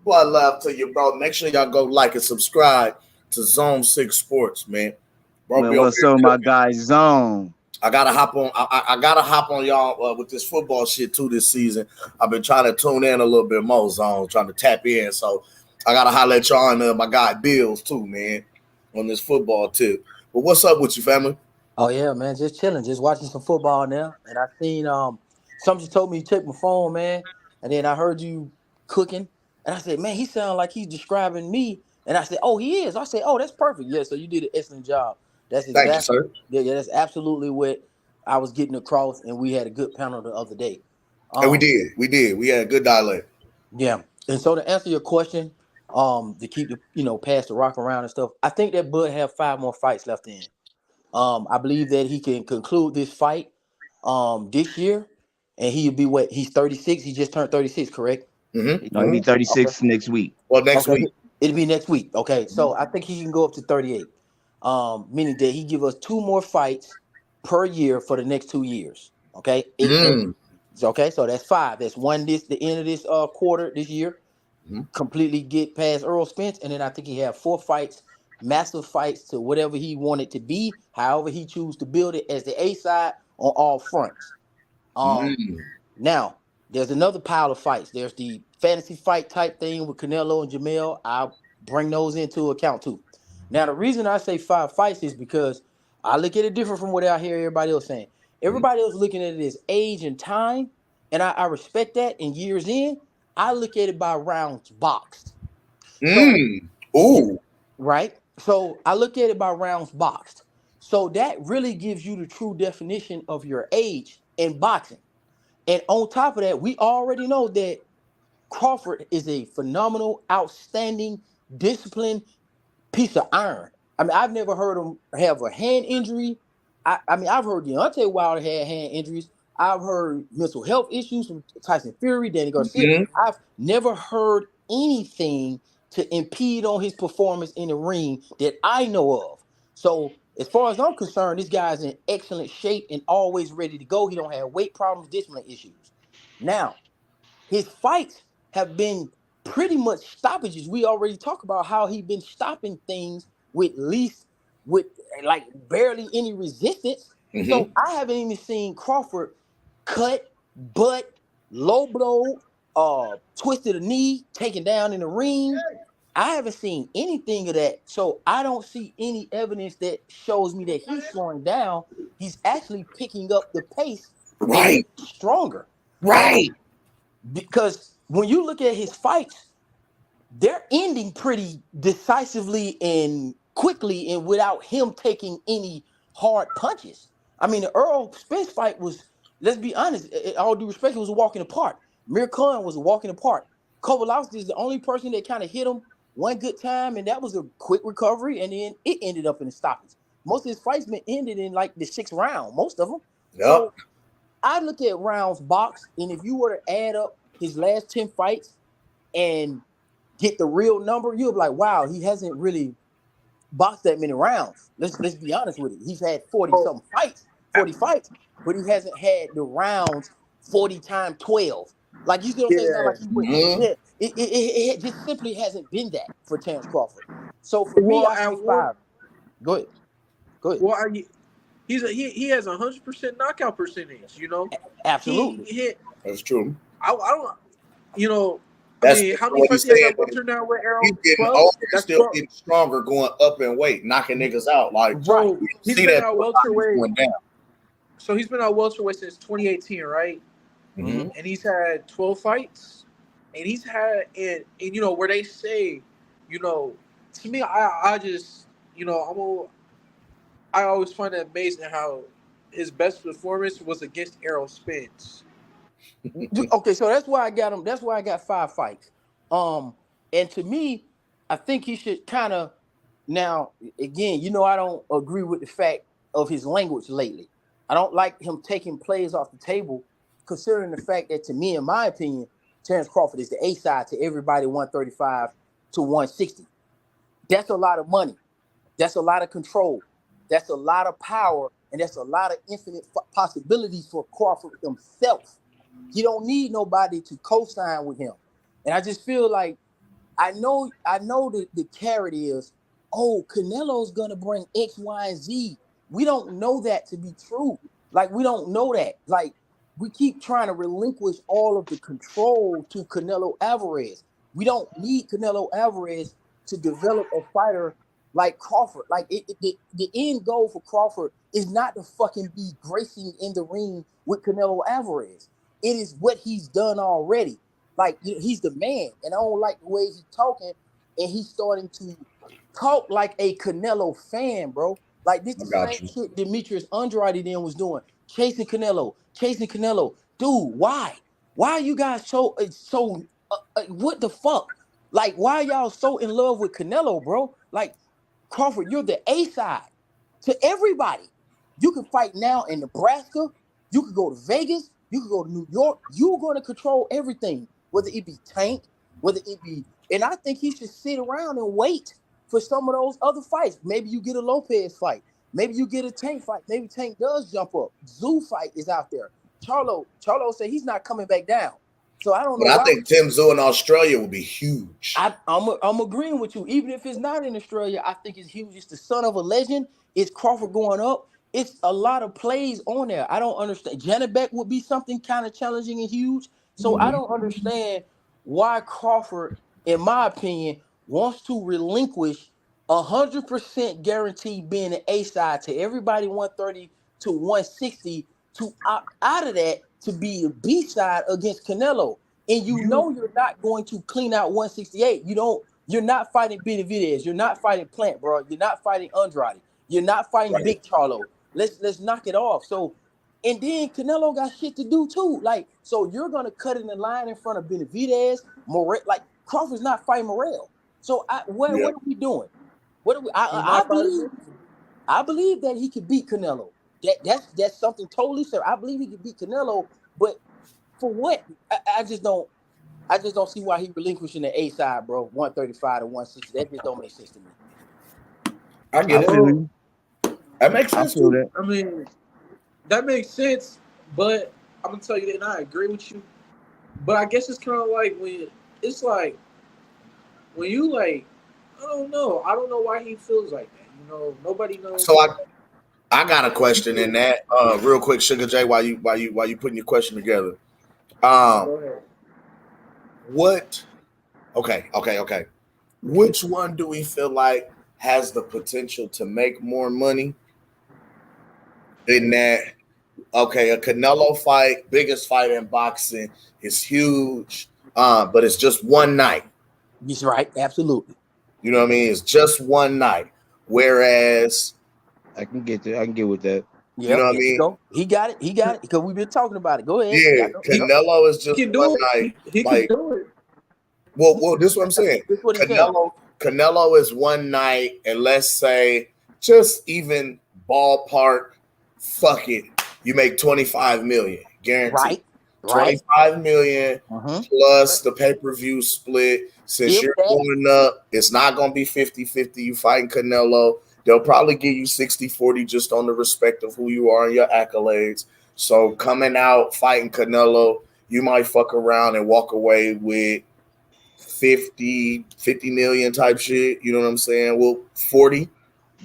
Speaker 4: One love to you, bro. Make sure y'all go like and subscribe to Zone 6 Sports, man. Bro,
Speaker 21: man.
Speaker 4: be over
Speaker 21: What's
Speaker 4: here
Speaker 21: up, my
Speaker 4: cooking.
Speaker 21: guy Zone?
Speaker 4: I gotta hop on. I gotta hop on y'all with this football shit too this season. I've been trying to tune in a little bit more, Zone, trying to tap in. So I gotta holler at y'all and my guy Bills too, man, on this football tip. But what's up with you, family?
Speaker 8: Oh yeah, man, just chilling, just watching some football now. And I seen something told me to check my phone, man. And then I heard you cooking, and I said, man, he sounded like he's describing me. And I said, oh, he is. I said, oh, that's perfect. Yeah, so you did an excellent job. That's
Speaker 4: Thank you,
Speaker 8: exactly
Speaker 4: sir.
Speaker 8: yeah, that's absolutely what I was getting across, and we had a good panel the other day.
Speaker 4: And we
Speaker 8: Um,
Speaker 4: did. We had a good dialect.
Speaker 8: yeah. And so to answer your question, to keep the pass the rock around and stuff, I think that Bud have 5 more fights left in. I believe that he can conclude this fight this year, and he'll be what? He's 36. He just turned 36, correct?
Speaker 21: You know, he'll be
Speaker 8: Okay.
Speaker 21: 36 next week.
Speaker 4: Well, next
Speaker 8: Okay.
Speaker 4: week.
Speaker 8: It'll be next week. Okay. So I think he can go up to 38. Meaning that he give us 2 more fights per year for the next 2 years. Okay. Eight fights.
Speaker 4: Mm.
Speaker 8: Okay. So that's 5. That's one the end of this quarter this year.
Speaker 4: Mhm.
Speaker 8: Completely get past Errol Spence, and then I think he had 4 fights, massive fights to whatever he wanted to be, however he choose to build it as the A side on all fronts. Um,
Speaker 4: Mm.
Speaker 8: Now there's another pile of fights. There's the fantasy fight type thing with Canelo and Jamel. I'll bring those into account too. Now the reason I say 5 fights is because I look at it different from what I hear everybody else saying. Everybody else looking at it as age and time, and I respect that. And years in, I look at it by rounds boxed. So
Speaker 4: Mm.
Speaker 8: yeah,
Speaker 4: Ooh.
Speaker 8: right. So I look at it by rounds boxed. So that really gives you the true definition of your age in boxing. And on top of that, we already know that Crawford is a phenomenal, outstanding, disciplined piece of iron. I mean, I've never heard him have a hand injury. I mean, I've heard Deontay Wilder had hand injuries. I've heard mental health issues from Tyson Fury, Danny Garcia.
Speaker 4: Mm-hmm.
Speaker 8: I've never heard anything to impede on his performance in the ring that I know of. So As far as I'm concerned, this guy's in excellent shape and always ready to go. He don't have weight problems, discipline issues. Now, his fights have been pretty much stoppages. We already talked about how he been stopping things with like barely any resistance. So I haven't even seen Crawford cut, butt, low blow, twisted a knee, taken down in the ring. I haven't seen anything of that. So I don't see any evidence that shows me that he's slowing down. He's actually picking up the pace and
Speaker 4: Right.
Speaker 8: getting stronger.
Speaker 4: Right.
Speaker 8: Because when you look at his fights, they're ending pretty decisively and quickly and without him taking any hard punches. I mean, the Earl Spence fight was, let's be honest, all due respect, it was a walk in the park. Mir Khan was a walk in the park. Kovalevsky is the only person that kind of hit him one good time, and that was a quick recovery, and then it ended up in the stoppage. Most of his fights been ended in like the 6th round, most of them.
Speaker 4: Yep.
Speaker 8: So I look at rounds boxed, and if you were to add up his last 10 fights and get the real number, you'll be like, wow, he hasn't really boxed that many rounds. Let's be honest with it. He's had 40 fights, but he hasn't had the rounds 40 times 12. Like, you see what I'm saying? It's not like he went. Yeah, it just simply hasn't been that for Terence Crawford. So for me, I say 5. Go ahead.
Speaker 7: Well, he has 100% knockout percentage. You know,
Speaker 8: Absolutely.
Speaker 7: He hit.
Speaker 4: That's true.
Speaker 7: I don't. You know,
Speaker 4: That's
Speaker 7: I mean, how many
Speaker 4: what
Speaker 7: fights
Speaker 4: he's
Speaker 7: he has
Speaker 4: saying.
Speaker 7: at welter now with Errol?
Speaker 4: He's getting
Speaker 7: 12?
Speaker 4: older, he's
Speaker 7: That's
Speaker 4: still
Speaker 7: 12.
Speaker 4: getting stronger, going up in weight, knocking niggas out. Like,
Speaker 7: So
Speaker 4: you
Speaker 7: he's
Speaker 4: see
Speaker 7: been
Speaker 4: that
Speaker 7: out
Speaker 4: going
Speaker 7: welterweight.
Speaker 4: down.
Speaker 7: So he's been out welterweight since 2018, right?
Speaker 4: Mhm.
Speaker 7: And he's had 12 fights, and he's had and you know where they say, you know, to me, I just, you know, I always find it amazing how his best performance was against Errol Spence.
Speaker 8: Okay, so that's why I got him. That's why I got 5 fights. And to me, I think he should kind of, now again, I don't agree with the fact of his language lately. I don't like him taking plays off the table, considering the fact that, to me, in my opinion, Terence Crawford is the A side to everybody 135 to 160. That's a lot of money. That's a lot of control. That's a lot of power, and that's a lot of infinite possibilities for Crawford himself. He don't need nobody to co-sign with him. And I just feel like I know the carrot is, oh, Canelo's gonna bring X, Y, and Z. We don't know that to be true. Like, we don't know that. Like, we keep trying to relinquish all of the control to Canelo Alvarez. We don't need Canelo Alvarez to develop a fighter like Crawford. Like, the end goal for Crawford is not to fucking be gracing in the ring with Canelo Alvarez. It is what he's done already. Like, he's the man, and I don't like the way he's talking, and he's starting to talk like a Canelo fan, bro. Like, this
Speaker 4: I
Speaker 8: the
Speaker 4: got
Speaker 8: same
Speaker 4: you.
Speaker 8: shit Demetrius Andrade then was doing, chasing Canelo. Dude, why? Why are you guys what the fuck? Like, why are y'all so in love with Canelo, bro? Like, Crawford, you're the A side to everybody. You can fight now in Nebraska. You could go to Vegas. You could go to New York. You're going to control everything, whether it be Tank, whether it be. And I think he should sit around and wait for some of those other fights. Maybe you get a Lopez fight. Maybe you get a Tank fight. Maybe Tank does jump up. Zoo fight is out there. Charlo said he's not coming back down. So I don't know
Speaker 4: But I
Speaker 8: why.
Speaker 4: think Tim Zoo in Australia would be huge.
Speaker 8: I'm agreeing with you. Even if it's not in Australia, I think it's huge. It's the son of a legend. It's Crawford going up. It's a lot of plays on there. I don't understand. Janet Beck would be something kind of challenging and huge. So I don't understand why Crawford, in my opinion, wants to relinquish 100% guaranteed being an A side to everybody 130 to 160 to opt out of that to be a B side against Canelo. And you're not going to clean out 168. You're not fighting Benavidez. You're not fighting Plant, bro. You're not fighting Andrade. You're not fighting Big Charlo. Let's knock it off. So, and then Canelo got shit to do too. Like, so you're gonna cut in the line in front of Benavidez, Morel. Like, Crawford's not fighting Morel. So what are we doing? What are we?
Speaker 7: He's
Speaker 8: I
Speaker 7: not
Speaker 8: believe
Speaker 7: fighting.
Speaker 8: I believe that he could beat Canelo. That's something totally fair. I believe he could beat Canelo, but for what? I just don't. I just don't see why he relinquishing the A side, bro. 135 to 160. That just don't make sense to me.
Speaker 4: I get
Speaker 2: I feel
Speaker 4: it.
Speaker 2: you.
Speaker 4: That makes
Speaker 21: I
Speaker 4: sense
Speaker 21: feel
Speaker 4: too.
Speaker 21: that.
Speaker 7: I mean, that makes sense, but I'm gonna tell you that, and I agree with you. But I guess it's kind of like when it's like when you like, I don't know. I don't know why he feels like that. You know, nobody knows.
Speaker 4: So I got a question in that real quick, Sugar J, while you putting your question together.
Speaker 7: Go ahead.
Speaker 4: What? Okay. Which one do we feel like has the potential to make more money than that? Okay, a Canelo fight, biggest fight in boxing, is huge, but it's just one night.
Speaker 8: He's right. Absolutely.
Speaker 4: You know what I mean? It's just one night. Whereas,
Speaker 21: I can get that. I can get with that.
Speaker 4: you know
Speaker 8: Yep.
Speaker 4: what I
Speaker 8: There you
Speaker 4: mean?
Speaker 8: go. He got it. He got it. Because we've been talking about it. Go ahead.
Speaker 4: Yeah,
Speaker 8: Yeah. Yep.
Speaker 4: Canelo is
Speaker 7: He
Speaker 4: just
Speaker 7: can
Speaker 4: one
Speaker 7: do it.
Speaker 4: night.
Speaker 7: He can
Speaker 4: Like,
Speaker 7: do it.
Speaker 4: well, this is what I'm saying.
Speaker 8: That's what he's saying.
Speaker 4: Canelo is one night, and let's say just even ballpark, fuck it, you make 25 million guaranteed.
Speaker 8: Right. Right.
Speaker 4: 25 million plus the pay-per-view split. Since
Speaker 8: If
Speaker 4: you're
Speaker 8: that.
Speaker 4: going up, it's not going to be 50-50. You fighting Canelo. They'll probably give you 60-40 just on the respect of who you are and your accolades. So coming out fighting Canelo, you might fuck around and walk away with 50 million type shit. You know what I'm saying? Well, 40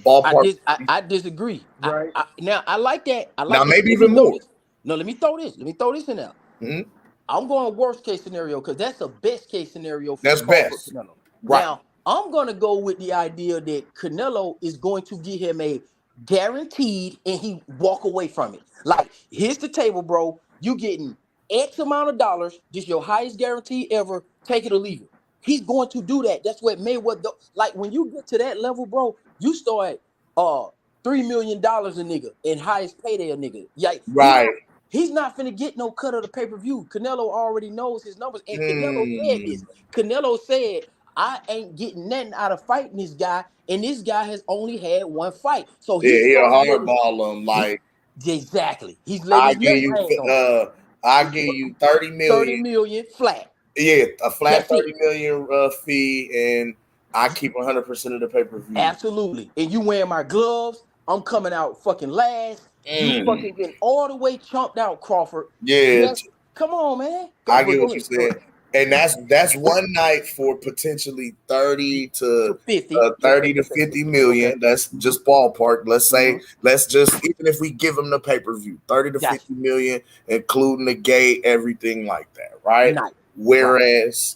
Speaker 4: ballpark.
Speaker 8: I disagree.
Speaker 7: Right.
Speaker 8: Now I like that. I
Speaker 4: Now
Speaker 8: like that.
Speaker 4: maybe
Speaker 8: Let me
Speaker 4: even
Speaker 8: throw
Speaker 4: more.
Speaker 8: this. No, let me throw this. Let me throw this in there.
Speaker 4: Mhm.
Speaker 8: I'm going worst case scenario because that's a best case scenario for
Speaker 4: That's
Speaker 8: Crawford
Speaker 4: best.
Speaker 8: Canelo.
Speaker 4: Right.
Speaker 8: Now I'm gonna go with the idea that Canelo is going to give him a guaranteed, and he walk away from it. Like, here's the table, bro. You getting X amount of dollars, just your highest guarantee ever. Take it or leave it. He's going to do that. That's what Mayweather. Like, when you get to that level, bro, you start $3 million a nigga and highest payday a nigga. Like,
Speaker 4: Right.
Speaker 8: he's not finna get no cut of the pay-per-view. Canelo already knows his numbers. And Canelo said
Speaker 4: Hmm.
Speaker 8: this. Canelo said, I ain't getting nothing out of fighting this guy, and this guy has only had one fight. So
Speaker 4: Yeah,
Speaker 8: he's
Speaker 4: he'll
Speaker 8: starting to let
Speaker 4: hardball him.
Speaker 8: he
Speaker 4: Like,
Speaker 8: exactly. He's letting
Speaker 4: I
Speaker 8: his
Speaker 4: give
Speaker 8: nuts
Speaker 4: you
Speaker 8: hang on.
Speaker 4: I give you 30
Speaker 8: 30
Speaker 4: million.
Speaker 8: million flat.
Speaker 4: Yeah, a flat
Speaker 8: That's it.
Speaker 4: 30 million fee, and I keep 100% of the pay-per-view.
Speaker 8: Absolutely. And you wearing my gloves. I'm coming out fucking last. You
Speaker 4: Mm.
Speaker 8: fucking getting all the way chumped out, Crawford.
Speaker 4: Yeah,
Speaker 8: Just come on, man. Go,
Speaker 4: I
Speaker 8: but
Speaker 4: get
Speaker 8: go
Speaker 4: what you're
Speaker 8: ahead. Go
Speaker 4: saying.
Speaker 8: ahead.
Speaker 4: And that's one night for potentially 30 to
Speaker 8: To 50. Let's say
Speaker 4: 30 to
Speaker 8: let's say
Speaker 4: 50
Speaker 8: 50. Okay.
Speaker 4: million. That's just ballpark. Let's say,
Speaker 8: Mm-hmm.
Speaker 4: let's just, even if we give them the pay-per-view, 30 to
Speaker 8: Gotcha.
Speaker 4: 50 million, including the gate, everything like that, right?
Speaker 8: Nice. Right.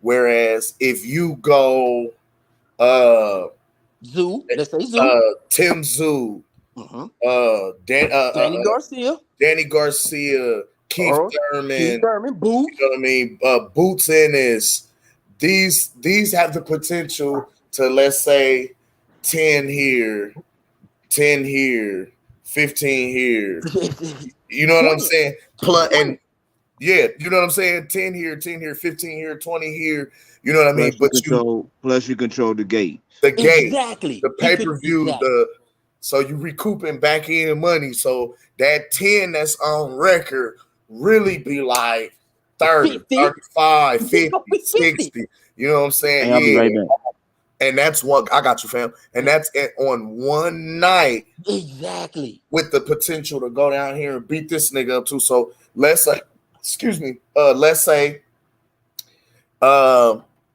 Speaker 4: Whereas if you go uh
Speaker 8: Zoo. Let's say Zoo.
Speaker 4: Tim Zoo,
Speaker 8: Mm-hmm.
Speaker 4: Dan,
Speaker 8: Danny Garcia.
Speaker 4: Danny Garcia, Keith
Speaker 8: Earl. Keith
Speaker 4: Thurman,
Speaker 8: Thurman. Boots.
Speaker 4: you know what I mean? Boots Ennis. These have the potential to, let's say, 10 here, 10 here, 15 here. You know what I'm
Speaker 8: 20.
Speaker 4: saying?
Speaker 8: 20.
Speaker 4: Yeah, you know what I'm saying? 10 here, 10 here, 15 here, 20 here. You know what I mean?
Speaker 21: Plus you
Speaker 4: But
Speaker 21: control. Plus you control the gate.
Speaker 4: the game,
Speaker 8: Exactly.
Speaker 4: the
Speaker 8: He could
Speaker 4: pay-per-view,
Speaker 8: exactly.
Speaker 4: so you recouping back end money. So that 10 that's on record really be like 30,
Speaker 8: 50.
Speaker 4: 35,
Speaker 8: It's
Speaker 4: 50,
Speaker 8: gonna be 50.
Speaker 4: 60. You know what I'm saying?
Speaker 21: Hey, I'll be right
Speaker 4: Yeah.
Speaker 21: back.
Speaker 4: And that's one, I got you, fam. And that's it on one night
Speaker 8: Exactly.
Speaker 4: with the potential to go down here and beat this nigga up too. So let's say, excuse me, let's say,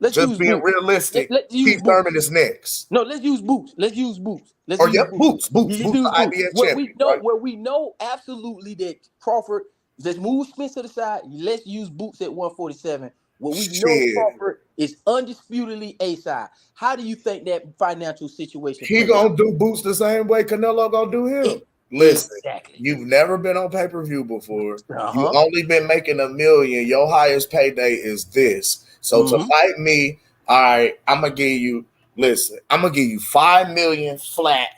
Speaker 8: Let's
Speaker 4: just
Speaker 8: use
Speaker 4: being
Speaker 8: Boots.
Speaker 4: realistic,
Speaker 8: Let's use
Speaker 4: Keith
Speaker 8: Boots.
Speaker 4: Thurman is next.
Speaker 8: No, let's use Boots. Let's use Boots. Let's
Speaker 4: Or
Speaker 8: use
Speaker 4: yep,
Speaker 8: Boots.
Speaker 4: Boots,
Speaker 8: Let's
Speaker 4: the
Speaker 8: use Boots.
Speaker 4: IBS
Speaker 8: What we
Speaker 4: champion,
Speaker 8: know,
Speaker 4: right?
Speaker 8: where we know absolutely that Crawford, let's move Spence to the side. Let's use Boots at 147. What we know
Speaker 4: Shit.
Speaker 8: Crawford is undisputedly A side. How do you think that financial situation
Speaker 4: He
Speaker 8: plays
Speaker 4: gonna
Speaker 8: out?
Speaker 4: do Boots the same way Canelo gonna do him. Listen,
Speaker 8: Exactly.
Speaker 4: you've never been on pay-per-view before. You
Speaker 8: Uh-huh.
Speaker 4: only been making $1 million. Your highest payday is this. So to
Speaker 8: Mm-hmm.
Speaker 4: fight me, all right, I'm gonna give you, listen, I'm gonna give you 5 million flat.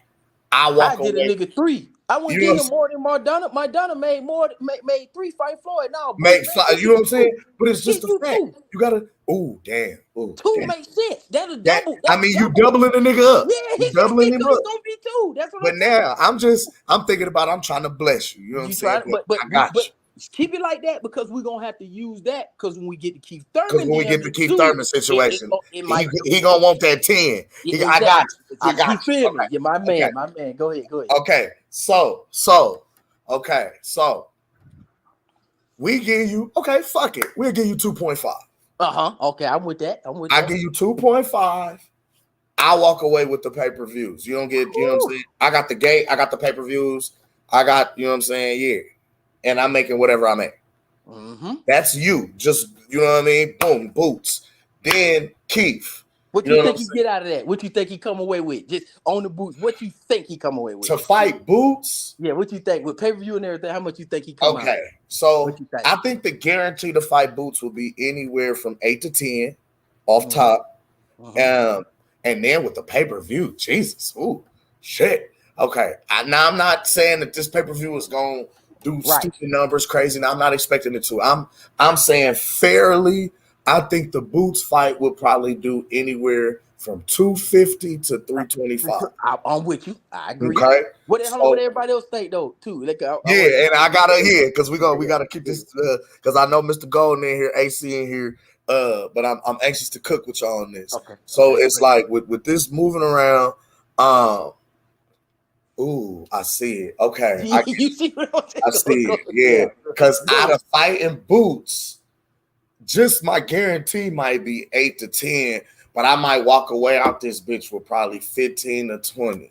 Speaker 4: I
Speaker 8: I
Speaker 4: walk
Speaker 8: did a
Speaker 4: away.
Speaker 8: nigga 3. I wouldn't
Speaker 4: You know
Speaker 8: give
Speaker 4: what I'm
Speaker 8: him
Speaker 4: saying?
Speaker 8: more than Mardonna. Mardonna made 3 fight Floyd. Now Boots
Speaker 4: Make
Speaker 8: man,
Speaker 4: five,
Speaker 8: get
Speaker 4: you know
Speaker 8: you
Speaker 4: what I'm
Speaker 8: 2.
Speaker 4: saying? But it's just
Speaker 8: Get
Speaker 4: a
Speaker 8: you
Speaker 4: fact.
Speaker 8: 2.
Speaker 4: You gotta, oh damn, oh
Speaker 8: 2
Speaker 4: damn.
Speaker 8: makes sense. That's a
Speaker 4: That
Speaker 8: double.
Speaker 4: I
Speaker 8: That's
Speaker 4: mean, you
Speaker 8: double.
Speaker 4: doubling the nigga up.
Speaker 8: Yeah,
Speaker 4: You
Speaker 8: he's gonna
Speaker 4: doubling
Speaker 8: be
Speaker 4: him
Speaker 8: two.
Speaker 4: up.
Speaker 8: It's gonna be 2. That's what
Speaker 4: But
Speaker 8: I'm saying.
Speaker 4: now I'm thinking about, I'm trying to bless you. You know what I'm
Speaker 8: You
Speaker 4: saying?
Speaker 8: trying,
Speaker 4: But
Speaker 8: but
Speaker 4: I got you.
Speaker 8: Just keep it like that because we're gonna have to use that because when we get to Keith
Speaker 4: Because
Speaker 8: Thurman
Speaker 4: when we get the
Speaker 8: damage
Speaker 4: Keith
Speaker 8: too,
Speaker 4: Thurman situation,
Speaker 8: it
Speaker 4: he
Speaker 8: might
Speaker 4: gonna want that 10. I got
Speaker 8: exactly.
Speaker 4: you. I got
Speaker 8: You
Speaker 4: you.
Speaker 8: feel
Speaker 4: Okay.
Speaker 8: me? Yeah, my
Speaker 4: Okay.
Speaker 8: man, my man. Go ahead.
Speaker 4: Okay. So we give you fuck it. We'll give you 2.5.
Speaker 8: Okay, I'm with that.
Speaker 4: I give you 2.5. I walk away with the pay-per-views. You don't get, you know what I'm saying? I got the gate, I got the pay-per-views, I got, you know what I'm saying? Yeah. And I'm making whatever I make. That's you. Just, you know what I mean? Boom, boots. Then Keith.
Speaker 8: What
Speaker 4: You know
Speaker 8: you
Speaker 4: what
Speaker 8: think
Speaker 4: I'm
Speaker 8: he
Speaker 4: saying?
Speaker 8: get out of that? What you think he come away with? Just on the boots. What you think he come away with?
Speaker 4: To fight Boots?
Speaker 8: Yeah, what you think? With pay-per-view and everything, how much you think he come out?
Speaker 4: Okay. So
Speaker 8: What you think?
Speaker 4: I think the guarantee to fight Boots will be anywhere from 8 to 10 off top. And then with the pay-per-view, Jesus. Ooh, shit. Okay. Now I'm not saying that this pay-per-view is gonna do stupid numbers crazy. Now I'm not expecting it to. I'm saying fairly, I think the Boots fight will probably do anywhere from 250 to 325.
Speaker 8: I'm with you. I agree.
Speaker 4: Okay.
Speaker 8: What
Speaker 4: So
Speaker 8: everybody else think though too? Like,
Speaker 4: yeah, and I gotta because we gotta keep this because I know Mr. Golden in here, AC in here. But I'm anxious to cook with y'all on this.
Speaker 8: Okay.
Speaker 4: So it's like with this moving around, ooh, I see it. Okay.
Speaker 8: You see what I'm saying?
Speaker 4: I see it. Yeah. Because out of fighting Boots, just my guarantee might be 8 to 10, but I might walk away out this bitch with probably 15 to 20.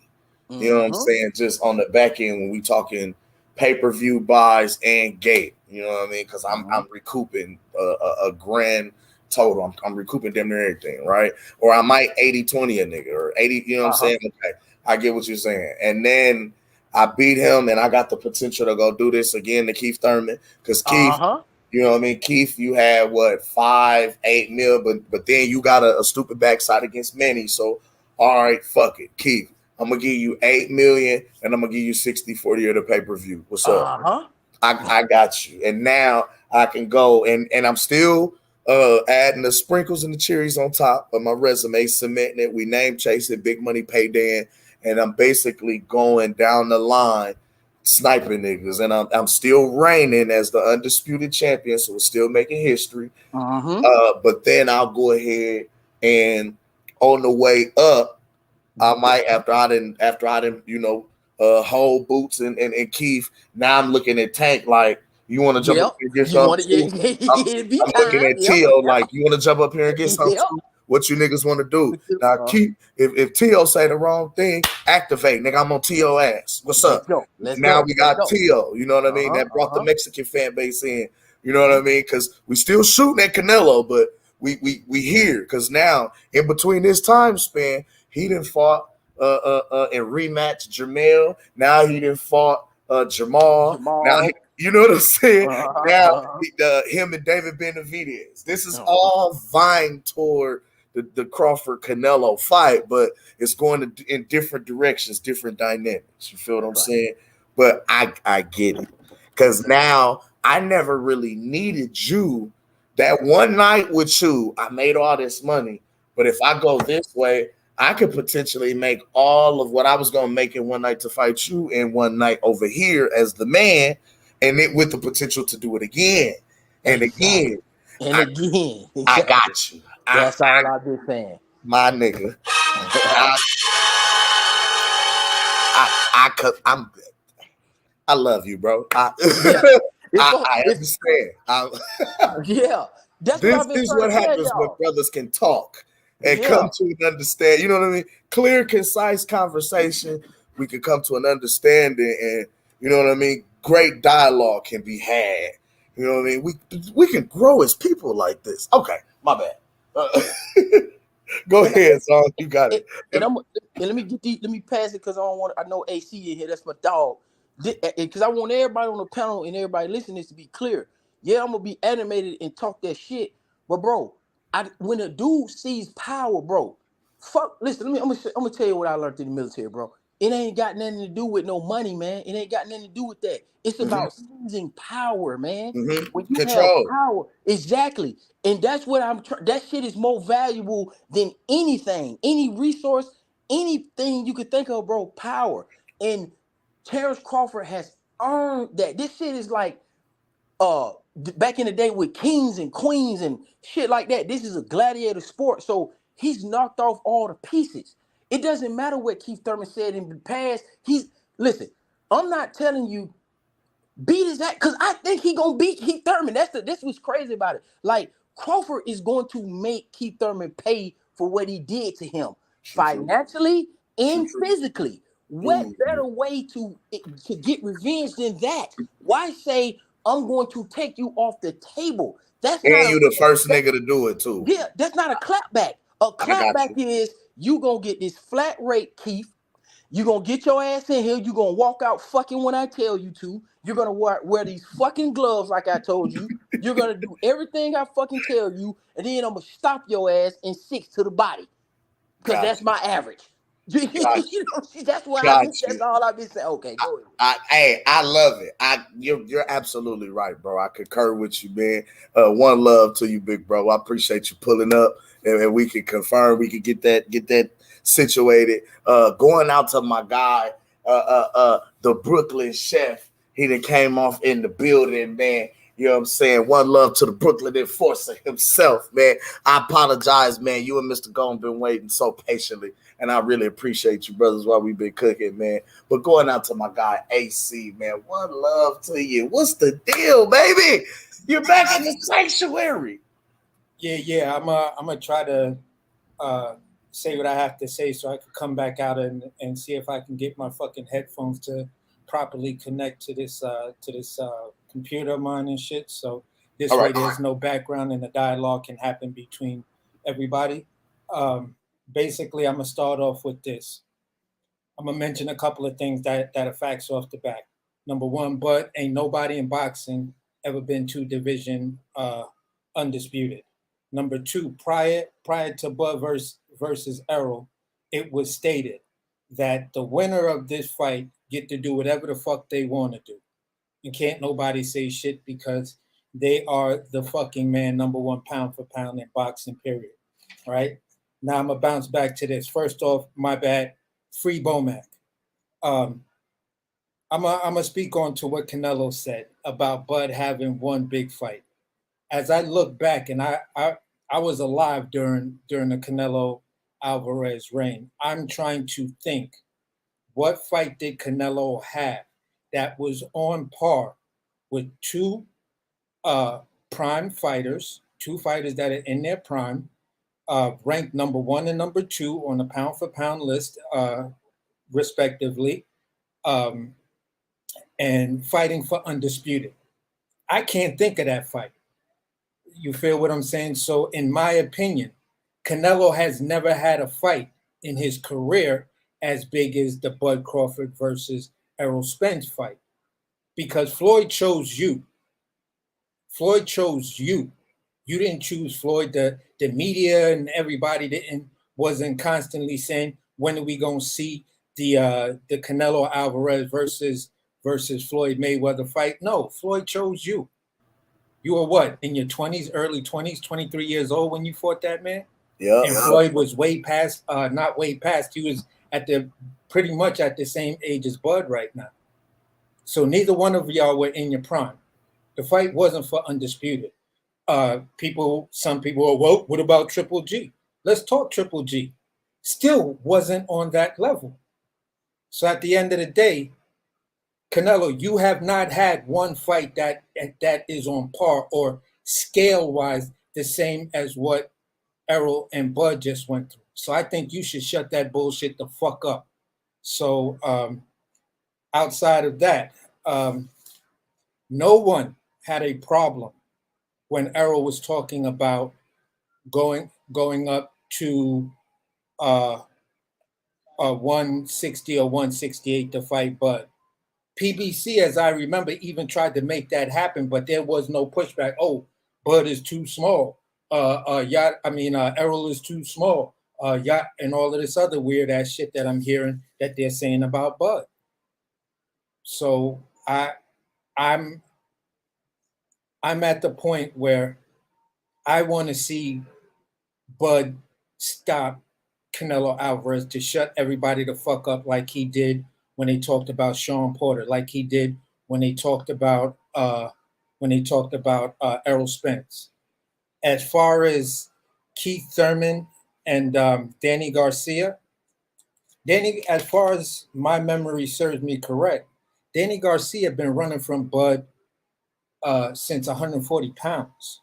Speaker 4: You know what I'm saying? Just on the back end when we talking pay-per-view buys and gate. You know what I mean? Because I'm recouping a grand total. I'm recouping damn near everything, right? Or I might 80-20 a nigga or 80, you know what I'm saying? Okay. I get what you're saying. And then I beat him and I got the potential to go do this again to Keith Thurman. Because Keith, you know what I mean? Keith, you had what, 5-8 mil, but then you got a stupid backside against Manny. So all right, fuck it. Keith, I'm gonna give you 8 million and I'm gonna give you 60-40 of the pay-per-view. What's up? I got you. And now I can go and I'm still adding the sprinkles and the cherries on top of my resume, cementing it. We name chasing big money payday, and I'm basically going down the line sniping niggas. And I'm still reigning as the undisputed champion, so we're still making history. But then I'll go ahead and on the way up, I might after I didn't, you know, hold Boots and Keith. Now I'm looking at Tank like, you want to jump up here and get something too? I'm looking at Tio like, you want to jump up here and get something too? What you niggas want to do? Now keep if Tio say the wrong thing, activate, nigga. I'm on Tio ass. What's up? Now we got Tio. You know what I mean? That brought the Mexican fan base in. You know what I mean? Because we still shooting at Canelo, but we here because now in between this time span, he done fought in rematch Jamel. Now he done fought Jamal. Now you know what I'm saying? Now him and David Benavidez. This is all vying toward the Crawford Canelo fight, but it's going in different directions, different dynamics. You feel what I'm saying? But I get it because now I never really needed you. That one night with you, I made all this money. But if I go this way, I could potentially make all of what I was going to make in one night to fight you in one night over here as the man, and it with the potential to do it again and again
Speaker 8: and again.
Speaker 4: I got you.
Speaker 8: That's all I've been saying,
Speaker 4: my nigga. I love you, bro. I understand.
Speaker 8: Yeah, that's
Speaker 4: this
Speaker 8: what I've been
Speaker 4: is
Speaker 8: trying
Speaker 4: what
Speaker 8: to tell
Speaker 4: happens when
Speaker 8: y'all.
Speaker 4: brothers can talk and come to an understand. You know what I mean? Clear, concise conversation. We can come to an understanding, and you know what I mean. Great dialogue can be had. You know what I mean? We can grow as people like this. Okay, my bad. Go ahead, son. You got it.
Speaker 8: And let me pass it because I don't want. I know AC in here. That's my dog. Because I want everybody on the panel and everybody listening to be clear. Yeah, I'm gonna be animated and talk that shit. But bro, when a dude sees power, bro, fuck. Listen, I'm gonna tell you what I learned in the military, bro. It ain't got nothing to do with no money, man. It ain't got nothing to do with that. It's about seizing power, man. When you have power, exactly. And that's what that shit is more valuable than anything, any resource, anything you could think of, bro. Power. And Terence Crawford has earned that. This shit is like back in the day with kings and queens and shit like that. This is a gladiator sport, so he's knocked off all the pieces. It doesn't matter what Keith Thurman said in the past. Listen. I'm not telling you beat his ass because I think he gonna beat Keith Thurman. This was crazy about it. Like Crawford is going to make Keith Thurman pay for what he did to him financially and physically. What better way to get revenge than that? Why say I'm going to take you off the table? That's
Speaker 4: And
Speaker 8: not
Speaker 4: you the first nigga to do it too.
Speaker 8: Yeah, that's not a clapback. A clapback is you gonna get this flat rate, Keith. You gonna get your ass in here. You gonna walk out fucking when I tell you to. You're gonna wear these fucking gloves like I told you. You're gonna do everything I fucking tell you, and then I'm gonna stop your ass in 6 to the body, because that's my average. You know, that's what that's all I've been saying. Okay, go ahead.
Speaker 4: I love it. You're absolutely right, bro. I concur with you, man. One love to you, big bro. I appreciate you pulling up, and we can confirm. We can get that situated. Going out to my guy, the Brooklyn chef. He done came off in the building, man. You know what I'm saying? One love to the Brooklyn enforcer himself, man. I apologize, man. You and Mr. Golden been waiting so patiently, and I really appreciate you, brothers, while we've been cooking, man. But going out to my guy, AC, man. One love to you. What's the deal, baby? You're back in the sanctuary.
Speaker 9: Yeah. I'm gonna try to say what I have to say so I can come back out and see if I can get my fucking headphones to properly connect to this computer of mine and shit. So this way there's no background and the dialogue can happen between everybody. Basically, I'm gonna start off with this. I'm gonna mention a couple of things that are facts off the bat. Number one, Bud ain't nobody in boxing ever been 2 division undisputed. Number two, prior to Bud versus Errol, it was stated that the winner of this fight get to do whatever the fuck they want to do. And can't nobody say shit because they are the fucking man number 1 pound for pound in boxing, period. All right? Now I'm going to bounce back to this. First off, my bad, free Bomac. I'm going to speak on to what Canelo said about Bud having one big fight. As I look back, and I was alive during the Canelo Alvarez reign, I'm trying to think, what fight did Canelo have that was on par with 2 prime fighters, 2 fighters that are in their prime, ranked number 1 and number 2 on the pound for pound list, respectively, and fighting for undisputed. I can't think of that fight. You feel what I'm saying? So in my opinion, Canelo has never had a fight in his career as big as the Bud Crawford versus Errol Spence fight, because Floyd chose you. Floyd chose you. You didn't choose Floyd. The media and everybody wasn't constantly saying, when are we gonna see the Canelo Alvarez versus Floyd Mayweather fight? No, Floyd chose you. You were what, in your 20s, early 20s, 23 years old when you fought that man?
Speaker 4: Yeah.
Speaker 9: And Floyd was way past, not way past, he was pretty much at the same age as Bud right now. So neither one of y'all were in your prime. The fight wasn't for undisputed. Some people are, well, what about Triple G? Let's talk Triple G. Still wasn't on that level. So at the end of the day, Canelo, you have not had one fight that is on par or scale-wise the same as what Errol and Bud just went through. So I think you should shut that bullshit the fuck up. So outside of that, no one had a problem when Errol was talking about going up to 160 or 168 to fight Bud. PBC, as I remember, even tried to make that happen, but there was no pushback. Oh, Bud is too small. Errol is too small. And all of this other weird ass shit that I'm hearing that they're saying about Bud. So I'm at the point where I want to see Bud stop Canelo Alvarez, to shut everybody the fuck up like he did when they talked about Sean Porter, like he did when they talked about when they talked about Errol Spence. As far as Keith Thurman and Danny Garcia, as far as my memory serves me correct, Danny Garcia been running from Bud since 140 pounds.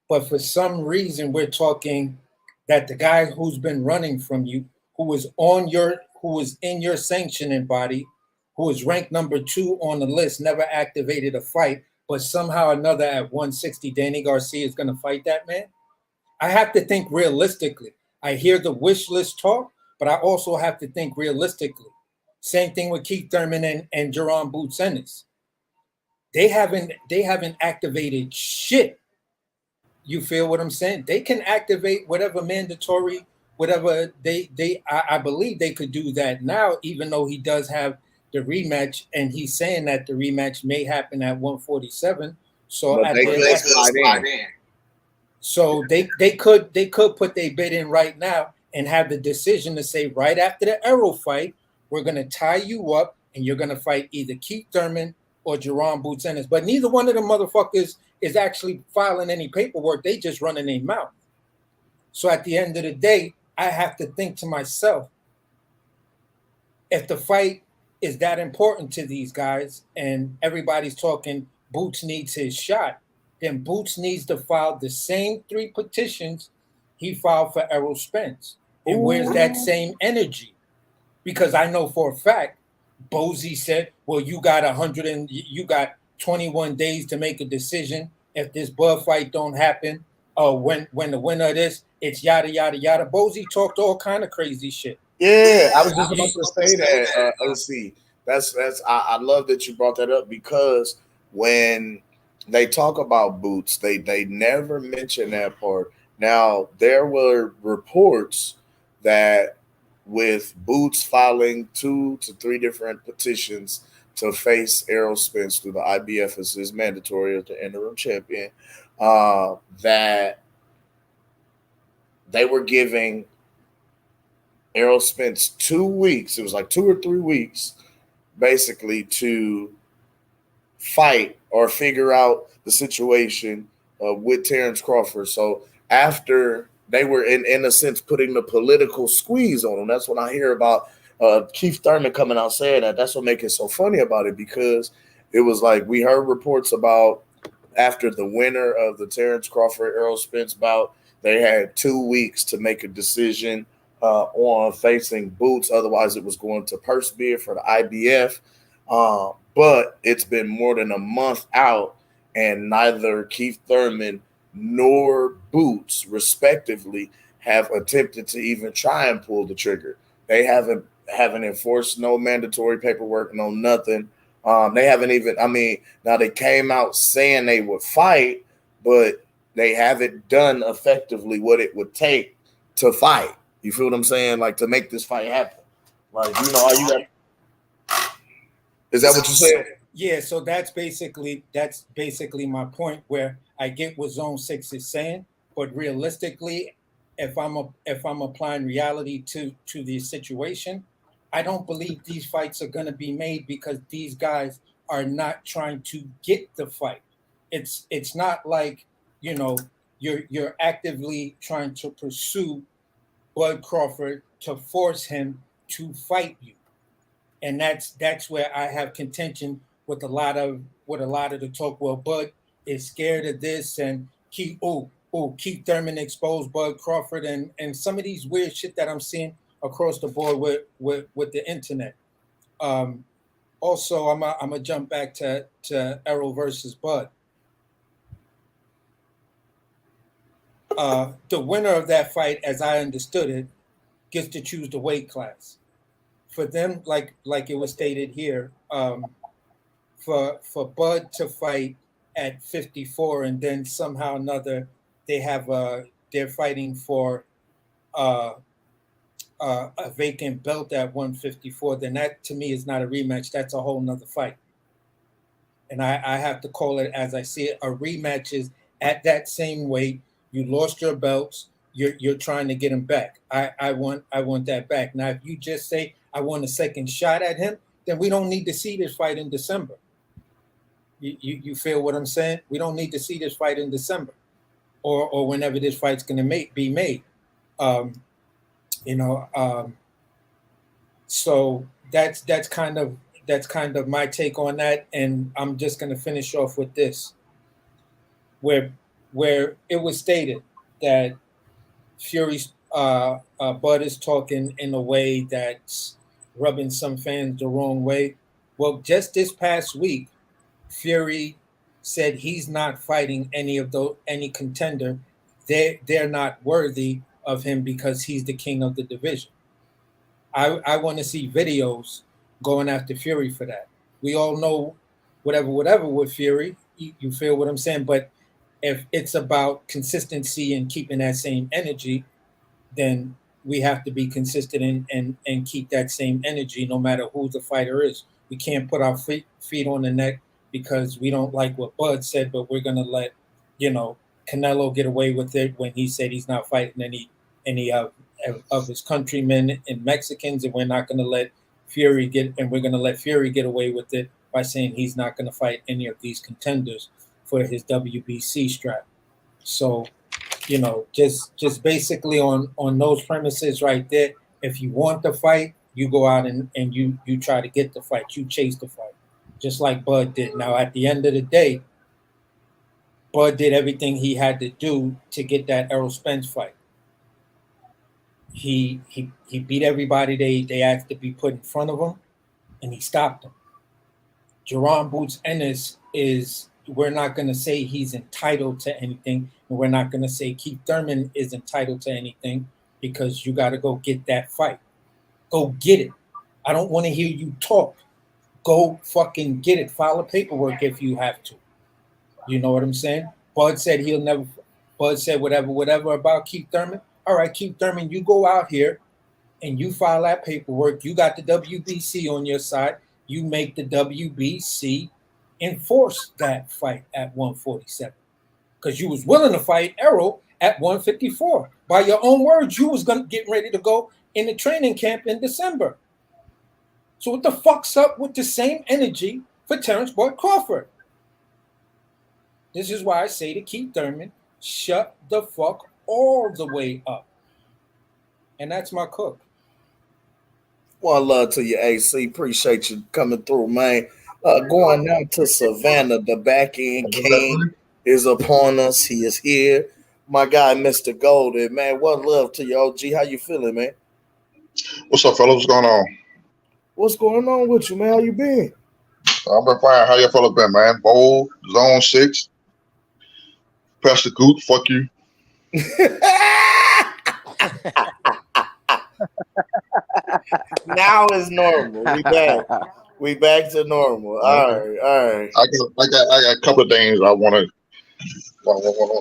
Speaker 9: But for some reason, we're talking that the guy who's been running from you, who was in your sanctioning body, who was ranked number 2 on the list, never activated a fight, but somehow or another at 160, Danny Garcia is going to fight that man. I have to think realistically. I hear the wish list talk, but I also have to think realistically. Same thing with Keith Thurman and Jerron Boots Ennis. They haven't activated shit. You feel what I'm saying? They can activate whatever mandatory, whatever I believe they could do that now, even though he does have the rematch, and he's saying that the rematch may happen at 147. So
Speaker 4: But
Speaker 9: at
Speaker 4: they
Speaker 9: the
Speaker 4: could slide in.
Speaker 9: So they could put their bid in right now and have the decision to say right after the Errol fight, we're gonna tie you up and you're gonna fight either Keith Thurman or Jerron Boots Ennis. But neither one of them motherfuckers is actually filing any paperwork. They just running their mouth. So at the end of the day, I have to think to myself, if the fight is that important to these guys and everybody's talking Boots needs his shot, then Boots needs to file the same 3 petitions he filed for Errol Spence. And where's that same energy? Because I know for a fact, Bozy said, well, you got 21 days to make a decision. If this Bud fight don't happen, when the winner of this, it's yada, yada, yada. Bozy talked all kind of crazy shit.
Speaker 4: Yeah, I was just about to say that, AC. I love that you brought that up because when they talk about Boots, they never mention that part. Now there were reports that with Boots filing 2 to 3 different petitions to face Errol Spence through the IBF as his mandatory as the interim champion, that they were giving Errol Spence 2 weeks. It was like 2 or 3 weeks, basically, to fight or figure out the situation with Terence Crawford. So after they were in a sense putting the political squeeze on him, that's when I hear about Keith Thurman coming out saying that. That's what makes it so funny about it, because it was like we heard reports about after the winner of the Terence Crawford Errol Spence bout, they had 2 weeks to make a decision on facing Boots. Otherwise, it was going to purse bid for the IBF. But it's been more than a month out, and neither Keith Thurman nor Boots, respectively, have attempted to even try and pull the trigger. They haven't enforced no mandatory paperwork, no nothing. They haven't even. I mean, now they came out saying they would fight, but they haven't done effectively what it would take to fight. You feel what I'm saying? Like to make this fight happen. Like all you got. Is that what you said?
Speaker 9: Yeah, so that's basically my point, where I get what Zone 6 is saying, but realistically, if I'm applying reality to the situation, I don't believe these fights are going to be made because these guys are not trying to get the fight. It's not like, you're actively trying to pursue Bud Crawford to force him to fight you. And that's where I have contention with a lot of the talk. Well, Bud is scared of this, and Keith Thurman exposed Bud Crawford, and some of these weird shit that I'm seeing across the board with the internet. Also, I'm gonna jump back to Errol versus Bud. The winner of that fight, as I understood it, gets to choose the weight class. For them, like it was stated here, for Bud to fight at 54, and then somehow or another they're fighting for a vacant belt at 154, then that to me is not a rematch. That's a whole nother fight. And I have to call it as I see it. A rematch is at that same weight. You lost your belts. You're trying to get him back. I want that back. Now, if you just say I want a second shot at him, then we don't need to see this fight in December. You feel what I'm saying? We don't need to see this fight in December, or whenever this fight's going to be made. You know, so that's kind of my take on that, and I'm just going to finish off with this, where it was stated that Fury's Bud is talking in a way that's rubbing some fans the wrong way. Well, just this past week, Fury said he's not fighting any contender. They're not worthy of him because he's the king of the division. I want to see videos going after Fury for that. We all know whatever with Fury. You feel what I'm saying? But if it's about consistency and keeping that same energy, then we have to be consistent and keep that same energy no matter who the fighter is. We can't put our feet on the neck because we don't like what Bud said, but we're going to let, Canelo get away with it when he said he's not fighting any of his countrymen and Mexicans, and we're going to let Fury get away with it by saying he's not going to fight any of these contenders for his WBC strap. So, just basically on those premises right there, if you want the fight, you go out and you try to get the fight, you chase the fight, just like Bud did. Now, at the end of the day, Bud did everything he had to do to get that Errol Spence fight. He beat everybody they asked to be put in front of him, and he stopped them. Jerron Boots Ennis we're not going to say he's entitled to anything, and we're not going to say Keith Thurman is entitled to anything, because you got to go get that fight. Go get it. I don't want to hear you talk. Go fucking get it. File a paperwork if you have to. You know what I'm saying? Bud said whatever about Keith Thurman. All right, Keith Thurman, you go out here and you file that paperwork. You got the WBC on your side. You make the WBC enforce that fight at 147, because you was willing to fight Errol at 154. By your own words, you was gonna get ready to go in the training camp in December. So what the fuck's up with the same energy for Terence Bud Crawford? This is why I say to Keith Thurman, shut the fuck all the way up. And that's my cook.
Speaker 4: One love to you, AC. Appreciate you coming through, man. Going now to Savannah, the back end king is upon us. He is here. My guy, Mr. Golden, man. One love to you, OG. How you feeling, man?
Speaker 10: What's up, fellas? What's going on?
Speaker 4: What's going on with you, man? How you been?
Speaker 10: I've been fine. How y'all fellas been, man? Bold, Zone 6, Pastor Goot, fuck you.
Speaker 4: Now it's normal. We back. We back to normal. All right.
Speaker 10: I got a couple of things I want to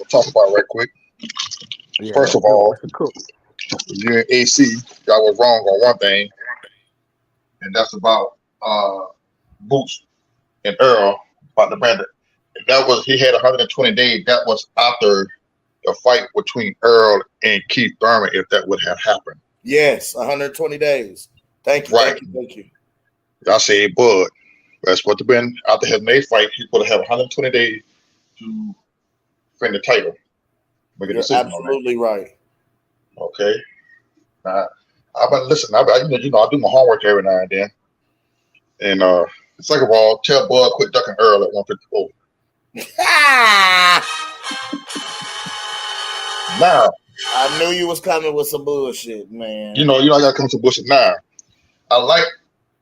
Speaker 10: talk about right quick.
Speaker 2: Yeah,
Speaker 10: First of all, you and AC, y'all was wrong on one thing, and that's about Boots and Earl about the bandit. That was he had 120 days. That was after the fight between Earl and Keith Thurman. If that would have happened,
Speaker 4: yes, 120 days. Thank you.
Speaker 10: Right.
Speaker 4: Thank you.
Speaker 10: I say, Bud, that's what have been after his May fight. He's going to have 120 days to defend the title. Make a
Speaker 4: You're
Speaker 10: decision
Speaker 4: absolutely right.
Speaker 10: Okay. Now, I've been listening. I do my homework every now and then. And second of all, tell Bud quit ducking Earl at 154. Now,
Speaker 4: I knew you was coming with some bullshit, man.
Speaker 10: I got to come to bullshit now. I like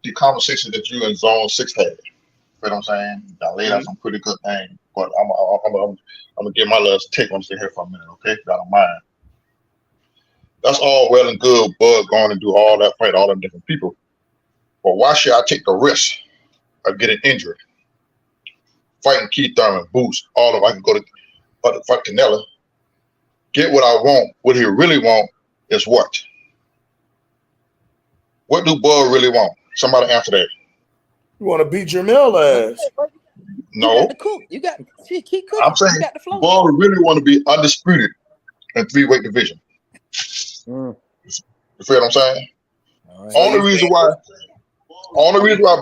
Speaker 10: the conversation that you and Zone 6 had. You know what I'm saying? I laid out some pretty good things, but I'm gonna get my last take on this here for a minute, okay? If y'all don't mind. That's all well and good, Bud going and do all that, fight all them different people. But why should I take the risk of getting injured? Fighting Keith Thurman, Boots, all of them. I can go to fight Canelo. Get what I want. What he really want is what? What do Bud really want? Somebody answer that.
Speaker 4: You want to beat Jamil ass?
Speaker 10: No.
Speaker 8: You got keep cooking.
Speaker 10: I'm saying Bud really want to be undisputed in 3-weight division. You feel what I'm saying? Only reason why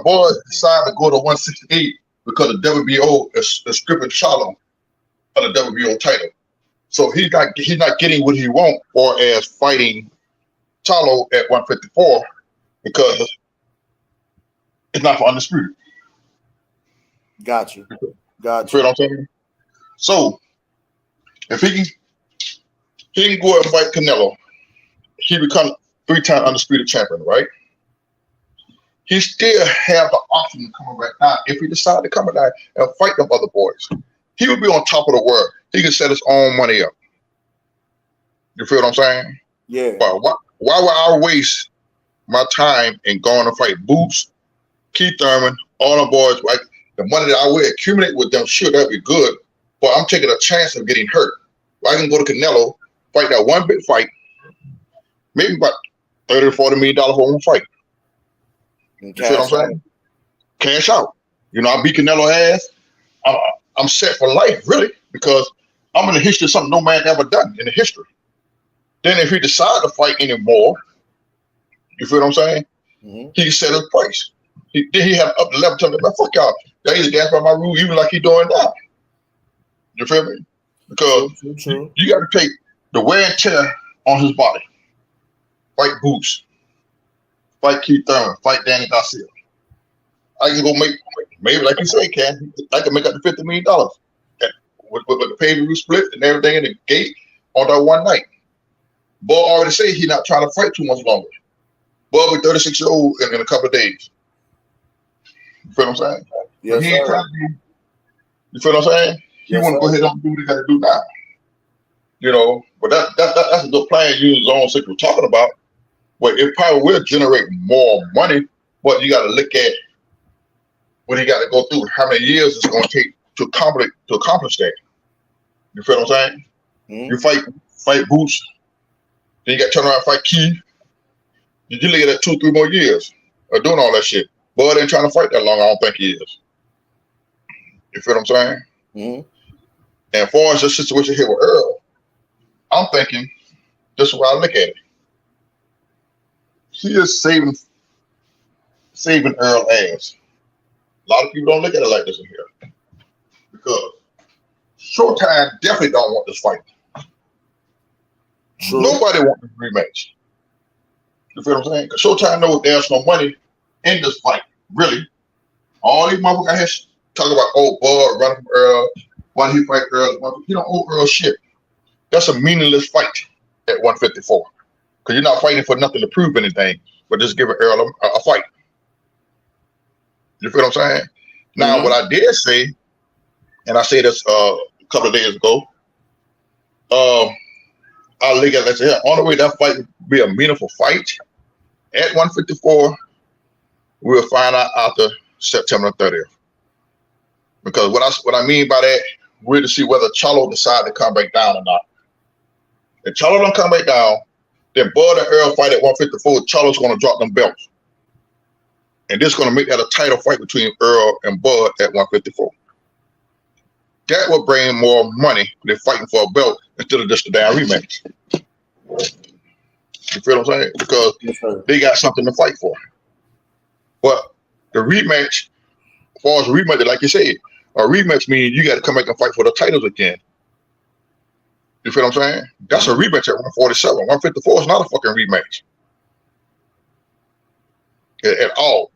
Speaker 10: Bud decided to go to 168 because the WBO is stripping Charlo of the WBO title. So he's not getting what he wants, or as fighting Charlo at 154 because it's not for undisputed.
Speaker 4: Got you.
Speaker 10: You feel what I'm saying? So if he can go and fight Canelo, he become 3-time undisputed champion, right? He still have the option to come back down if he decide to come back and fight them other boys. He would be on top of the world. He can set his own money up. You feel what I'm saying?
Speaker 4: Yeah.
Speaker 10: But why would I waste my time and going to fight Boots, Keith Thurman, all the boys? Like the money that I would accumulate with them, sure, that'd be good. But I'm taking a chance of getting hurt. I can go to Canelo, fight that one big fight, maybe about $30 or $40 million for one fight. You feel what I'm saying? Cash out. You know, I beat Canelo ass. I'm set for life, really, because I'm in the history of something no man ever done in the history. Then if he decide to fight anymore, you feel what I'm saying?
Speaker 4: Mm-hmm.
Speaker 10: He can set his price. Then he have up the level telling me, man, fuck y'all. Y'all either dance by my rule, even like he doing now. You feel me? Because you got to take the wear and tear on his body. Fight Boots. Fight Keith Thurman. Fight Danny Garcia. I can go make, maybe like you say, Ken, I can make up to $50 million with the pay-per-view split and everything in the gate on that one night. Boy already say he's not trying to fight too much longer. Boy will be 36 years old in a couple of days. You feel what I'm saying?
Speaker 4: Yes,
Speaker 10: he ain't
Speaker 4: sir.
Speaker 10: trying to, you feel what I'm saying? He want to go ahead and do what he got to do now. You know, but that's a good plan you and Zone 6 were talking about. But it probably will generate more money, but you got to look at what he got to go through, how many years it's going to take to accomplish that. You feel what I'm saying?
Speaker 4: Mm-hmm.
Speaker 10: You fight Boots, then you got to turn around and fight Keith. You look at that 2-3 more years of doing all that shit. Bud ain't trying to fight that long. I don't think he is. You feel what I'm saying?
Speaker 4: Mm-hmm.
Speaker 10: And as far as the situation here with Earl, I'm thinking this is why I look at it. He is saving Earl ass. A lot of people don't look at it like this in here because Showtime definitely don't want this fight.
Speaker 4: True.
Speaker 10: Nobody wants this rematch. You feel what I'm saying? Because Showtime knows there's no money in this fight. Really, all these motherfuckers out here talking about Bud running from Earl, why he fight Earl? He don't owe Earl shit. That's a meaningless fight at 154 because you're not fighting for nothing to prove anything, but just giving Earl a fight. You feel what I'm saying? Now, what I did say, and I said this a couple of days ago, I look at it and say, on the way that fight would be a meaningful fight at 154, we'll find out after September 30th. Because what I mean by that, we're to see whether Charlo decide to come back down or not. If Charlo don't come back down, then Bud and Earl fight at 154. Charlo's going to drop them belts. And this is going to make that a title fight between Earl and Bud at 154. That will bring more money. They're fighting for a belt instead of just a damn rematch. You feel what I'm saying? Because they got something to fight for. But the rematch, as far as a rematch, like you said, a rematch means you got to come back and fight for the titles again. You feel what I'm saying? That's a rematch at 147. 154 is not a fucking rematch. At all.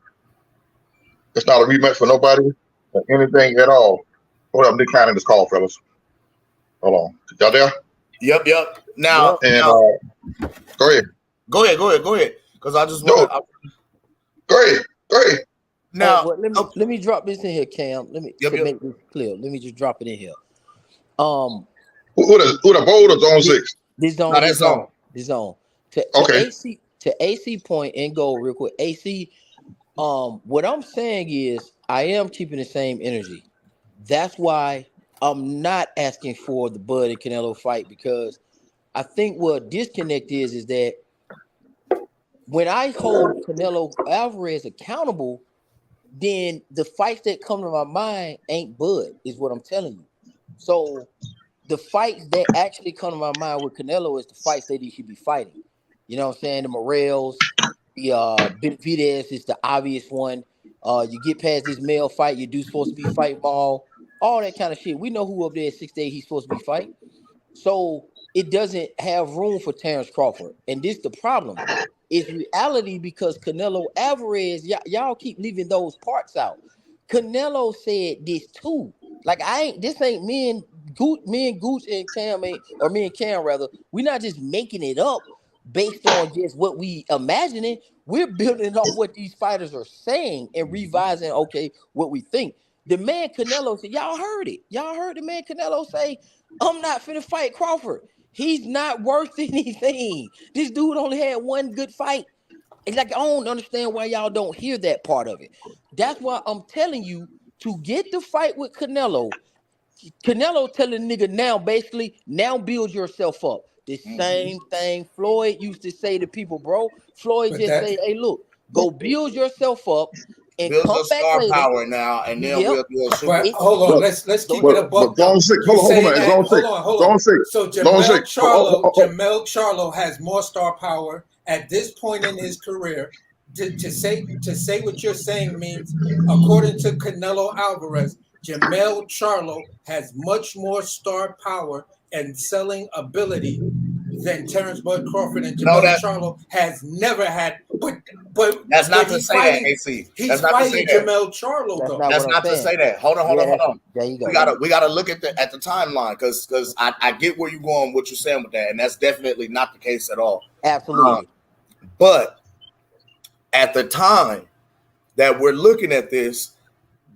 Speaker 10: It's not a rematch for nobody or anything at all. Hold up, I'm declining this call, fellas. Hold on. Y'all there?
Speaker 4: Yep. Now,
Speaker 10: go ahead.
Speaker 4: Go ahead. Because I just want to.
Speaker 10: Go ahead.
Speaker 4: Now,
Speaker 8: let me drop this in here, Cam. Let me make this clear. Let me just drop it in here.
Speaker 10: Who the bold or Zone 6?
Speaker 8: This zone. To AC point and go real quick. AC, what I'm saying is I am keeping the same energy. That's why I'm not asking for the Bud and Canelo fight, because I think what disconnect is that when I hold Canelo Alvarez accountable, then the fights that come to my mind ain't Bud, is what I'm telling you. So the fights that actually come to my mind with Canelo is the fights that he should be fighting. You know what I'm saying? The Morels, the Benavidez is the obvious one. You get past this male fight, you do supposed to be fight ball, all that kind of shit. We know who up there at 6'8" he's supposed to be fight. So it doesn't have room for Terence Crawford. And this the problem. It's reality because Canelo Alvarez, y'all keep leaving those parts out. Canelo said this too. Like this ain't me and Gooch and Cam or me and Cam rather. We're not just making it up based on just what we imagining. We're building off what these fighters are saying and revising, okay, what we think. The man Canelo said, y'all heard it. Y'all heard the man Canelo say, I'm not finna fight Crawford. He's not worth anything. This dude only had one good fight. It's like I don't understand why y'all don't hear that part of it. That's why I'm telling you to get the fight with Canelo. Canelo telling nigga now, basically, now build yourself up. The same thing Floyd used to say to people, bro. Floyd
Speaker 4: But
Speaker 8: just
Speaker 4: that-
Speaker 8: say, hey, look, go build yourself up and
Speaker 4: Build
Speaker 8: come
Speaker 4: your
Speaker 8: back
Speaker 4: star
Speaker 8: later.
Speaker 4: power now, and then
Speaker 8: Yep.
Speaker 4: we'll do a super.
Speaker 9: But hold on, let's keep it a buck.
Speaker 5: Zone 6. Hold on, man.
Speaker 9: That,
Speaker 5: Zone 6.
Speaker 9: hold
Speaker 5: Zone
Speaker 9: on.
Speaker 5: 6.
Speaker 9: So
Speaker 5: Zone 6.
Speaker 9: Jamel Charlo has more star power at this point in his career. To say what you're saying means, according to Canelo Alvarez, Jamel Charlo has much more star power and selling ability than Terence Bud Crawford, and Jamel Charlo has never had. But
Speaker 4: that's not to
Speaker 9: he's
Speaker 4: say
Speaker 9: fighting,
Speaker 4: that, AC.
Speaker 9: He's
Speaker 4: That's not to
Speaker 9: fighting
Speaker 4: say that.
Speaker 9: Jamel Charlo,
Speaker 8: That's
Speaker 9: though.
Speaker 8: not
Speaker 4: That's
Speaker 8: what I'm
Speaker 4: not to
Speaker 8: saying.
Speaker 4: say that. Hold on.
Speaker 8: There you go.
Speaker 4: We gotta look at the timeline because I get where you're going, what you're saying with that, and that's definitely not the case at all.
Speaker 8: Absolutely.
Speaker 4: But at the time that we're looking at this,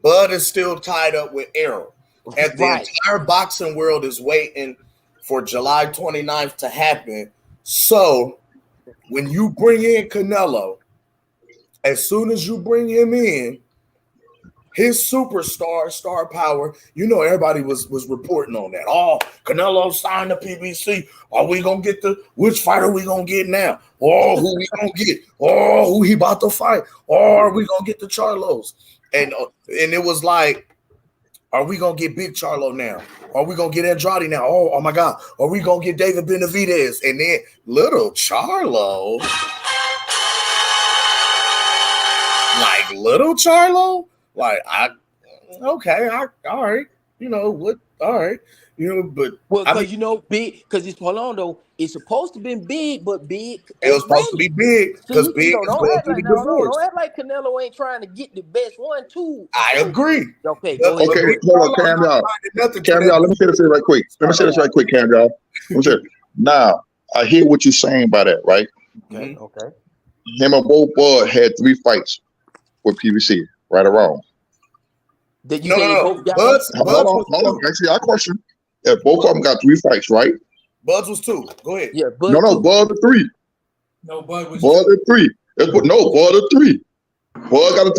Speaker 4: Bud is still tied up with Errol. And the entire boxing world is waiting for July 29th to happen. So when you bring in Canelo, as soon as you bring him in, his superstar, star power, everybody was reporting on that. Oh, Canelo signed the PBC. Are we going to get which fight are we going to get now? Oh, who we going to get? Oh, who he about to fight? Oh, are we going to get the Charlos? And it was like, are we going to get Big Charlo now? Are we going to get Andrade now? Oh my God. Are we going to get David Benavidez? And then little Charlo. Like little Charlo? Like, all right. All right. But
Speaker 8: well, because big, because it's hold on though, it's supposed to be big, but big.
Speaker 4: It was supposed to be big because Big is going through the divorce.
Speaker 8: Don't act like Canelo ain't trying to get the best one too.
Speaker 4: I agree.
Speaker 8: Okay, go ahead.
Speaker 5: Okay, hold on, Cam, y'all. Cam, y'all, let me say this right quick. Cam, y'all. Let me say it. Now, I hear what you're saying by that, right?
Speaker 8: Okay. Okay.
Speaker 5: Him and Bud had 3 fights with PBC, right or wrong?
Speaker 8: Did you say they both got
Speaker 5: Hold on. Actually, I question. If both of them got 3 fights, right?
Speaker 4: Bud's was 2. Go ahead.
Speaker 8: Yeah,
Speaker 5: Bud was 3.
Speaker 9: No, Bud was
Speaker 5: Bud is 3. Bud is 3. Bud got a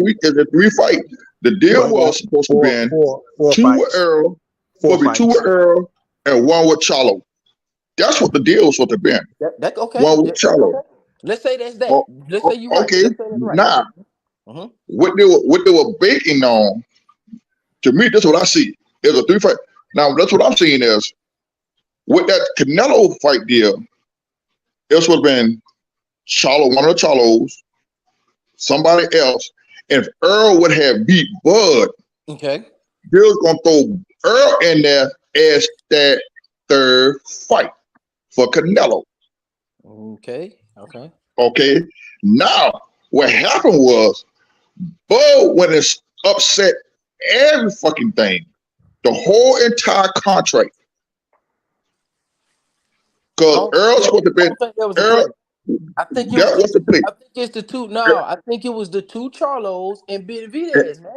Speaker 5: 3 fight. The deal was supposed to be 2 with Errol, probably 2 with Errol, and 1 with Charlo. That's what the deal was supposed to be.
Speaker 8: That's okay.
Speaker 5: 1 with Charlo.
Speaker 8: Okay. Let's say that's that. Let's say you're right.
Speaker 5: Okay.
Speaker 8: Let's say that's right.
Speaker 5: Now, what they were baking on, to me, that's what I see. There's a 3 fight. Now, that's what I'm seeing is with that Canelo fight deal, this would have been Charlo, one of the Charlos, somebody else. And if Earl would have beat Bud,
Speaker 8: okay,
Speaker 5: Bill's gonna throw Earl in there as that 3rd fight for Canelo.
Speaker 8: Okay.
Speaker 5: Okay. Now, what happened was Bud went and upset every fucking thing. The whole entire contract. Because Earl's supposed to be Earl.
Speaker 8: I think it's the 2. No, I think it was the 2 Charlos and Benavidez, man.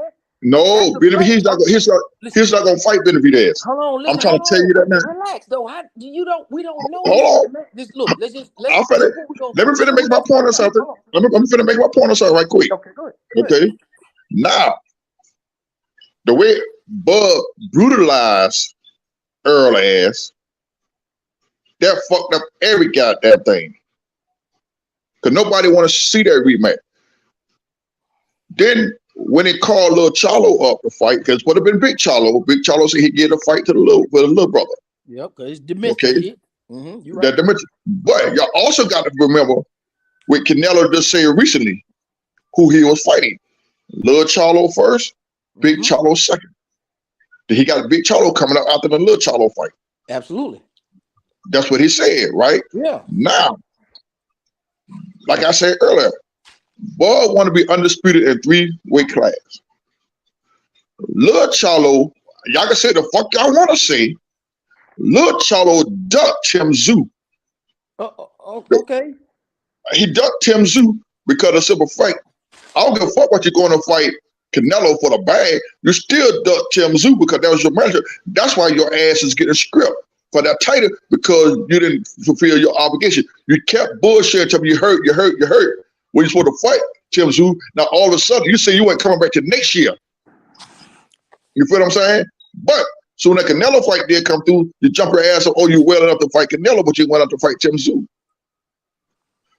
Speaker 5: No, he's not gonna fight Benavidez.
Speaker 8: Hold on, listen,
Speaker 5: I'm trying to tell you that now.
Speaker 8: Relax, though. We don't know.
Speaker 5: Hold on.
Speaker 8: Just look. Let's
Speaker 5: let me finish make my point or something. Let me finish make my point or something right quick.
Speaker 8: Okay, go ahead.
Speaker 5: Okay. Now, the way Bud brutalized Earl ass, that fucked up every goddamn thing. Because nobody want to see that rematch. Then, when they called little Charlo up to fight, because it would have been Big Charlo said he'd get a fight to the little brother.
Speaker 8: Yep, because it's domestic shit. You're right.
Speaker 5: But y'all also got to remember with Canelo just said recently who he was fighting.
Speaker 10: Lil Charlo first, Big Charlo second. Then he got Big Charlo coming up after the Lil Charlo fight.
Speaker 8: Absolutely.
Speaker 10: That's what he said, right?
Speaker 8: Yeah.
Speaker 10: Now, like I said earlier, Bud want to be undisputed in 3 weight class. Lil Charlo, y'all can say the fuck y'all want to say. Lil Charlo ducked Tim Tszyu.
Speaker 8: Okay.
Speaker 10: He ducked Tim Tszyu because of simple fight. I don't give a fuck what you're going to fight Canelo for the bag. You still duck Tim Tszyu because that was your manager. That's why your ass is getting script for that title, because you didn't fulfill your obligation. You kept bullshitting until you hurt. When you're supposed to fight Tim Tszyu, now all of a sudden you say you ain't coming back to next year. You feel what I'm saying? But so when that Canelo fight did come through, you jump your ass up, oh, you well enough to fight Canelo, but you went up to fight Tim Tszyu.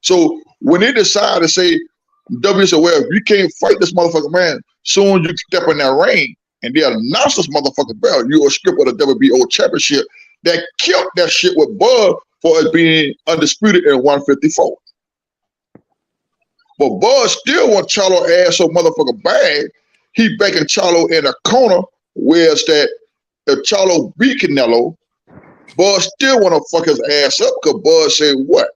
Speaker 10: So when they decide to say, W said, well, if you can't fight this motherfucker, man, soon you step in that ring and they announce this motherfucker belt, you will skip with a WBO championship that killed that shit with Bud for it being undisputed in 154. But Bud still want Charlo ass so motherfucker bad, he backing Charlo in a corner, whereas that if Charlo beat Canelo, Bud still want to fuck his ass up because Bud said, what?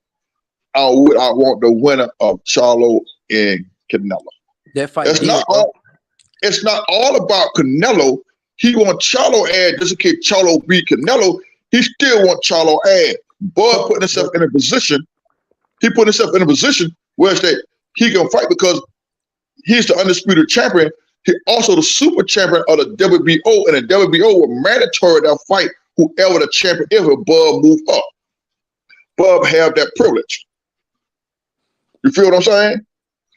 Speaker 10: I want the winner of Charlo and Canelo.
Speaker 8: That fight.
Speaker 10: It's not all about Canelo. He want Charlo ass just in case Charlo beat Canelo. He still want Charlo ass. Bud putting himself in a position. He put himself in a position where it's that he can fight because he's the undisputed champion. He also the super champion of the WBO, and the WBO will mandatory that fight whoever the champion is if Bud move up. Bud have that privilege. You feel what I'm saying?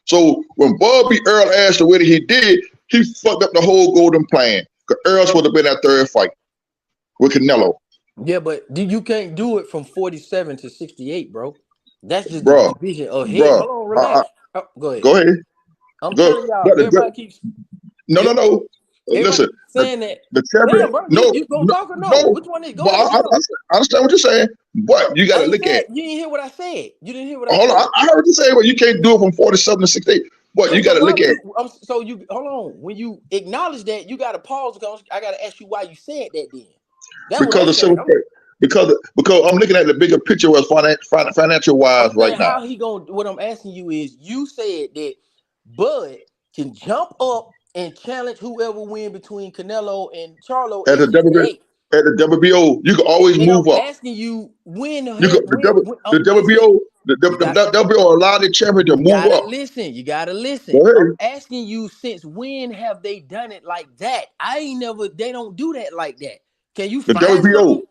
Speaker 10: So when Bud beat Earl ass the way that he did, he fucked up the whole golden plan. Because Earl supposed to have been that third fight with Canelo.
Speaker 8: Yeah, but you can't do it from 47 to 68, bro. That's just the division of head. Hold on, relax. Go ahead.
Speaker 10: Go ahead.
Speaker 8: I'm telling y'all, everybody keeps.
Speaker 10: No. Listen,
Speaker 8: saying that.
Speaker 10: The champion.
Speaker 8: Damn, bro, you gonna talk or no? Which one is? Go ahead.
Speaker 10: I understand what you're saying, but you got to look at.
Speaker 8: You didn't hear what I said. You didn't hear what I
Speaker 10: Hold
Speaker 8: said.
Speaker 10: on, I heard what you say, but you can't do it from 47 to 68. But you got to look at.
Speaker 8: So you hold on. When you acknowledge that, you got to pause because I got to ask you why you said that. Then
Speaker 10: because I'm looking at the bigger picture as financial wise right now.
Speaker 8: How he going? What I'm asking you is, you said that Bud can jump up and challenge whoever win between Canelo and Charlo
Speaker 10: at the WBO. You can always move up.
Speaker 8: I'm asking you when
Speaker 10: the WBO allow the champion to move up.
Speaker 8: You gotta listen. I'm asking you, since when have they done it like that? They don't do that like that. Can you
Speaker 10: the
Speaker 8: find
Speaker 10: WBO?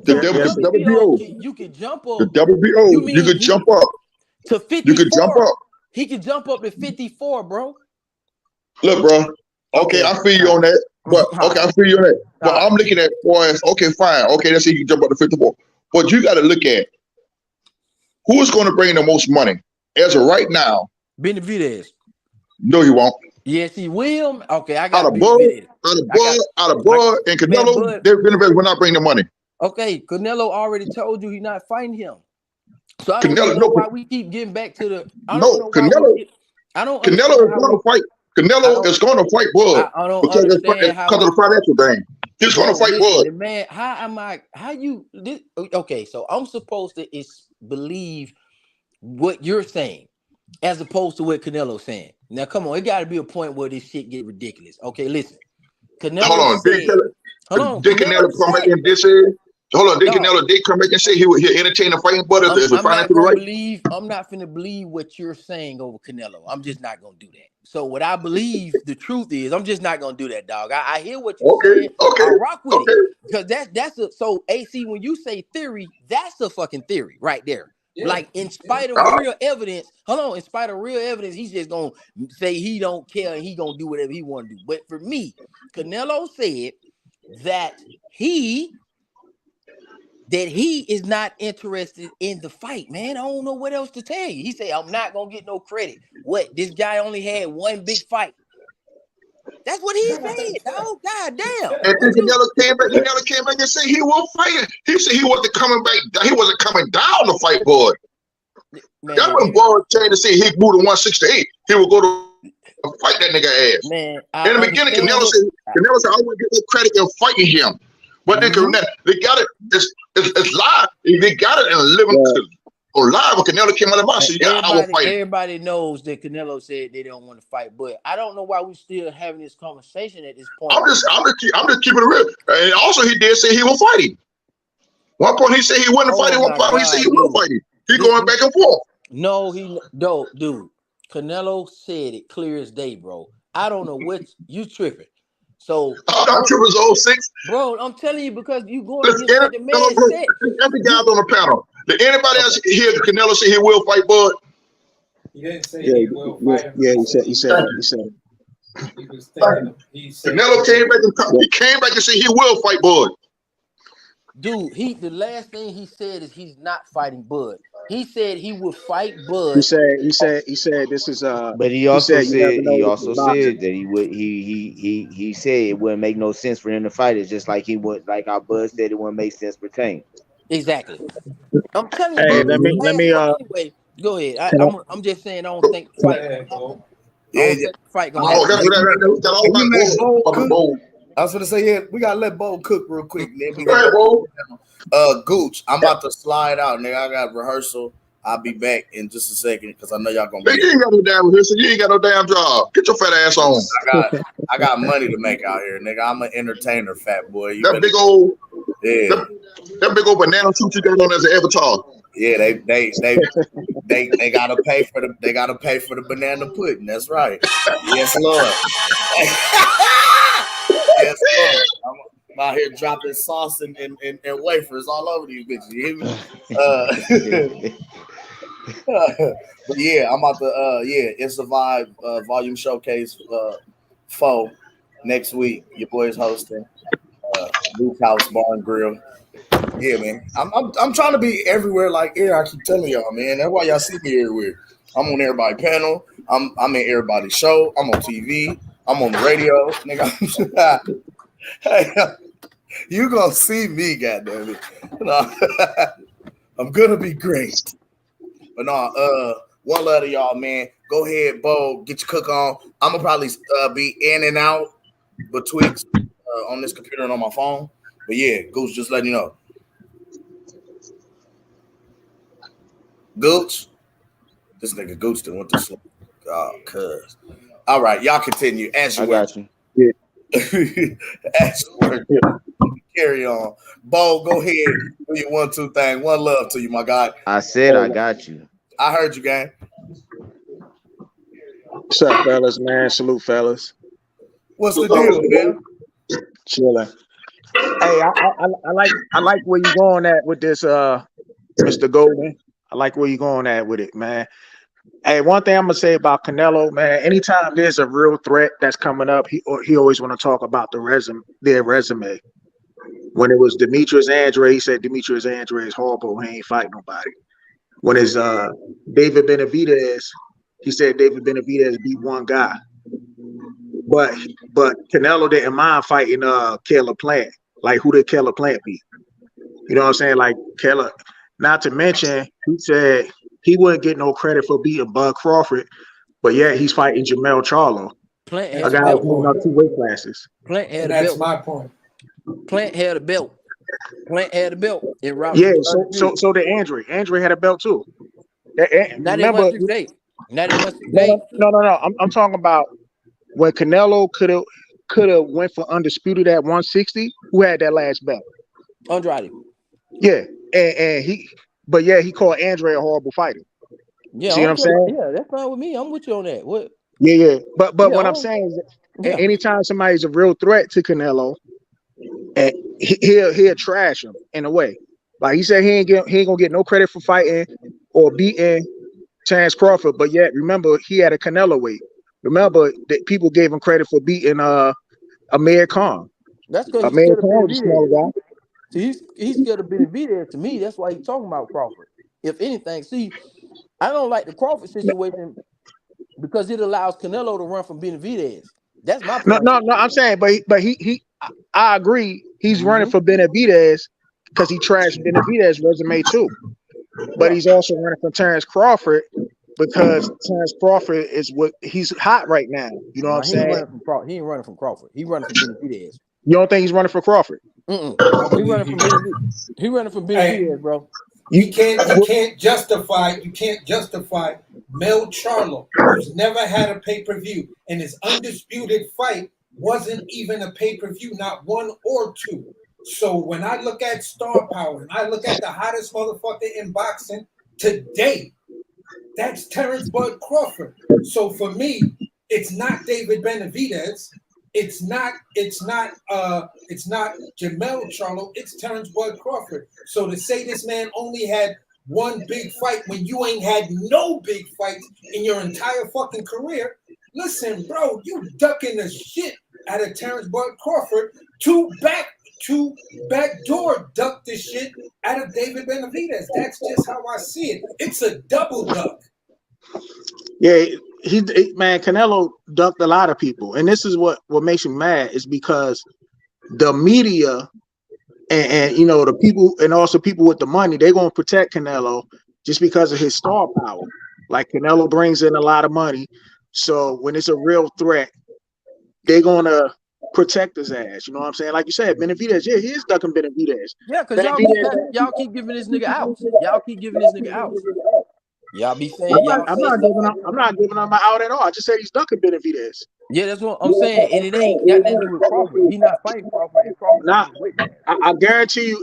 Speaker 10: The
Speaker 8: WBO, you can jump up.
Speaker 10: The WBO, you can jump up
Speaker 8: to 54.
Speaker 10: You can jump up.
Speaker 8: He can jump up to 54, bro.
Speaker 10: Look, bro. Okay, I feel you on that. But I feel you on that. But I'm looking at boys. Okay, fine. Okay, let's say you can jump up to 54. But you got to look at who is going to bring the most money as of right now.
Speaker 8: Benavidez.
Speaker 10: No, he won't.
Speaker 8: Yes, he will. Okay, I got
Speaker 10: out of Bud and Canelo. Benavidez will not bring the money.
Speaker 8: Okay, Canelo already told you he's not fighting him. So I don't know why we keep getting back to the.
Speaker 10: Canelo is going to fight. Canelo is going to fight Bud because of the financial thing. He's going to fight Bud.
Speaker 8: Man, okay, so I'm supposed to believe what you're saying as opposed to what Canelo's saying. Now, come on, it got to be a point where this shit get ridiculous. Okay, listen. Canelo
Speaker 10: Did Canelo come back and this is? Hold on, did Canelo come back and say he'll entertain a fighting Bud as a financial right?
Speaker 8: I'm not finna believe what you're saying over Canelo. I'm just not gonna do that. So what I believe the truth is, I'm just not gonna do that, dog. I hear what you're saying. I rock with it because that's so AC. When you say theory, that's a fucking theory right there. Yeah. Like in spite of real evidence, in spite of real evidence, he's just gonna say he don't care and he gonna do whatever he want to do. But for me, Canelo said that he is not interested in the fight, man. I don't know what else to tell you. He said, I'm not going to get no credit. What? This guy only had one big fight. That's what he said, dog. God damn.
Speaker 10: And then Canelo came back and said he won't fight. He said he wasn't coming back. He wasn't coming down to fight Bud. That's when Bud changed to say he moved to 168. He would go to Fight that nigga ass.
Speaker 8: Man, I
Speaker 10: In the beginning,
Speaker 8: understand
Speaker 10: Canelo
Speaker 8: what.
Speaker 10: said, I want to get no credit in fighting him. But they got it. It's live. They got it in living or live. When Canelo came out of the box, I will fight him.
Speaker 8: Everybody knows that Canelo said they don't want to fight, but I don't know why we still having this conversation at this point.
Speaker 10: I'm just keeping it real. And also, he did say he will fight him. One point he said he wouldn't fight him. One point he said he will fight him. He going back and forth.
Speaker 8: No, dude. Canelo said it clear as day, bro. I don't know what you tripping. So
Speaker 10: I'm not tripping, 06.
Speaker 8: Bro, I'm telling you because you going against what the man said.
Speaker 10: Every guys on the panel. Did anybody else hear Canelo say he will fight Bud?
Speaker 9: He didn't say he will fight him.
Speaker 2: Yeah, he said.
Speaker 9: He was thinking. He said
Speaker 10: Canelo came back and said he will fight Bud.
Speaker 8: Dude, the last thing he said is he's not fighting Bud. He said he would fight Bud.
Speaker 2: He said this is
Speaker 21: But he also said that he would he said it wouldn't make no sense for him to fight it, just like he would, like our Bud said it wouldn't make sense for Tank.
Speaker 8: Exactly. I'm telling you.
Speaker 2: Hey,
Speaker 8: bro,
Speaker 2: let me
Speaker 8: anyway, go ahead. I'm just saying I don't think the fight. Fight gonna happen.
Speaker 4: I was gonna say, yeah, we gotta let Bo cook real quick, man. We
Speaker 10: Go ahead, Bo.
Speaker 4: Gooch, I'm about to slide out, nigga. I got rehearsal. I'll be back in just a second because I know y'all gonna be.
Speaker 10: You ain't got no damn rehearsal. You ain't got no damn job. Get your fat ass on.
Speaker 4: I got money to make out here, nigga. I'm an entertainer, fat boy.
Speaker 10: That big old banana suit you got on as an avatar.
Speaker 4: Yeah, they gotta pay for the banana pudding. That's right. Yes, Lord. Yes, Lord. I'm out here dropping sauce and wafers all over these bitches. You hear me? But yeah, I'm about to it's a vibe volume showcase 4 next week. Your boy's hosting Luke House Bar and Grill. Yeah, man. I'm trying to be everywhere like I keep telling y'all, man. That's why y'all see me everywhere. I'm on everybody's panel. I'm in everybody's show. I'm on TV. I'm on the radio. Nigga. Hey, you gonna see me, goddammit. No, I'm gonna be great. But no, one love to y'all, man. Go ahead, Bo. Get your cook on. I'm gonna probably be in and out between on this computer and on my phone. But yeah, Gooch, just letting you know. Gooch, this nigga Gooch done went to sleep. Oh, cuz. All right, y'all continue. As you
Speaker 21: got you.
Speaker 2: Yeah.
Speaker 4: As you work. Carry on. Bo, go ahead. Do your 1-2 thing. One love to you, my guy.
Speaker 21: I said I got you.
Speaker 4: I heard you, gang.
Speaker 2: What's up, fellas, man? Salute, fellas.
Speaker 4: What's the deal, man?
Speaker 2: Chilling. Hey, I like where you going at with this, Mr. Golden. I like where you going at with it, man. Hey, one thing I'm gonna say about Canelo, man. Anytime there's a real threat that's coming up, he always want to talk about their resume. When it was Demetrius Andrade, he said Demetrius Andrade is horrible. He ain't fighting nobody. When it's David Benavidez, he said David Benavidez beat one guy. But Canelo didn't mind fighting Caleb Plant. Like, who did Caleb Plant beat? You know what I'm saying? Like, Caleb. Not to mention, he said he wouldn't get no credit for beating Bud Crawford, but yeah, he's fighting Jamel Charlo.
Speaker 8: Plant
Speaker 2: a guy who's going up 2 weight classes.
Speaker 8: Plant had
Speaker 9: That's
Speaker 8: a belt.
Speaker 9: my point.
Speaker 8: Plant had a belt. Plant had a belt.
Speaker 2: Yeah, so did Andre. Andre had a belt too.
Speaker 8: Remember,
Speaker 2: no. I'm talking about when Canelo could have went for undisputed at 160. Who had that last belt?
Speaker 8: Andrade.
Speaker 2: Yeah, and he called Andre a horrible fighter.
Speaker 8: Yeah,
Speaker 2: see what I'm saying?
Speaker 8: Yeah, that's fine with me. I'm with you on that. What?
Speaker 2: Yeah. But what I'm saying is, anytime somebody's a real threat to Canelo, and he'll trash him in a way. Like he said, he ain't gonna get no credit for fighting or beating Terence Crawford. But yet, remember, he had a Canelo weight. Remember that people gave him credit for beating Amir Khan.
Speaker 8: That's because
Speaker 2: Amir Khan was a small guy.
Speaker 8: See, he's scared of Benavidez. To me, that's why he's talking about Crawford. If anything, see, I don't like the Crawford situation because it allows Canelo to run from Benavidez. That's my point.
Speaker 2: No. I'm saying, but he I agree. He's running for Benavidez because he trashed Benavidez's resume too. But he's also running for Terence Crawford because Terence Crawford is what he's hot right now. You know what I'm
Speaker 8: He ain't
Speaker 2: saying?
Speaker 8: running from Crawford. He ain't running from Crawford. He running from Benavidez.
Speaker 2: You don't think he's running for Crawford?
Speaker 8: He running from Benavidez. He running from Benavidez, bro.
Speaker 9: You can't justify Mel Charlo, who's never had a pay-per-view, and his undisputed fight wasn't even a pay-per-view, not one or two. So when I look at star power and I look at the hottest motherfucker in boxing today, that's Terence Bud Crawford. So for me, it's not David Benavidez. It's not Jamel Charlo. It's Terence Bud Crawford. So to say this man only had one big fight when you ain't had no big fights in your entire fucking career, listen, bro, you ducking the shit out of Terence Bud Crawford to backdoor duck the shit out of David Benavidez. That's just how I see it. It's a double duck.
Speaker 2: Yeah, man, Canelo ducked a lot of people, and this is what makes him mad is because the media and you know the people and also people with the money, they're gonna protect Canelo just because of his star power. Like Canelo brings in a lot of money, so when it's a real threat, they're gonna protect his ass. You know what I'm saying? Like you said, Benavidez, yeah, he is ducking Benavidez.
Speaker 8: Yeah, because y'all keep giving this nigga outs. Y'all keep giving this nigga outs. Y'all be saying
Speaker 2: I'm not giving him an out at all. I just said he's ducking Benavidez.
Speaker 8: Yeah, that's what I'm saying, and it ain't got nothing to do with Crawford. He not fighting Crawford, and Crawford not with that.
Speaker 2: I guarantee you,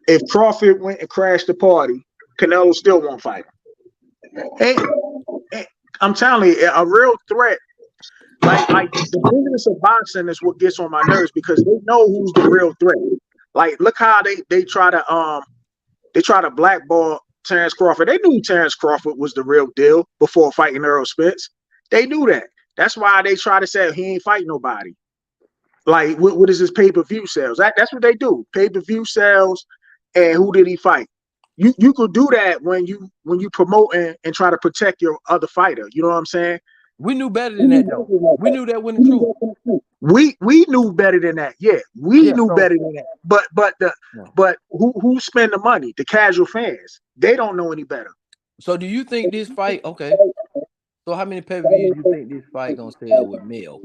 Speaker 2: if Crawford went and crashed the party, Canelo still won't fight him. And I'm telling you, a real threat. Like the business of boxing is what gets on my nerves because they know who's the real threat. Like, look how they try to blackball Terence Crawford. They knew Terence Crawford was the real deal before fighting Errol Spence. They knew that. That's why they try to say he ain't fighting nobody. Like, what is his pay-per-view sales? That's what they do. Pay-per-view sales, and who did he fight? You could do that when you promote and try to protect your other fighter. You know what I'm saying?
Speaker 8: We knew better than that, though. We knew that wasn't true.
Speaker 2: We knew better than that. Yeah, we knew better than that. But who spend the money? The casual fans. They don't know any better.
Speaker 8: So do you think this fight? Okay. So how many pay-per-views do you think this fight gonna sell with Mel?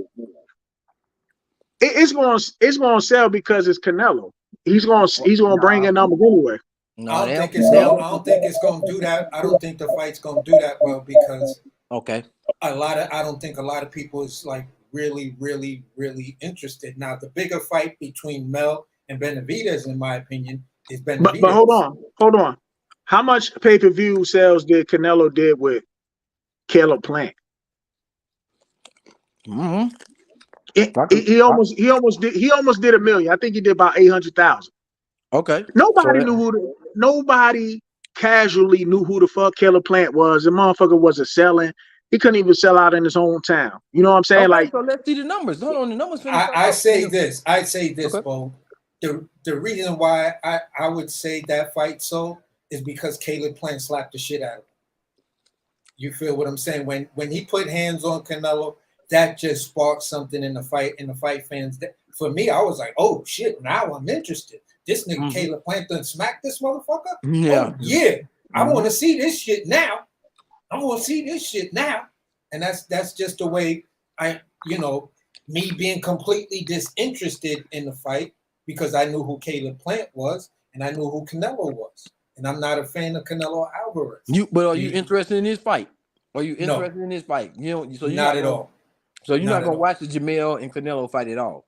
Speaker 2: It's gonna sell because it's Canelo. He's gonna bring in numbers anyway.
Speaker 9: I don't think it's gonna do that. I don't think the fight's gonna do that well because I don't think a lot of people is like really, really, really interested. Now the bigger fight between Mel and Benavidez, in my opinion, is Benavidez.
Speaker 2: But hold on. How much pay-per-view sales did Canelo did with Caleb Plant?
Speaker 8: Mm-hmm.
Speaker 2: He almost did $1 million. I think he did about 800,000.
Speaker 8: Okay.
Speaker 2: Nobody casually knew who the fuck Caleb Plant was. The motherfucker wasn't selling. He couldn't even sell out in his hometown. You know what I'm saying?
Speaker 8: Okay,
Speaker 2: like,
Speaker 8: so let's see the numbers. Hold on, the numbers.
Speaker 9: I say this, Bo. The reason why I would say that fight so is because Caleb Plant slapped the shit out of him. You feel what I'm saying? When he put hands on Canelo, that just sparked something in the fight. And the fight fans, for me, I was like, oh shit! Now I'm interested. This nigga Caleb Plant done smacked this motherfucker.
Speaker 8: Yeah,
Speaker 9: oh, yeah. I want to see this shit now. And that's just the way me being completely disinterested in the fight because I knew who Caleb Plant was and I knew who Canelo was. And I'm not a fan of Canelo Alvarez.
Speaker 8: Are you interested in this fight? Are you interested in this fight?
Speaker 9: Not at all.
Speaker 8: So you're not gonna watch the Jamel and Canelo fight at all?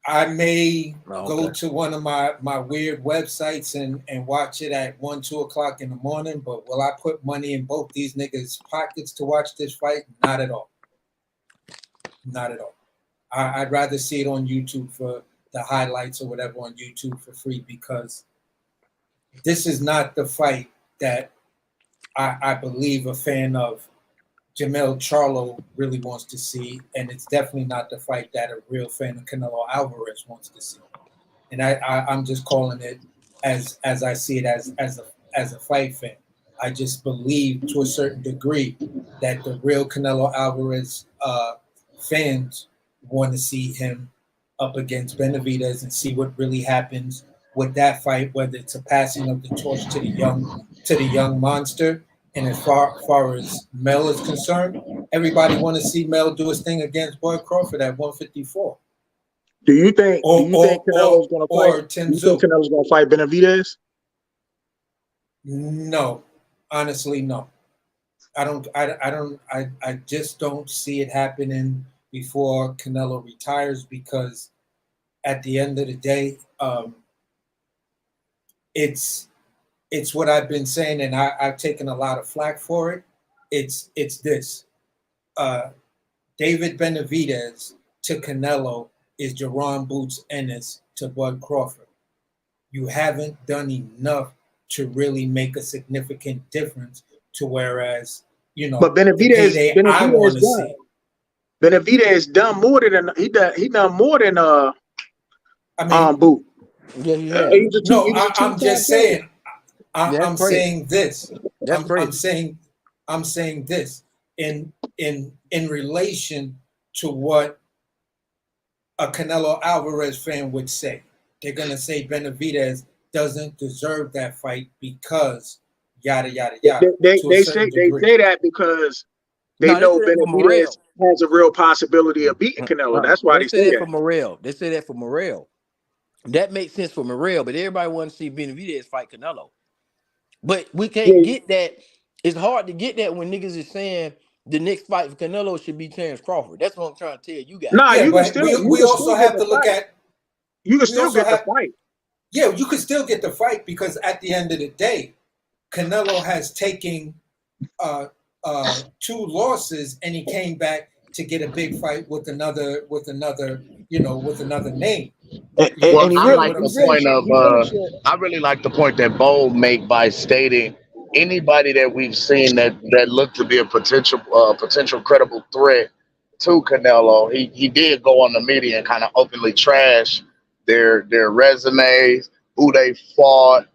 Speaker 9: I may go to one of my weird websites and watch it at 1-2 o'clock in the morning, but will I put money in both these niggas' pockets to watch this fight? Not at all. Not at all. I'd rather see it on YouTube for the highlights or whatever on YouTube for free because this is not the fight that I believe a fan of Jamel Charlo really wants to see, and it's definitely not the fight that a real fan of Canelo Alvarez wants to see. And I'm just calling it as I see it as a fight fan. I just believe to a certain degree that the real Canelo Alvarez fans want to see him up against Benavidez and see what really happens with that fight, whether it's a passing of the torch to the young monster And as far as Mel is concerned, everybody want to see Mel do his thing against Bud Crawford at 154.
Speaker 2: Do you think Canelo's gonna fight?
Speaker 9: Or Tim
Speaker 2: Do you think
Speaker 9: Tszyu.
Speaker 2: Canelo's gonna fight Benavidez?
Speaker 9: No, honestly, no. I just don't see it happening before Canelo retires, because at the end of the day, it's what I've been saying, and I've taken a lot of flack for it. It's this. David Benavidez to Canelo is Jerron Boots Ennis to Bud Crawford. You haven't done enough to really make a significant difference to whereas,
Speaker 2: But
Speaker 9: the payday I want to
Speaker 2: done.
Speaker 9: see.
Speaker 2: Benavidez done more than he done more than Boot.
Speaker 8: Yeah, he has.
Speaker 9: No, I'm just saying. I'm
Speaker 8: crazy.
Speaker 9: saying this.
Speaker 8: That's crazy.
Speaker 9: I'm saying this in relation to what a Canelo Alvarez fan would say. They're gonna say Benavidez doesn't deserve that fight because yada yada yada.
Speaker 2: They
Speaker 9: to a certain
Speaker 2: say
Speaker 9: degree.
Speaker 2: that because they know Benavidez has a real possibility of beating Canelo. That's why they say
Speaker 8: that
Speaker 2: that.
Speaker 8: for Morrell. They say that for Morrell. That makes sense for Morrell, but everybody wants to see Benavidez fight Canelo. But we can't get that. It's hard to get that when niggas is saying the next fight for Canelo should be Terence Crawford. That's what I'm trying to tell you guys.
Speaker 2: Nah,
Speaker 9: Yeah,
Speaker 2: you can
Speaker 9: but
Speaker 2: still
Speaker 9: we also have to look at.
Speaker 2: You can still get the fight.
Speaker 9: Yeah, you could still get the fight because at the end of the day, Canelo has taken 2 losses and he came back to get a big fight with another name.
Speaker 5: Well, I like
Speaker 9: what I'm
Speaker 5: the
Speaker 9: saying?
Speaker 5: point of I really like the point that Bo make by stating anybody that we've seen that looked to be a potential credible threat to Canelo. He did go on the media and kind of openly trash their resumes, who they fought.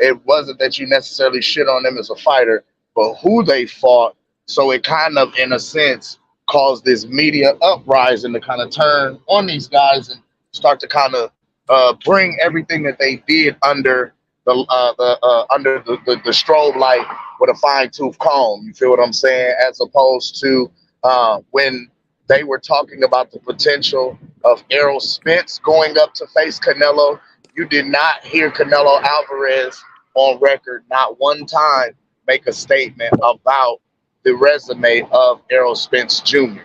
Speaker 5: It wasn't that you necessarily shit on them as a fighter, but who they fought. So it kind of, in a sense, caused this media uprising to kind of turn on these guys and start to kind of bring everything that they did under the strobe light with a fine tooth comb. You feel what I'm saying? As opposed to when they were talking about the potential of Errol Spence going up to face Canelo, you did not hear Canelo Alvarez on record, not one time, make a statement about the resume of Errol Spence Jr.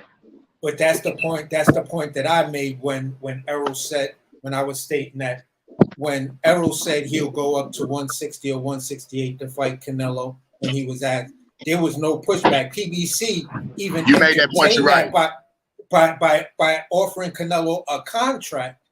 Speaker 9: But that's the point. That's the point that I made when Errol said, when I was stating that when Errol said he'll go up to 160 or 168 to fight Canelo when he was asked, there was no pushback. PBC even
Speaker 5: You made that point, you're
Speaker 9: entertained that by offering Canelo a contract.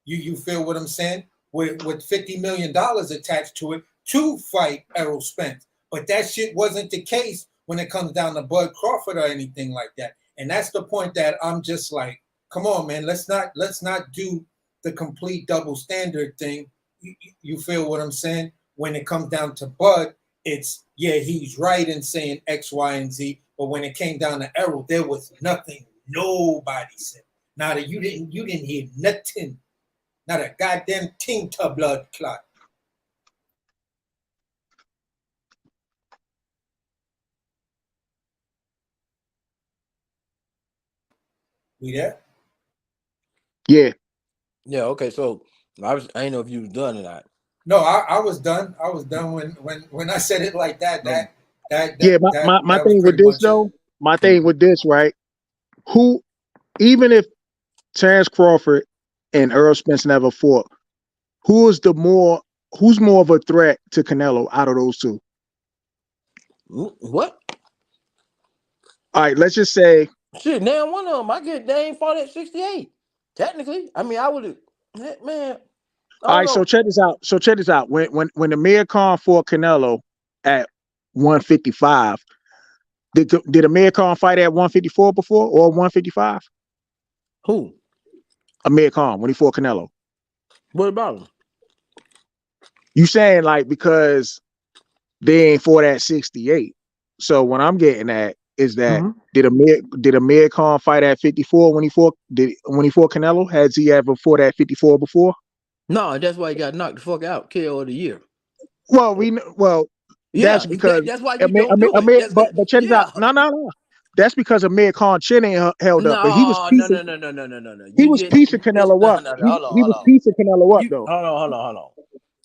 Speaker 9: You feel what I'm saying? With $50 million attached to it to fight Errol Spence. But that shit wasn't the case when it comes down to Bud Crawford or anything like that. And that's the point that I'm just like, come on, man, let's not do the complete double standard thing. You feel what I'm saying? When it comes down to Bud, it's he's right in saying X, Y, and Z. But when it came down to Errol, there was nothing nobody said. Now that you didn't hear nothing. Not a goddamn ting to blood clot. We there?
Speaker 2: Yeah.
Speaker 8: Yeah, okay. So I didn't know if you was done or not.
Speaker 9: No, I was done. I was done when I said it like that.
Speaker 2: My thing with this though, my thing with this, right? Who, even if Terence Crawford and Errol Spence never fought, who's more of a threat to Canelo out of those two?
Speaker 8: What?
Speaker 2: All right, let's just say
Speaker 8: shit. Now one of them, they ain't fought at 68. Technically, I mean, I would have, man.
Speaker 2: All right, so check this out. When Amir Khan fought Canelo at 155, did Amir Khan fight at 154 before or 155?
Speaker 8: Who?
Speaker 2: Amir Khan when he fought Canelo.
Speaker 8: What about him?
Speaker 2: You saying like because they ain't fought at 68. So what I'm getting at is that did Amir Khan fight at 54 when he fought Canelo? Has he ever fought at 54 before?
Speaker 8: No, that's why he got knocked the fuck out, KO of the year.
Speaker 2: Well,
Speaker 8: Yeah,
Speaker 2: That's because
Speaker 8: that's why you don't do it. That's
Speaker 2: but check this out.
Speaker 8: yeah.
Speaker 2: No. That's because Amir Khan chin ain't held up, but he was
Speaker 8: No.
Speaker 2: piecing he
Speaker 8: You
Speaker 2: was
Speaker 8: didn't.
Speaker 2: piecing Canelo up.
Speaker 8: No.
Speaker 2: He
Speaker 8: Hold
Speaker 2: was
Speaker 8: on.
Speaker 2: piecing Canelo up
Speaker 8: You
Speaker 2: though.
Speaker 8: hold on.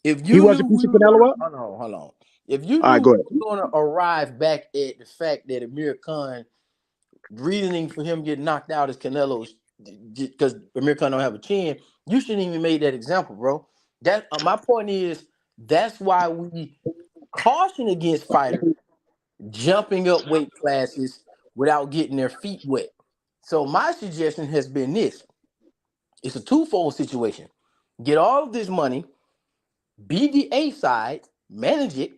Speaker 8: If
Speaker 2: He
Speaker 8: you knew
Speaker 2: wasn't
Speaker 8: we
Speaker 2: piecing
Speaker 8: were gonna
Speaker 2: Canelo up.
Speaker 8: hold on. If you
Speaker 2: All right,
Speaker 8: knew
Speaker 2: go
Speaker 8: we
Speaker 2: ahead.
Speaker 8: were gonna arrive back at the fact that Amir Khan reasoning for him getting knocked out is Canelo's because Amir Khan don't have a chin, you shouldn't even made that example, bro. That my point is that's why we caution against fighters jumping up weight classes without getting their feet wet. So my suggestion has been this: it's a twofold situation. Get all of this money, be the A side, manage it,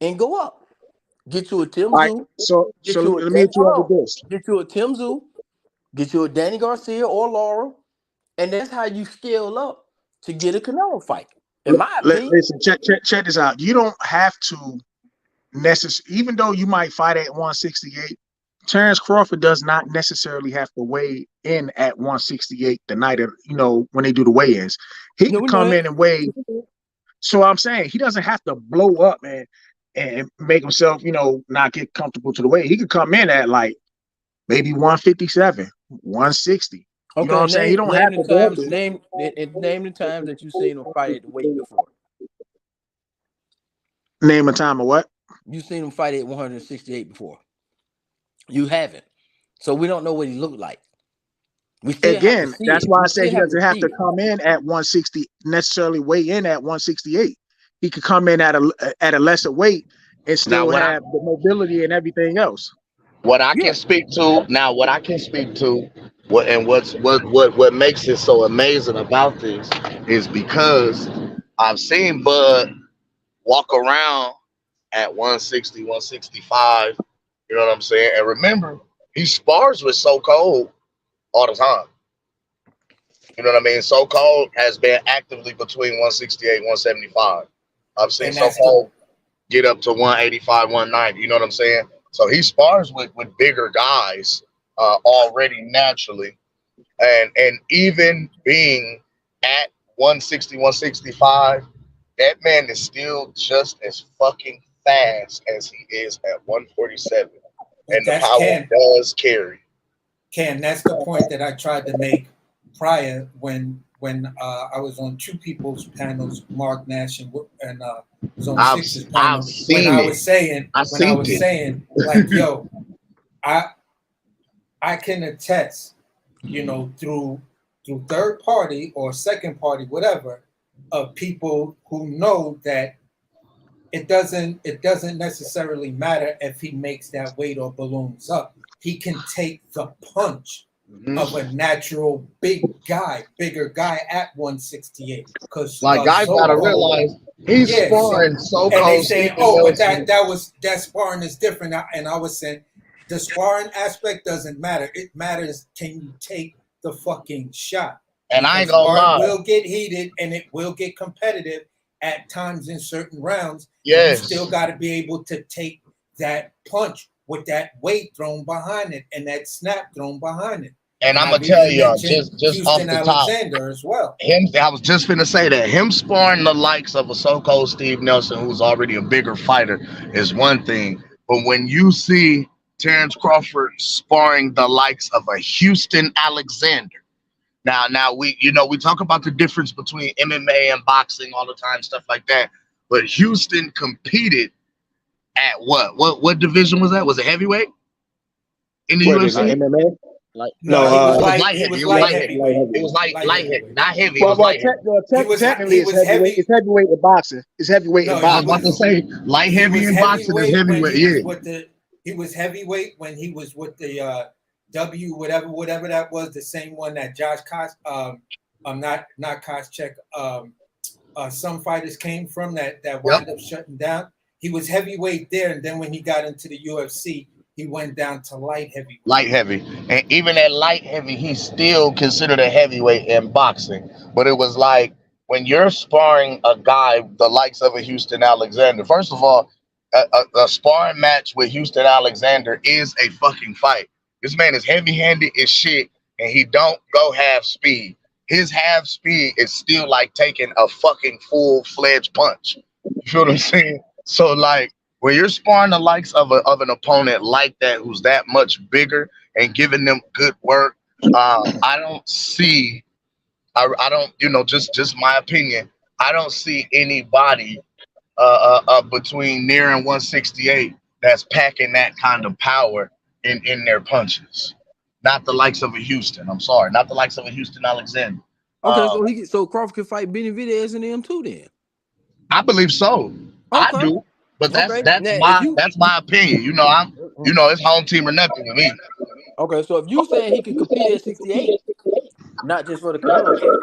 Speaker 8: and go up. Get you a Tim
Speaker 2: All right,
Speaker 8: Zoo,
Speaker 2: so
Speaker 8: get you a
Speaker 2: let me hit you up with this.
Speaker 8: get you a Tim Zoo, get you a Danny Garcia or Laurel, and that's how you scale up to get a Canelo fight. In my opinion,
Speaker 2: Listen, check this out. You don't have to necessarily, even though you might fight at 168. Terence Crawford does not necessarily have to weigh in at 168 the night of, when they do the weigh-ins. He
Speaker 8: no,
Speaker 2: could
Speaker 8: we know
Speaker 2: come
Speaker 8: that.
Speaker 2: in and weigh. So I'm saying he doesn't have to blow up and make himself, not get comfortable to the weight. He could come in at like maybe 157, 160. You know what
Speaker 8: Okay,
Speaker 2: I'm saying? He don't have to go up there.
Speaker 8: name the times that you've seen him fight at the weight before.
Speaker 2: Name a time of what?
Speaker 8: You've seen him fight at 168 before. You haven't. So we don't know what he looked like. We still have to
Speaker 2: Again,
Speaker 8: see
Speaker 2: that's
Speaker 8: it.
Speaker 2: why I
Speaker 8: We
Speaker 2: said
Speaker 8: still
Speaker 2: he
Speaker 8: have to
Speaker 2: doesn't have
Speaker 8: see
Speaker 2: to
Speaker 8: it.
Speaker 2: come in at 160, necessarily weigh in at 168. He could come in at a lesser weight and
Speaker 11: Now,
Speaker 2: still have the mobility and everything else.
Speaker 11: what I
Speaker 8: Yeah.
Speaker 11: can speak to now, what I can speak to, what makes it so amazing about this is because I've seen Bud walk around at 160, 165. You know what I'm saying? And remember, he spars with So Cold all the time. You know what I mean? So Cold has been actively between 168 and 175. I've seen
Speaker 9: And
Speaker 11: So
Speaker 9: that's the
Speaker 11: Cold get up to 185, 190. You know what I'm saying? So he spars with bigger guys already naturally. And even being at 160, 165, that man is still just as fucking fast as he is at 147.
Speaker 9: but
Speaker 11: And the
Speaker 9: that's
Speaker 11: power does carry.
Speaker 9: Ken, that's the point that I tried to make prior when I was on Two People's panels, Mark Nash and Zone
Speaker 11: I've
Speaker 9: Six's
Speaker 11: I've
Speaker 9: panel.
Speaker 11: seen it. I
Speaker 9: When I
Speaker 11: seen
Speaker 9: was
Speaker 11: it.
Speaker 9: saying like, yo, I can attest, through third party or second party, whatever, of people who know that it doesn't necessarily matter if he makes that weight or balloons up. He can take the punch of a natural bigger guy at 168. Because
Speaker 11: Like guys
Speaker 9: So
Speaker 11: gotta
Speaker 9: Cold,
Speaker 11: realize he's sparring So
Speaker 9: and they
Speaker 11: Cold
Speaker 9: saying,
Speaker 11: Stephen
Speaker 9: oh, but
Speaker 11: Nelson.
Speaker 9: that sparring is different. And I was saying, the sparring aspect doesn't matter. It matters, can you take the fucking shot?
Speaker 11: And I ain't
Speaker 9: Because
Speaker 11: gonna
Speaker 9: sparring
Speaker 11: lie.
Speaker 9: will get heated and it will get competitive at times in certain rounds.
Speaker 11: Yes.
Speaker 9: You still got to be able to take that punch with that weight thrown behind it and that snap thrown behind it.
Speaker 11: And I'm
Speaker 9: I've
Speaker 11: gonna tell
Speaker 9: even
Speaker 11: y'all
Speaker 9: mentioned
Speaker 11: just off
Speaker 9: Houston
Speaker 11: the top.
Speaker 9: Alexander as well.
Speaker 11: I was just finna say that him sparring the likes of a So Cold Steve Nelson, who's already a bigger fighter, is one thing. But when you see Terence Crawford sparring the likes of a Houston Alexander, now we talk about the difference between MMA and boxing all the time, stuff like that. But Houston competed at what division was that? Was it heavyweight in the
Speaker 2: What is it,
Speaker 11: UFC?
Speaker 2: MMA?
Speaker 9: No, he was
Speaker 11: It was
Speaker 9: light.
Speaker 11: light
Speaker 9: He
Speaker 11: heavy.
Speaker 9: was
Speaker 11: It was
Speaker 9: light
Speaker 11: light heavy.
Speaker 9: heavyweight.
Speaker 11: It was light heavy, not heavy. It
Speaker 2: Well,
Speaker 11: was light heavy.
Speaker 2: technically
Speaker 9: He
Speaker 2: it's
Speaker 9: was
Speaker 2: heavyweight.
Speaker 9: heavy.
Speaker 2: It's heavyweight in boxing. It's heavyweight in
Speaker 9: No,
Speaker 11: I was
Speaker 9: he
Speaker 2: boxing.
Speaker 11: about to
Speaker 9: was
Speaker 11: say light
Speaker 9: he
Speaker 11: heavy
Speaker 9: was
Speaker 11: in boxing is
Speaker 9: heavyweight when
Speaker 11: heavyweight.
Speaker 9: he was
Speaker 11: Yeah.
Speaker 9: with the he was heavyweight when he was with the W whatever that was, the same one that Josh Koss not Koscheck some fighters came from that wound up shutting down. He was heavyweight there, and then when he got into the UFC, he went down to light heavyweight.
Speaker 11: Light heavy. And even at light heavy, he's still considered a heavyweight in boxing. But it was like when you're sparring a guy the likes of a Houston Alexander, first of all, a sparring match with Houston Alexander is a fucking fight. This man is heavy-handed as shit, and he don't go half speed. His half speed is still like taking a fucking full-fledged punch. You feel what I'm saying? So like When you're sparring the likes of an opponent like that, who's that much bigger and giving them good work, I don't see. I don't, just my opinion. I don't see anybody between near and 168 that's packing that kind of power in their punches. Not the likes of a Houston. I'm sorry, not the likes of a Houston Alexander.
Speaker 8: Okay, so Crawford can fight Benavidez and them too then.
Speaker 11: I believe so. I
Speaker 8: Okay.
Speaker 11: do, but that's
Speaker 8: Okay. Now,
Speaker 11: that's my opinion. It's home team or nothing with me.
Speaker 8: Okay, so if you saying he could compete at 68, not just for the Canelo fight.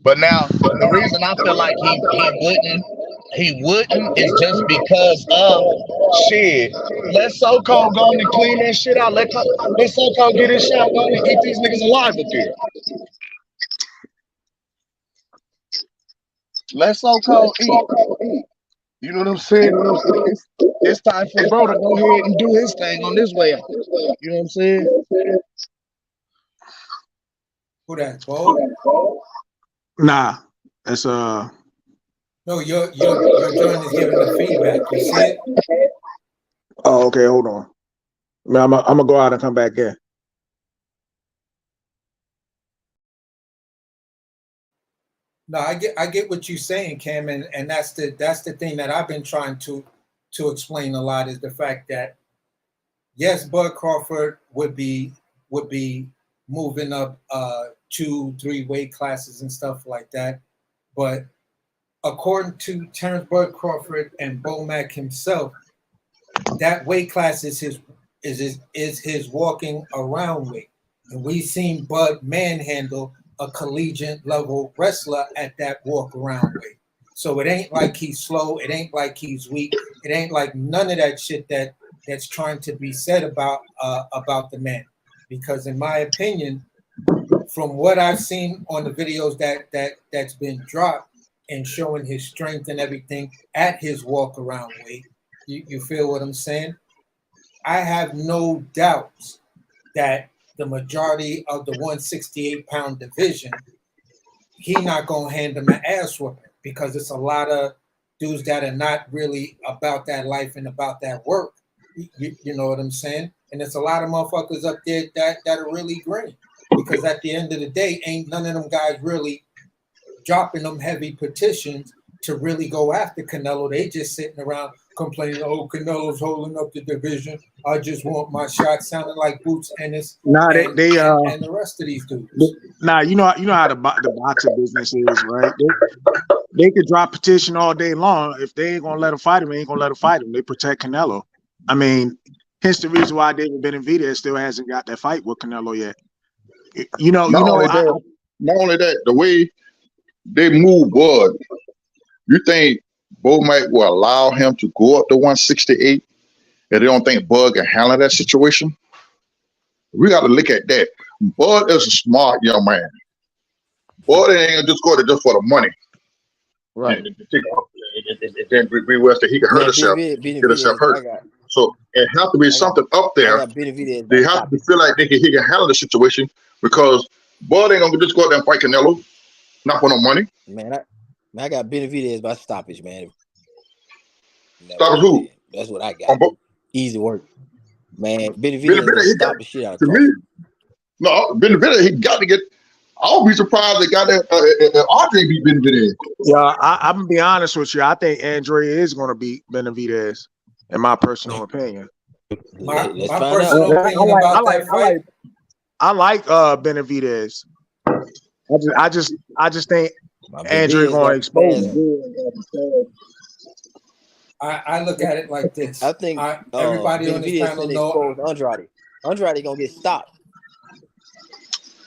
Speaker 11: But now the reason I feel like he wouldn't is just because of shit. Let SoCo go on and clean that shit out. Let SoCo get his shot on and eat these niggas alive up here. Let SoCo eat. You know what I'm saying? It's time for bro to go ahead and do his thing on this way out. You know what I'm saying?
Speaker 9: Who that, Bo?
Speaker 2: Nah, that's
Speaker 9: No, your joint is giving the feedback. You see it?
Speaker 2: Oh, okay. Hold on. I'm gonna go out and come back in.
Speaker 9: No, I get what you're saying, Cam, and that's the thing that I've been trying to explain a lot is the fact that yes, Bud Crawford would be moving up 2-3 weight classes and stuff like that, but according to Terence Bud Crawford and Bo Mack himself, that weight class is his walking around weight, and we've seen Bud manhandle a collegiate level wrestler at that walk around weight. So it ain't like he's slow. It ain't like he's weak. It ain't like none of that shit that's trying to be said about the man. Because in my opinion, from what I've seen on the videos that's been dropped and showing his strength and everything at his walk around weight, you feel what I'm saying? I have no doubts that the majority of the 168-pound division, he not gonna hand him an ass whooping because it's a lot of dudes that are not really about that life and about that work. You know what I'm saying? And it's a lot of motherfuckers up there that are really green because at the end of the day, ain't none of them guys really dropping them heavy petitions to really go after Canelo. They just sitting around complaining, oh, Canelo's holding up the division. I just want my shot, sounding like Boots Ennis and the rest of these dudes.
Speaker 2: Nah, you know how the boxing business is, right? They could drop petition all day long. If they ain't gonna let him fight him, they ain't gonna let him fight him. They protect Canelo. I mean, hence the reason why David Benavidez still hasn't got that fight with Canelo yet.
Speaker 10: Not only that, the way they move Bud, you think Bo might will allow him to go up to 168 and they don't think Bud can handle that situation? We got to look at that. Bud is a smart young man. Bud ain't gonna just go there just for the money.
Speaker 8: Right.
Speaker 10: And then be worse that he can hurt himself, get himself hurt. So it has to be something up there. They have to feel like he can handle the situation because Bud ain't gonna just go out there and fight Canelo, not for no money.
Speaker 8: Man, I got Benavidez by stoppage, man.
Speaker 10: Stoppage who?
Speaker 8: That's what I got. Easy work. Man, Benavidez gonna stop the shit out of
Speaker 10: to
Speaker 8: Crawford.
Speaker 10: me. No, Benavidez, he got to get. I'll be surprised they got that Andre beat Benavidez.
Speaker 2: Yeah, I'm gonna be honest with you. I think Andre is gonna beat Benavidez, in my personal opinion.
Speaker 9: My personal opinion about that fight.
Speaker 2: I like Benavidez. I just think Andre gonna expose him.
Speaker 9: I look at it like this.
Speaker 8: I think
Speaker 9: everybody on this panel know
Speaker 8: Andrade. Andrade gonna get stopped.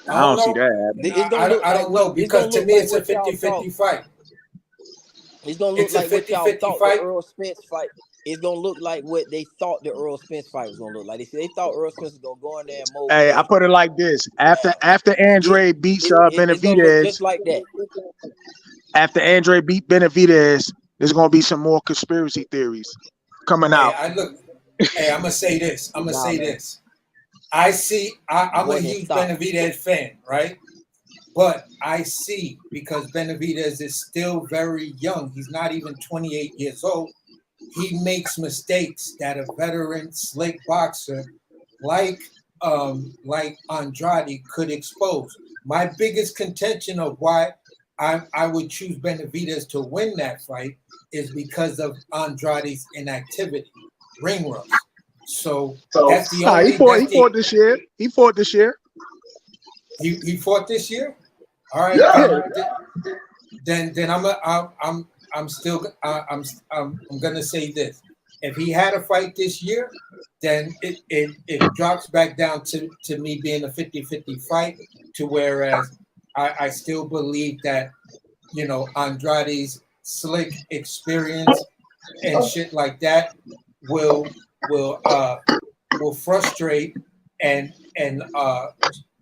Speaker 2: I don't see that.
Speaker 9: I don't know because to me it's a 50-50 fight.
Speaker 8: It's gonna look like what y'all thought the Errol Spence fight. It's gonna look like what they thought the Errol Spence fight was gonna look like. They thought Errol Spence was gonna go in there and mold.
Speaker 2: Hey, I put it like this: after Andre beats Benavidez,
Speaker 8: just like that.
Speaker 2: After Andre beat Benavidez, there's gonna be some more conspiracy theories coming out.
Speaker 9: I'm gonna say this. I'm a huge Benavidez fan, right? But I see, because Benavidez is still very young. He's not even 28 years old. He makes mistakes that a veteran, slick boxer like Andrade could expose. My biggest contention of why I would choose Benavidez to win that fight is because of Andrade's inactivity, ring rust. So that's the only.
Speaker 12: He fought this year. He fought this year.
Speaker 9: He fought this year. All right,
Speaker 12: Yeah.
Speaker 9: then I'm still I'm gonna say this. If he had a fight this year, then it drops back down to me being a 50-50 fight, to whereas I still believe that, you know, Andrade's slick experience and shit like that will frustrate and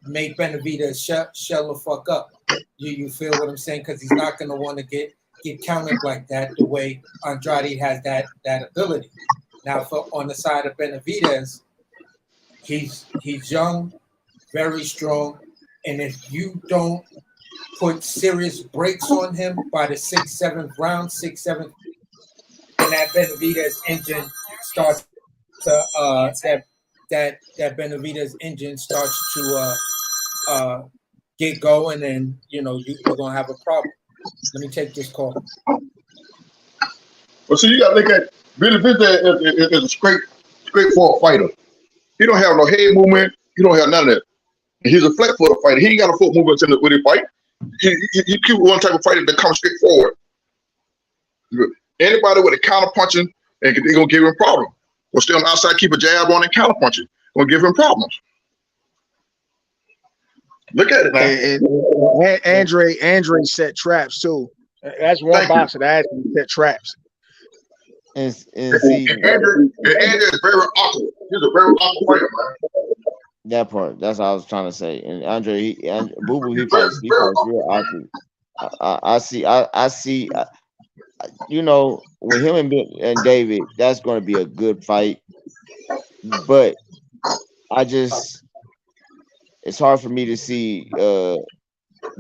Speaker 9: make Benavidez shell the fuck up. You feel what I'm saying? Because he's not gonna want to get countered like that, the way Andrade has that ability. Now, for on the side of Benavidez, he's young, very strong, and if you don't put serious brakes on him by the 6th, 7th round, 6th, 7th, and that Benavidez engine starts to that Benavidez engine starts to get going, and you know you're gonna have a problem. Let me take this call.
Speaker 10: Well, see, you got to look at Billy Benavidez is a straightforward fighter. He don't have no head movement. He don't have none of that. And he's a flat-footed fighter. He ain't got a foot movement when he fight. He keep one type of fighter that comes straight forward. Anybody with a counter punching, they're gonna give him problems. Or stay on the outside, keep a jab on and counter punching, gonna give him problems. Look at it now.
Speaker 12: And Andre set traps too. That's one boxer that actually set traps.
Speaker 21: And see,
Speaker 10: Andrew is very awkward. He's a very awkward fighter, man.
Speaker 21: that part. That's what I was trying to say. And Andre, Boo Boo, he fights real awkward. I see. You know, with him and David, that's going to be a good fight. But it's hard for me to see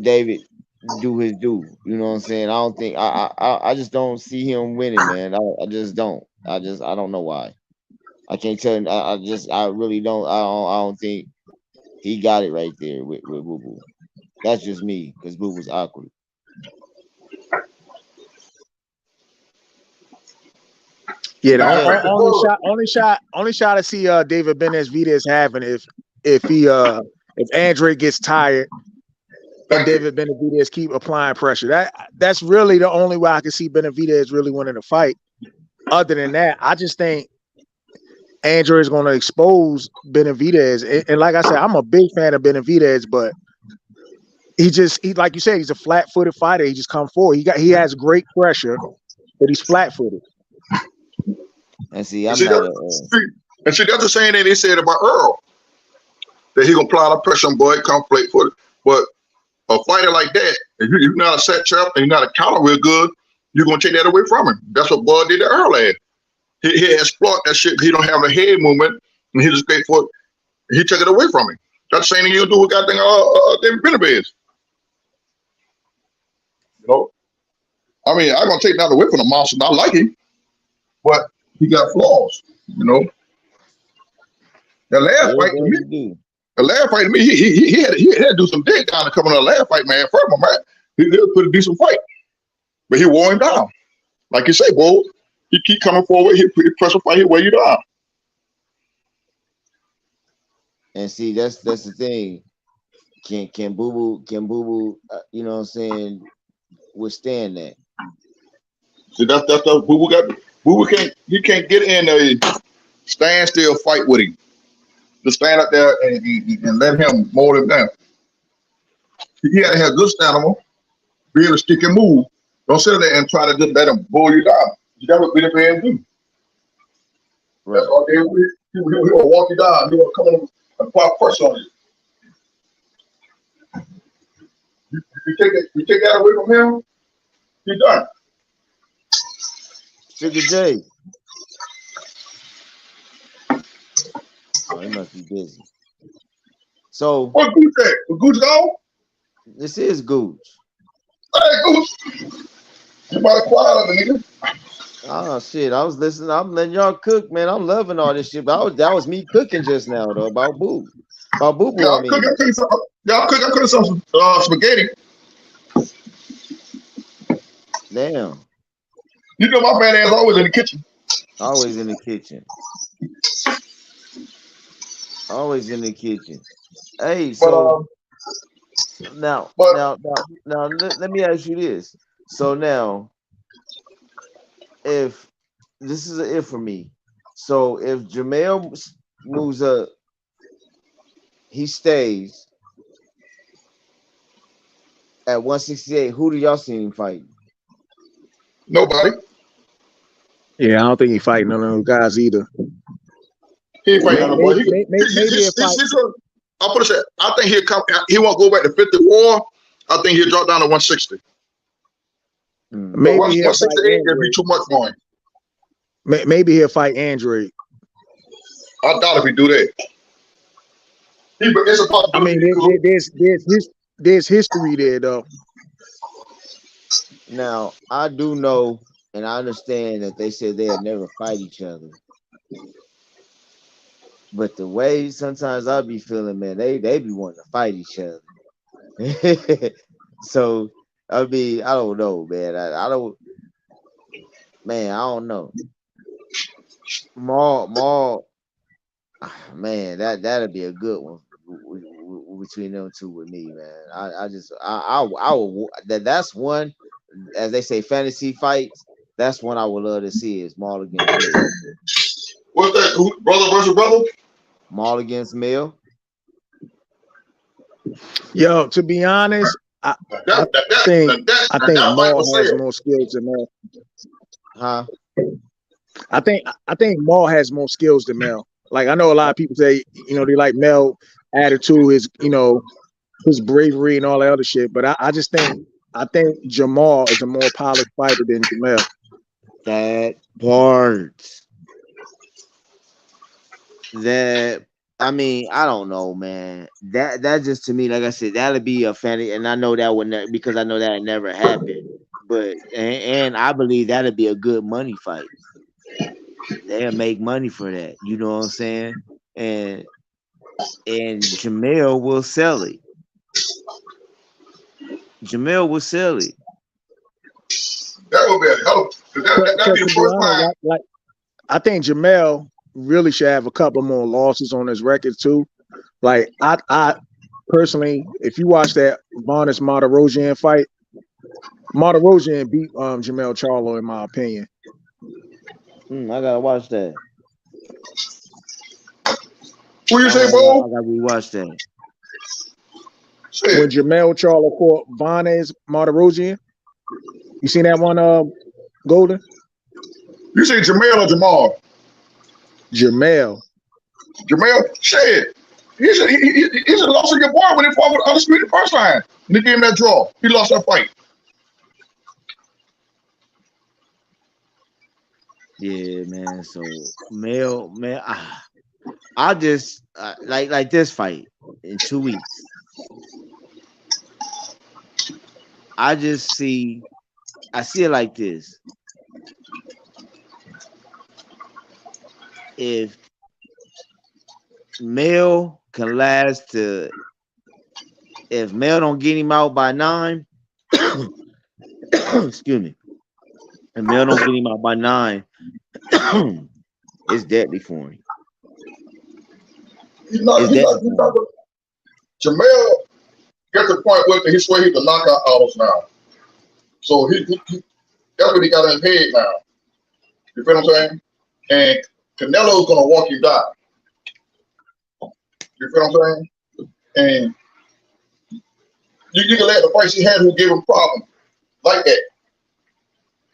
Speaker 21: David do his due. You know what I'm saying? I don't think I just don't see him winning, man. I just don't. I don't know why. I can't tell. I really don't. I don't think he got it right there with Boo Boo. That's just me, because Boo Boo's awkward.
Speaker 12: Yeah, the only shot I see David Benavidez having if Andre gets tired and David Benavidez keep applying pressure. That's really the only way I can see Benavidez really winning the fight. Other than that, I just think Andre is going to expose Benavidez. And like I said, I'm a big fan of Benavidez, but he like you said, he's a flat-footed fighter. He just come forward. He has great pressure, but he's flat-footed.
Speaker 21: And see,
Speaker 10: that's the same thing they said about Earl. That he gonna apply the pressure on boy, come flat footed. But a fighter like that, if you're not a set trap and you're not a counter real good, you're gonna take that away from him. That's what Bud did to Earl at. He exploit that shit. He don't have a head movement, and he's a straight foot. He took it away from him. That's the same thing he'll do with goddamn David Benavidez. You know, I mean, I'm gonna take that away from the monster. I like him, but he got flaws. You know, the last fight to me, he had to do some dig down to come in the last fight, man. First one, man, he did a pretty decent fight, but he wore him down. Like you say, boy, he keep coming forward. He press a fight, he wear you down.
Speaker 21: And see, that's the thing. Can Boo Boo, you know what I'm saying, withstand that?
Speaker 10: See, that's Boo Boo got. Boo Boo can't get in a standstill fight with him. Just stand up there and let him mold him down. He had to have good stamina, be able to stick and move. Don't sit there and try to just let him pull you down. You got what Benavidez do. Right. That's all they do. He will walk you down. He will come in and apply pressure on you. You take that away from him, you're done.
Speaker 21: Sugar J. Oh, he must be busy. So
Speaker 10: what Gooch at? Was Gooch gone?
Speaker 21: This is Gooch.
Speaker 10: Hey, Goose. You might have quiet on the nigga.
Speaker 21: Oh shit! I was listening. I'm letting y'all cook, man. I'm loving all this shit. But that was me cooking just now, though. About Boo Boo. I mean,
Speaker 10: Y'all cook some spaghetti.
Speaker 21: damn.
Speaker 10: You know my fat ass always in the kitchen.
Speaker 21: Always in the kitchen. Always in the kitchen. Hey, so now, let me ask you this. So now, if this is an if for me, so if Jamel moves up, he stays at 168. Who do y'all see him fighting?
Speaker 10: Nobody.
Speaker 12: Yeah, I don't think he fighting none of those guys either.
Speaker 10: He ain't fighting nobody.
Speaker 12: Maybe a fight.
Speaker 10: I'll put it this. I think he'll come. He won't go back to 54. I think he'll drop down to 160.
Speaker 12: Maybe he'll
Speaker 10: 168 would be too much for him.
Speaker 12: Maybe he'll fight Android.
Speaker 10: I doubt if he do that. It's a possibility.
Speaker 12: I mean, there's history there though.
Speaker 21: Now I do know, and I understand that they said they'll never fight each other. But the way sometimes I be feeling, man, they be wanting to fight each other. So I mean, I don't know, man. I don't know. Maul, man, that'll be a good one between them two with me, man. I will. That's one, as they say, fantasy fights. That's one I would love to see is Maul against Mill.
Speaker 10: What's that? Brother versus brother?
Speaker 21: Maul against Mill.
Speaker 12: Yo, to be honest, I think Maul has more skills than Mel.
Speaker 21: Huh?
Speaker 12: I think Maul has more skills than Mel. Like I know a lot of people say, they like Mel attitude, his bravery and all that other shit. But I just think Jamal is a more polished fighter than Jamel.
Speaker 21: That part. I mean, I don't know, man. That just to me, like I said, that'll be a fantasy, and I know that would because I know that never happened. But and I believe that'll be a good money fight. They'll make money for that. You know what I'm saying? And Jamel will sell it. Jamel will sell it.
Speaker 10: That would be a hell of that'd be the first time.
Speaker 12: Like, I think Jamel really should have a couple more losses on his record too. Like I personally, if you watch that Vanis Martirosyan fight, Martirosyan beat Jamel Charlo in my opinion.
Speaker 21: I gotta watch that.
Speaker 10: Who you say, Bo?
Speaker 21: I gotta rewatch that.
Speaker 12: When Jamel Charlo fought Vanis Martirosyan, you seen that one, Golden?
Speaker 10: You say Jamel or Jamal?
Speaker 12: Jamel.
Speaker 10: Shit. He should lost to your boy when he fought with Undisputed first time. And he gave him that draw. He lost that fight.
Speaker 21: Yeah, man. So Mel, I just like this fight in 2 weeks. I see it like this. If Mel can last if Mel don't get him out by 9, excuse me. If Mel don't get him out by 9, it's deadly for him.
Speaker 10: He's not Jamel get to the point where he's the knockout artist now. So he that's what he got in his head now. You feel what I'm saying? And Canelo's gonna walk you down. You feel what I'm saying? And you can let the fights he had who gave him problems like that.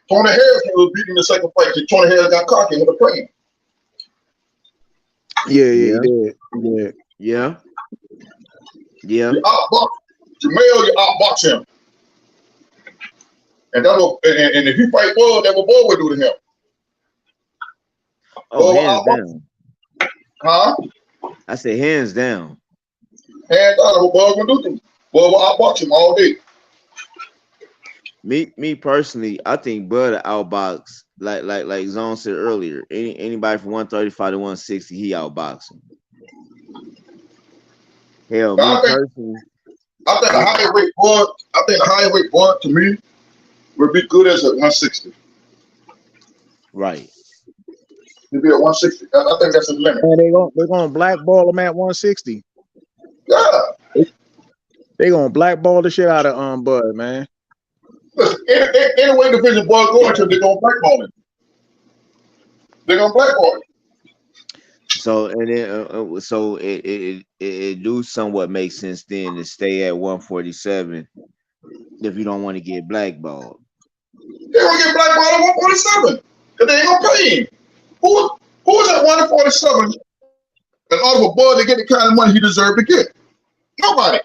Speaker 10: Tony Harris was beating the second fight. Tony Harris got cocky with the plane.
Speaker 12: Yeah, he did.
Speaker 21: Yeah.
Speaker 10: You outbox Jamel, you outbox him. And and if you fight Bud, that's what Bud would do to him.
Speaker 21: Oh, hands down.
Speaker 10: Huh?
Speaker 21: I said hands down.
Speaker 10: Hands down, that's what Bud would do to him. Well, I watch him all day.
Speaker 21: Me personally, I think Bud outbox like Zone said earlier. Anybody from 135 to 160, he outbox him. Hell, me personally,
Speaker 10: I think a higher weight board to me would be good as at 160.
Speaker 21: Right.
Speaker 10: He'd be at 160. I think that's the limit.
Speaker 12: And they're gonna blackball him at 160.
Speaker 10: Yeah.
Speaker 12: They gonna blackball the shit out of Bud, man.
Speaker 10: Listen, any way division boy going to, they're gonna blackball him. They're gonna blackball him.
Speaker 21: So and then so it do somewhat make sense then to stay at 147 if you don't want to get blackballed.
Speaker 10: They're gonna get blackballed at 147 because they ain't gonna pay him. Who is at 147 in order for Bud to get the kind of money he deserved to get? Nobody.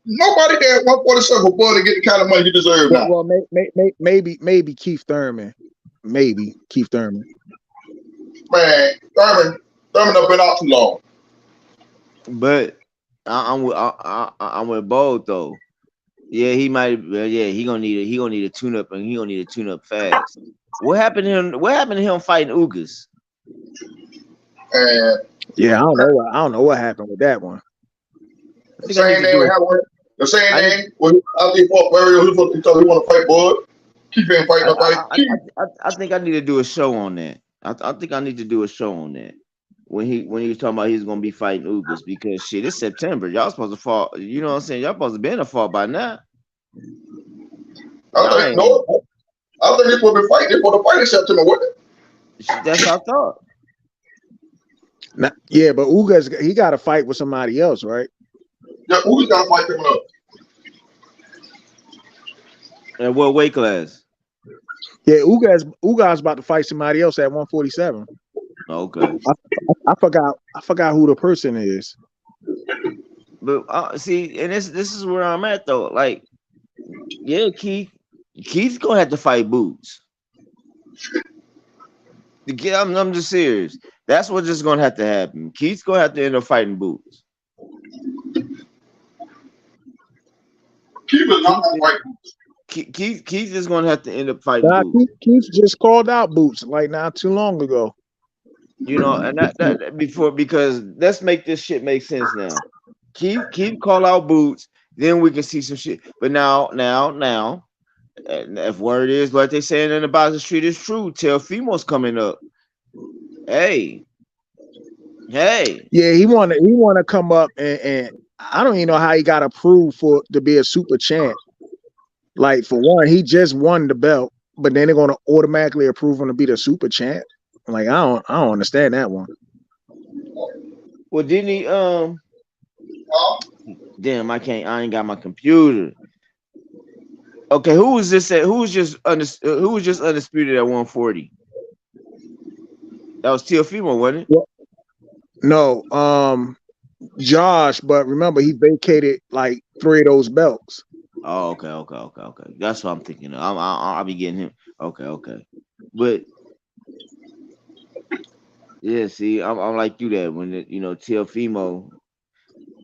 Speaker 10: Nobody there at 147 for Bud to get the kind of money he deserved now.
Speaker 12: Well, maybe Keith Thurman. Maybe Keith Thurman.
Speaker 10: Man, Thurman have been out too long.
Speaker 21: But I'm with Bold though. Yeah, he might. Yeah, he gonna need a tune up, and he gonna need a tune up fast. What happened to him? What happened to him fighting Ugas?
Speaker 12: Yeah, I don't know what happened with that one.
Speaker 10: The same thing happened. The same thing. I think for Barry, he told he want to fight Bud. Keep him fighting nobody.
Speaker 21: I think I need to do a show on that. I think I need to do a show on that. When he was talking about he's gonna be fighting Ugas because shit, it's September. Y'all supposed to fall. You know what I'm saying? Y'all supposed to be in a fall by now.
Speaker 10: I think they're supposed to fight. They're supposed to fight in September, wasn't it?
Speaker 21: That's what I thought.
Speaker 12: Yeah, but Ugas he got to fight with somebody else, right?
Speaker 10: Yeah, Ugas got to fight coming up.
Speaker 21: And what weight class?
Speaker 12: Yeah, Ugas about to fight somebody else at 147.
Speaker 21: Okay.
Speaker 12: I forgot who the person is.
Speaker 21: But see, and this is where I'm at though. Like, yeah, Keith's gonna have to fight Boots. I'm just serious. That's what's just gonna have to happen. Keith's gonna have to end up fighting Boots.
Speaker 10: Keith is not gonna fight Boots.
Speaker 21: Keith is gonna have to end up fighting Boots.
Speaker 12: Keith just called out Boots like not too long ago.
Speaker 21: You know, and that before, because let's make this shit make sense now. Keith call out Boots, then we can see some shit. But now, if word is what they saying in the boxing street is true, Teofimo's coming up. Hey.
Speaker 12: Yeah, he wanna come up and I don't even know how he got approved to be a super champ. Like for one, he just won the belt, but then they're gonna automatically approve him to be the super champ. Like I don't understand that one.
Speaker 21: Well, didn't he? Damn, I ain't got my computer. Okay, who was just undisputed at 140? That was Teofimo, wasn't it?
Speaker 12: No, Josh, but remember he vacated like 3 of those belts.
Speaker 21: Oh, okay. That's what I'm thinking of. I'll be getting him. Okay. But yeah, see, I'm like you that when Teofimo.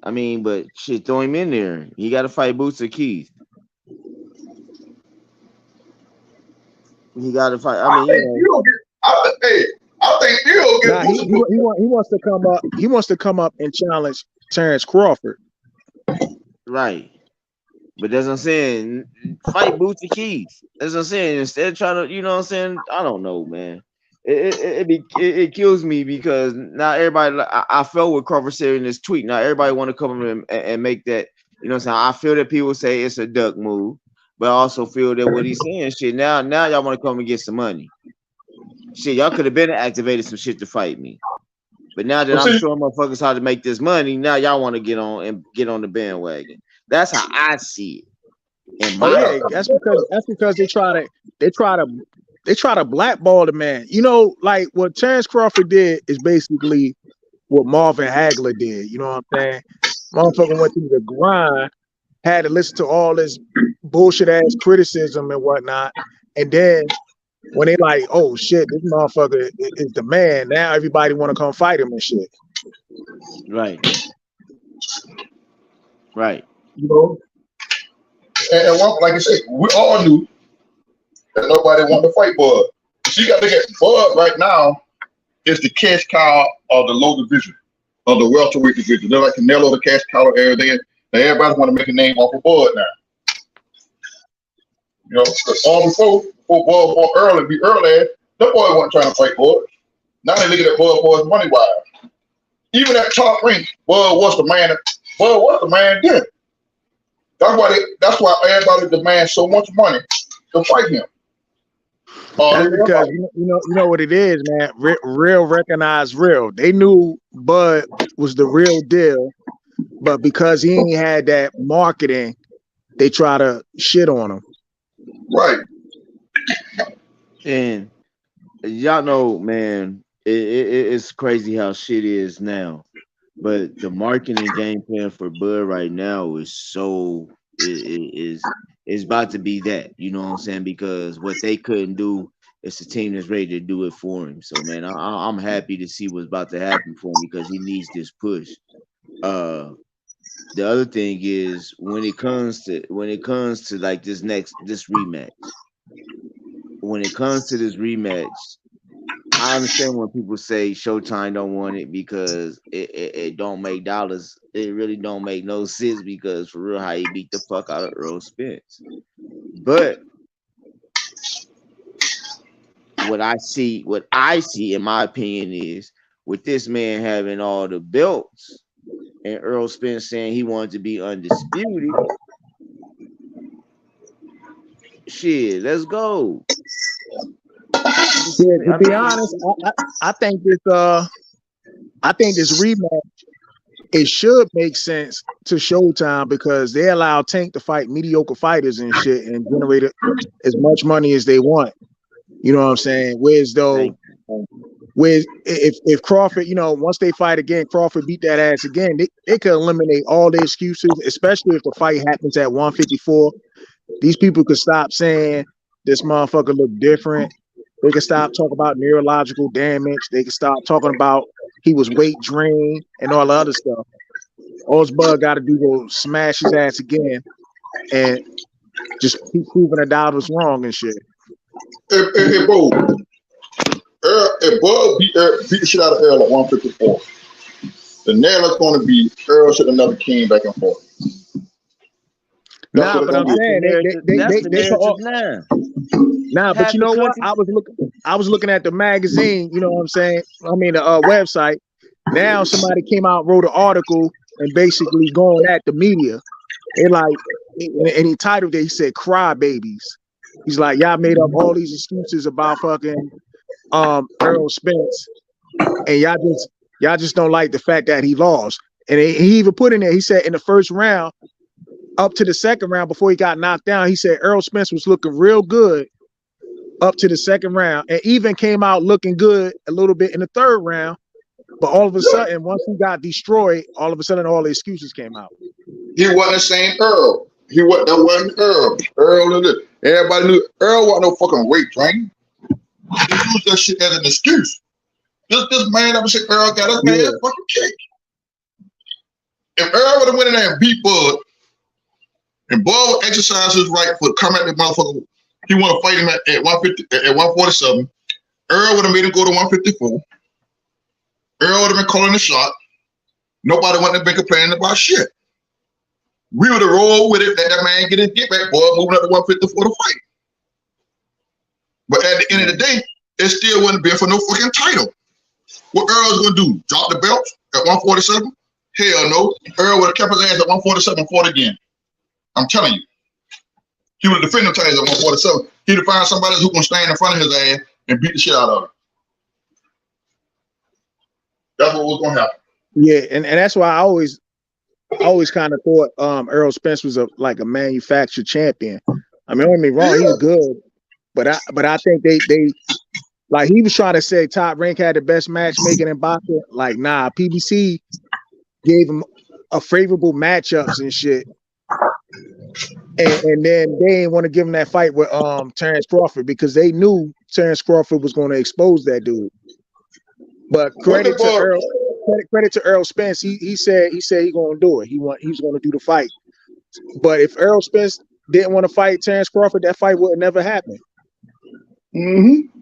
Speaker 21: I mean, but shit, throw him in there. He got to fight Boots or Keith. He got to fight. I
Speaker 10: think he'll get.
Speaker 12: He wants to come up. He wants to come up and challenge Terence Crawford.
Speaker 21: Right. But that's what I'm saying. Fight Boots or Keith. That's what I'm saying. Instead of trying to, you know what I'm saying? I don't know, man. It kills me because now everybody. I felt what Crawford said in this tweet. Now everybody want to come and make that. You know what I'm saying? I feel that people say it's a duck move, but I also feel that what he's saying, shit. Now y'all want to come and get some money. Shit, y'all could have been activated some shit to fight me. But now that I'm showing motherfuckers how to make this money, now y'all want to get on the bandwagon. That's how I see it.
Speaker 12: That's because they try to blackball the man. You know, like what Terence Crawford did is basically what Marvin Hagler did. You know what I'm saying? Motherfucker went through the grind, had to listen to all this bullshit ass criticism and whatnot, and then when they like, oh shit, this motherfucker is the man. Now everybody want to come fight him and shit.
Speaker 21: Right.
Speaker 10: You know, and like I said, we all knew that nobody wanted to fight Bud. So you got to look at Bud right now is the cash cow of the low division, of the welterweight division. They're like Canelo, the cash cow of everything. Now everybody want to make a name off of Bud now. You know, all before Bud fought Earl and beat Earl ass, that boy wasn't trying to fight Bud. Now they look at that Bud boy's money wise. Even at top rank, Bud was the man. Bud was the man then. That's why everybody demands so much money to fight him.
Speaker 12: That's because you know what it is, man. Real recognize real. They knew Bud was the real deal, but because he ain't had that marketing, they try to shit on him.
Speaker 10: Right.
Speaker 13: And y'all know, man, it's crazy how shit is now. But the marketing game plan for Bud right now is so is about to be that. You know what I'm saying? Because what they couldn't do, it's a team that's ready to do it for him. So man, I'm happy to see what's about to happen for him because he needs this push. The other thing is when it comes to like this rematch. When it comes to this rematch, I understand when people say Showtime don't want it because it don't make dollars. It really don't make no sense because for real, how he beat the fuck out of Errol Spence. But what I see in my opinion is with this man having all the belts and Errol Spence saying he wanted to be undisputed. Shit, let's go.
Speaker 12: Yeah, to be honest, I think this rematch it should make sense to Showtime because they allow Tank to fight mediocre fighters and shit and generate as much money as they want. You know what I'm saying? Whereas if Crawford, once they fight again, Crawford beat that ass again, they could eliminate all the excuses, especially if the fight happens at 154. These people could stop saying this motherfucker look different. They could stop talking about neurological damage. They could stop talking about he was weight drained and all the other stuff. All this Bud got to do go smash his ass again and just keep proving the doubters wrong and shit.
Speaker 10: Hey, bro, if Bud beat the shit out of Earl at 154, the nail is going to be Earl should have never came back and forth.
Speaker 12: Nah, but I'm saying they all
Speaker 13: now.
Speaker 12: Nah, but you know what? I was looking at the magazine. You know what I'm saying? I mean the website. Now somebody came out, wrote an article, and basically going at the media. They like, and he titled it. He said, "Cry babies." He's like, y'all made up all these excuses about fucking Errol Spence, and y'all just don't like the fact that he lost. And he even put in there. He said in the first round, up to the second round before he got knocked down, he said Errol Spence was looking real good up to the second round, and even came out looking good a little bit in the third round. But all of a sudden, once he got destroyed, all of a sudden, all the excuses came out.
Speaker 10: He wasn't the same Earl. That wasn't Earl. Everybody knew Earl wasn't no fucking weight drain. He used that shit as an excuse. This man ever said Earl got his ass fucking kicked. If Earl would have went in there and beat Bud, and Bud would exercise his right foot, come at the motherfucker, he want to fight him at 150, at 147. Earl would have made him go to 154. Earl would have been calling the shot. Nobody wouldn't have been complaining about shit. We would have rolled with it, let that man get his get back, boy, moving up to 154 to fight. But at the end of the day, it still wouldn't be for no fucking title. What Earl's gonna do? Drop the belt at 147? Hell no. Earl would have kept his ass at 147 and fought again. I'm telling you. He would defend the titles at 147. He'd have found somebody who's gonna stand in front of his ass and beat the shit out of him. That's what was gonna happen.
Speaker 12: Yeah, and that's why I always kind of thought Errol Spence was a manufactured champion. I mean, don't get me wrong, he's good, but I think they like he was trying to say Top Rank had the best matchmaking in boxing. Like, nah, PBC gave him a favorable matchups and shit. And then they didn't want to give him that fight with Terence Crawford because they knew Terence Crawford was going to expose that dude. But credit to Errol Spence, he said he gonna do it. He was gonna do the fight. But if Errol Spence didn't want to fight Terence Crawford, that fight would never happen.
Speaker 10: Mm-hmm.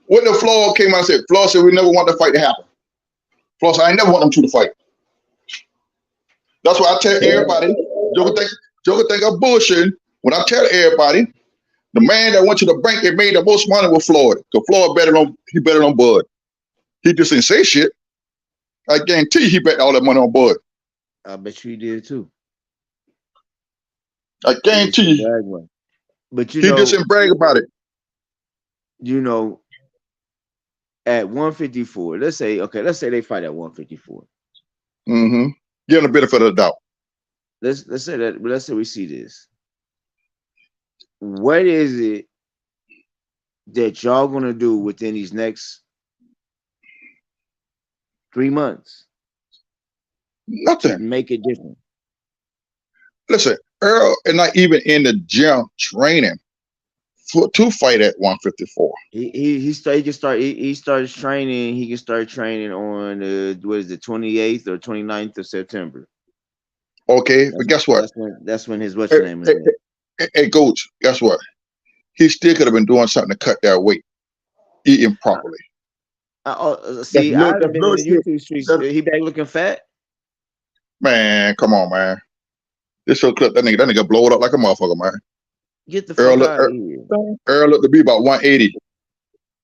Speaker 10: When the Floyd came out and said, Floyd said we never want the fight to happen. Floyd said, I never want them two to fight. That's why I tell everybody, Joker think I'm bullshitting. When I tell everybody, the man that went to the bank that made the most money was Floyd. Because Floyd better on Bud. He just didn't say shit. I guarantee you he bet all that money on Bud.
Speaker 13: I bet you he did too.
Speaker 10: I guarantee you.
Speaker 13: But
Speaker 10: he just didn't brag about it.
Speaker 13: You know, at 154, let's say they fight at 154.
Speaker 10: Mm-hmm. Give him the benefit of the doubt.
Speaker 13: Let's say we see this. What is it that y'all gonna do within these next 3 months?
Speaker 10: Nothing.
Speaker 13: To make it different.
Speaker 10: Listen, Earl is not even in the gym training to fight at 154.
Speaker 13: He starts training. He can start training on the 28th or 29th of September.
Speaker 10: Okay, but guess what?
Speaker 13: That's when his name is.
Speaker 10: Hey, Coach, guess what? He still could have been doing something to cut that weight, eating properly.
Speaker 13: See, I've been in the YouTube streets. He back looking fat.
Speaker 10: Man, come on, man. This show clip, that nigga blow it up like a motherfucker, man.
Speaker 13: Get the fuck out of here.
Speaker 10: Earl looked to be about 180.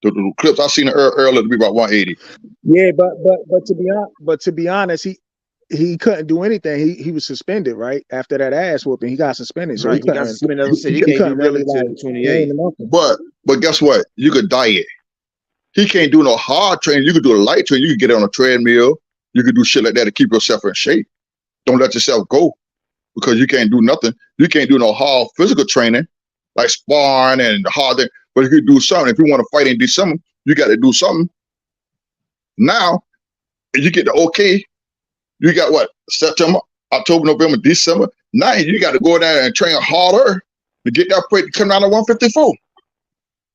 Speaker 10: The clips I seen of Earl looked to be about 180.
Speaker 12: Yeah, but to be honest, he couldn't do anything. He was suspended right after that ass whooping. He got suspended, so
Speaker 13: right, he got suspended. He can't do really like 28.
Speaker 10: But guess what? You could diet. He can't do no hard training. You could do a light training. You could get on a treadmill. You could do shit like that to keep yourself in shape. Don't let yourself go because you can't do nothing. You can't do no hard physical training like sparring and the hard thing. But you could do something. If you want to fight in December, you got to do something. Now, if you get the okay, you got what? September, October, November, December. Now you got to go down and train harder to get that weight to come down to 154.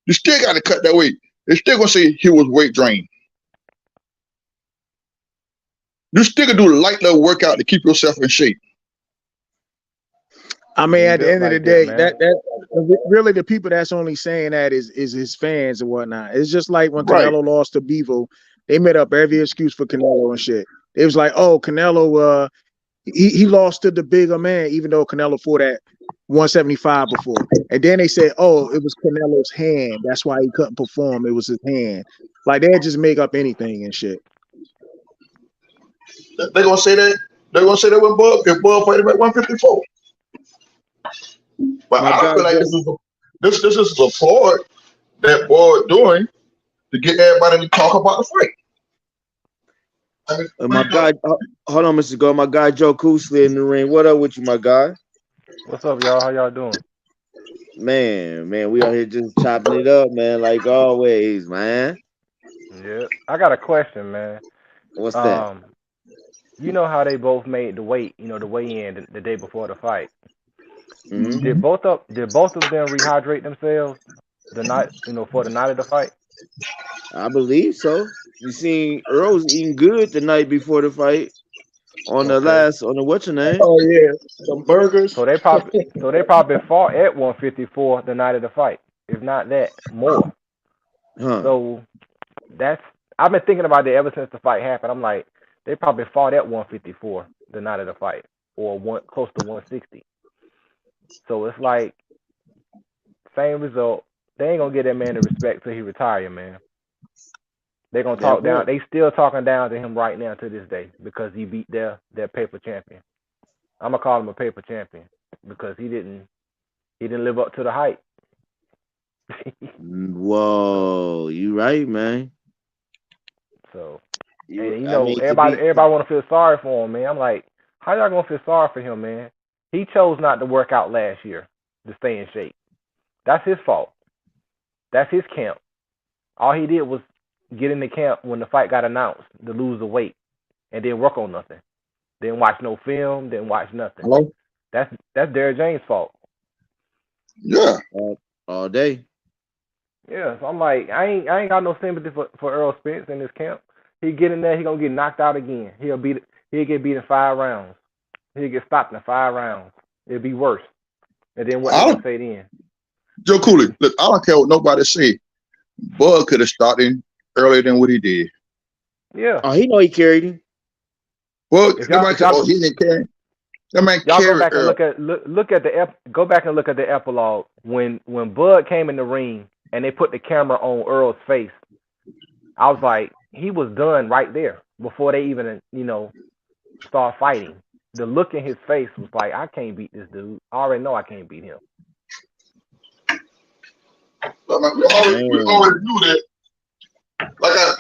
Speaker 10: You still got to cut that weight. They're still going to say he was weight drained. You still going to do a light little workout to keep yourself in shape.
Speaker 12: I mean, at the end of the day, that really the people that's only saying that is his fans and whatnot. It's just like when Canelo lost to Bevo, they made up every excuse for Canelo and shit. It was like, oh, Canelo, he lost to the bigger man, even though Canelo fought at 175 before. And then they said, oh, it was Canelo's hand. That's why he couldn't perform. It was his hand. Like they just make up anything and shit.
Speaker 10: They're gonna say that. They're gonna say that when Bud fight him at 154. But I feel like this is a support that Bud doing to get everybody to talk about the fight. I mean,
Speaker 13: my guy, hold on, Mr. Go. My guy Joe Coosley in the ring. What up with you, my guy?
Speaker 14: What's up, y'all? How y'all doing?
Speaker 13: Man, we out here just chopping it up, man, like always, man.
Speaker 14: Yeah, I got a question, man.
Speaker 13: What's that?
Speaker 14: You know how they both made the weight, the weigh-in the day before the fight.
Speaker 13: Mm-hmm.
Speaker 14: Did both of them rehydrate themselves the night, for the night of the fight?
Speaker 13: I believe so. You seen Earl was eating good the night before the fight on the what's your name?
Speaker 12: Oh yeah, some burgers.
Speaker 14: So they probably fought at 154 the night of the fight, if not that more.
Speaker 13: Huh.
Speaker 14: So I've been thinking about that ever since the fight happened. I'm like, they probably fought at 154 the night of the fight, or close to 160. So it's like same result. They ain't gonna get that man the respect till he retire, man. They're gonna talk down. They still talking down to him right now to this day because he beat their paper champion. I'm gonna call him a paper champion because he didn't live up to the hype.
Speaker 13: Whoa, you right, man.
Speaker 14: So, everybody want to feel sorry for him, man. I'm like, how y'all gonna feel sorry for him, man? He chose not to work out last year to stay in shape. That's his fault. That's his camp. All he did was get in the camp when the fight got announced to lose the weight and didn't work on nothing. Didn't watch no film, didn't watch nothing.
Speaker 10: Hello?
Speaker 14: That's Derrick James' fault.
Speaker 10: Yeah.
Speaker 13: All day.
Speaker 14: Yeah, so I'm like, I ain't got no sympathy for Errol Spence in this camp. He get in there, he gonna get knocked out again. He'll get beat in 5 rounds. He'll get stopped in 5 rounds. It'd be worse. And then what they
Speaker 10: I
Speaker 14: gonna
Speaker 10: don't,
Speaker 14: say then?
Speaker 10: Joe Cooley, look, I don't care what nobody say. Bud could have started earlier than what he did.
Speaker 14: Yeah.
Speaker 13: Oh, he know he carried him.
Speaker 10: Well,
Speaker 14: If
Speaker 10: nobody
Speaker 14: y'all
Speaker 10: said, oh, he didn't carry. That man
Speaker 14: y'all go
Speaker 10: carried
Speaker 14: back and
Speaker 10: Earl.
Speaker 14: look at go back and look at the epilogue when Bud came in the ring and they put the camera on Earl's face. I was like, he was done right there before they even start fighting. The look in his face was like, I can't beat this dude. I already know I can't beat him.
Speaker 10: But man, we already knew that. Like I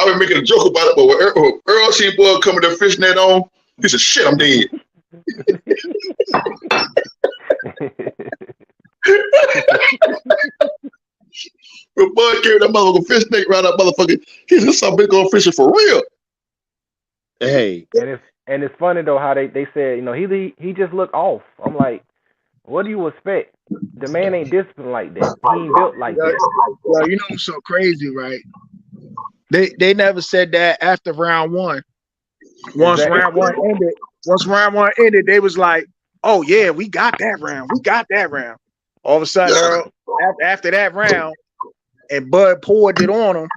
Speaker 10: was making a joke about it, but when Earl seen Bud coming to fishnet on, he said, "Shit, I'm dead." When Bud carried that motherfucker fishnet right that motherfucker, he said, "Some big old fishing for real."
Speaker 13: Hey,
Speaker 14: and it's funny though how they said he just looked off. I'm like, what do you expect? The man ain't disciplined like that. He ain't built like that.
Speaker 12: Well, you know what's so crazy, right? They never said that after round one. Once round one ended, they was like, "Oh yeah, we got that round. We got that round." All of a sudden, Earl, after that round, and Bud poured it on him.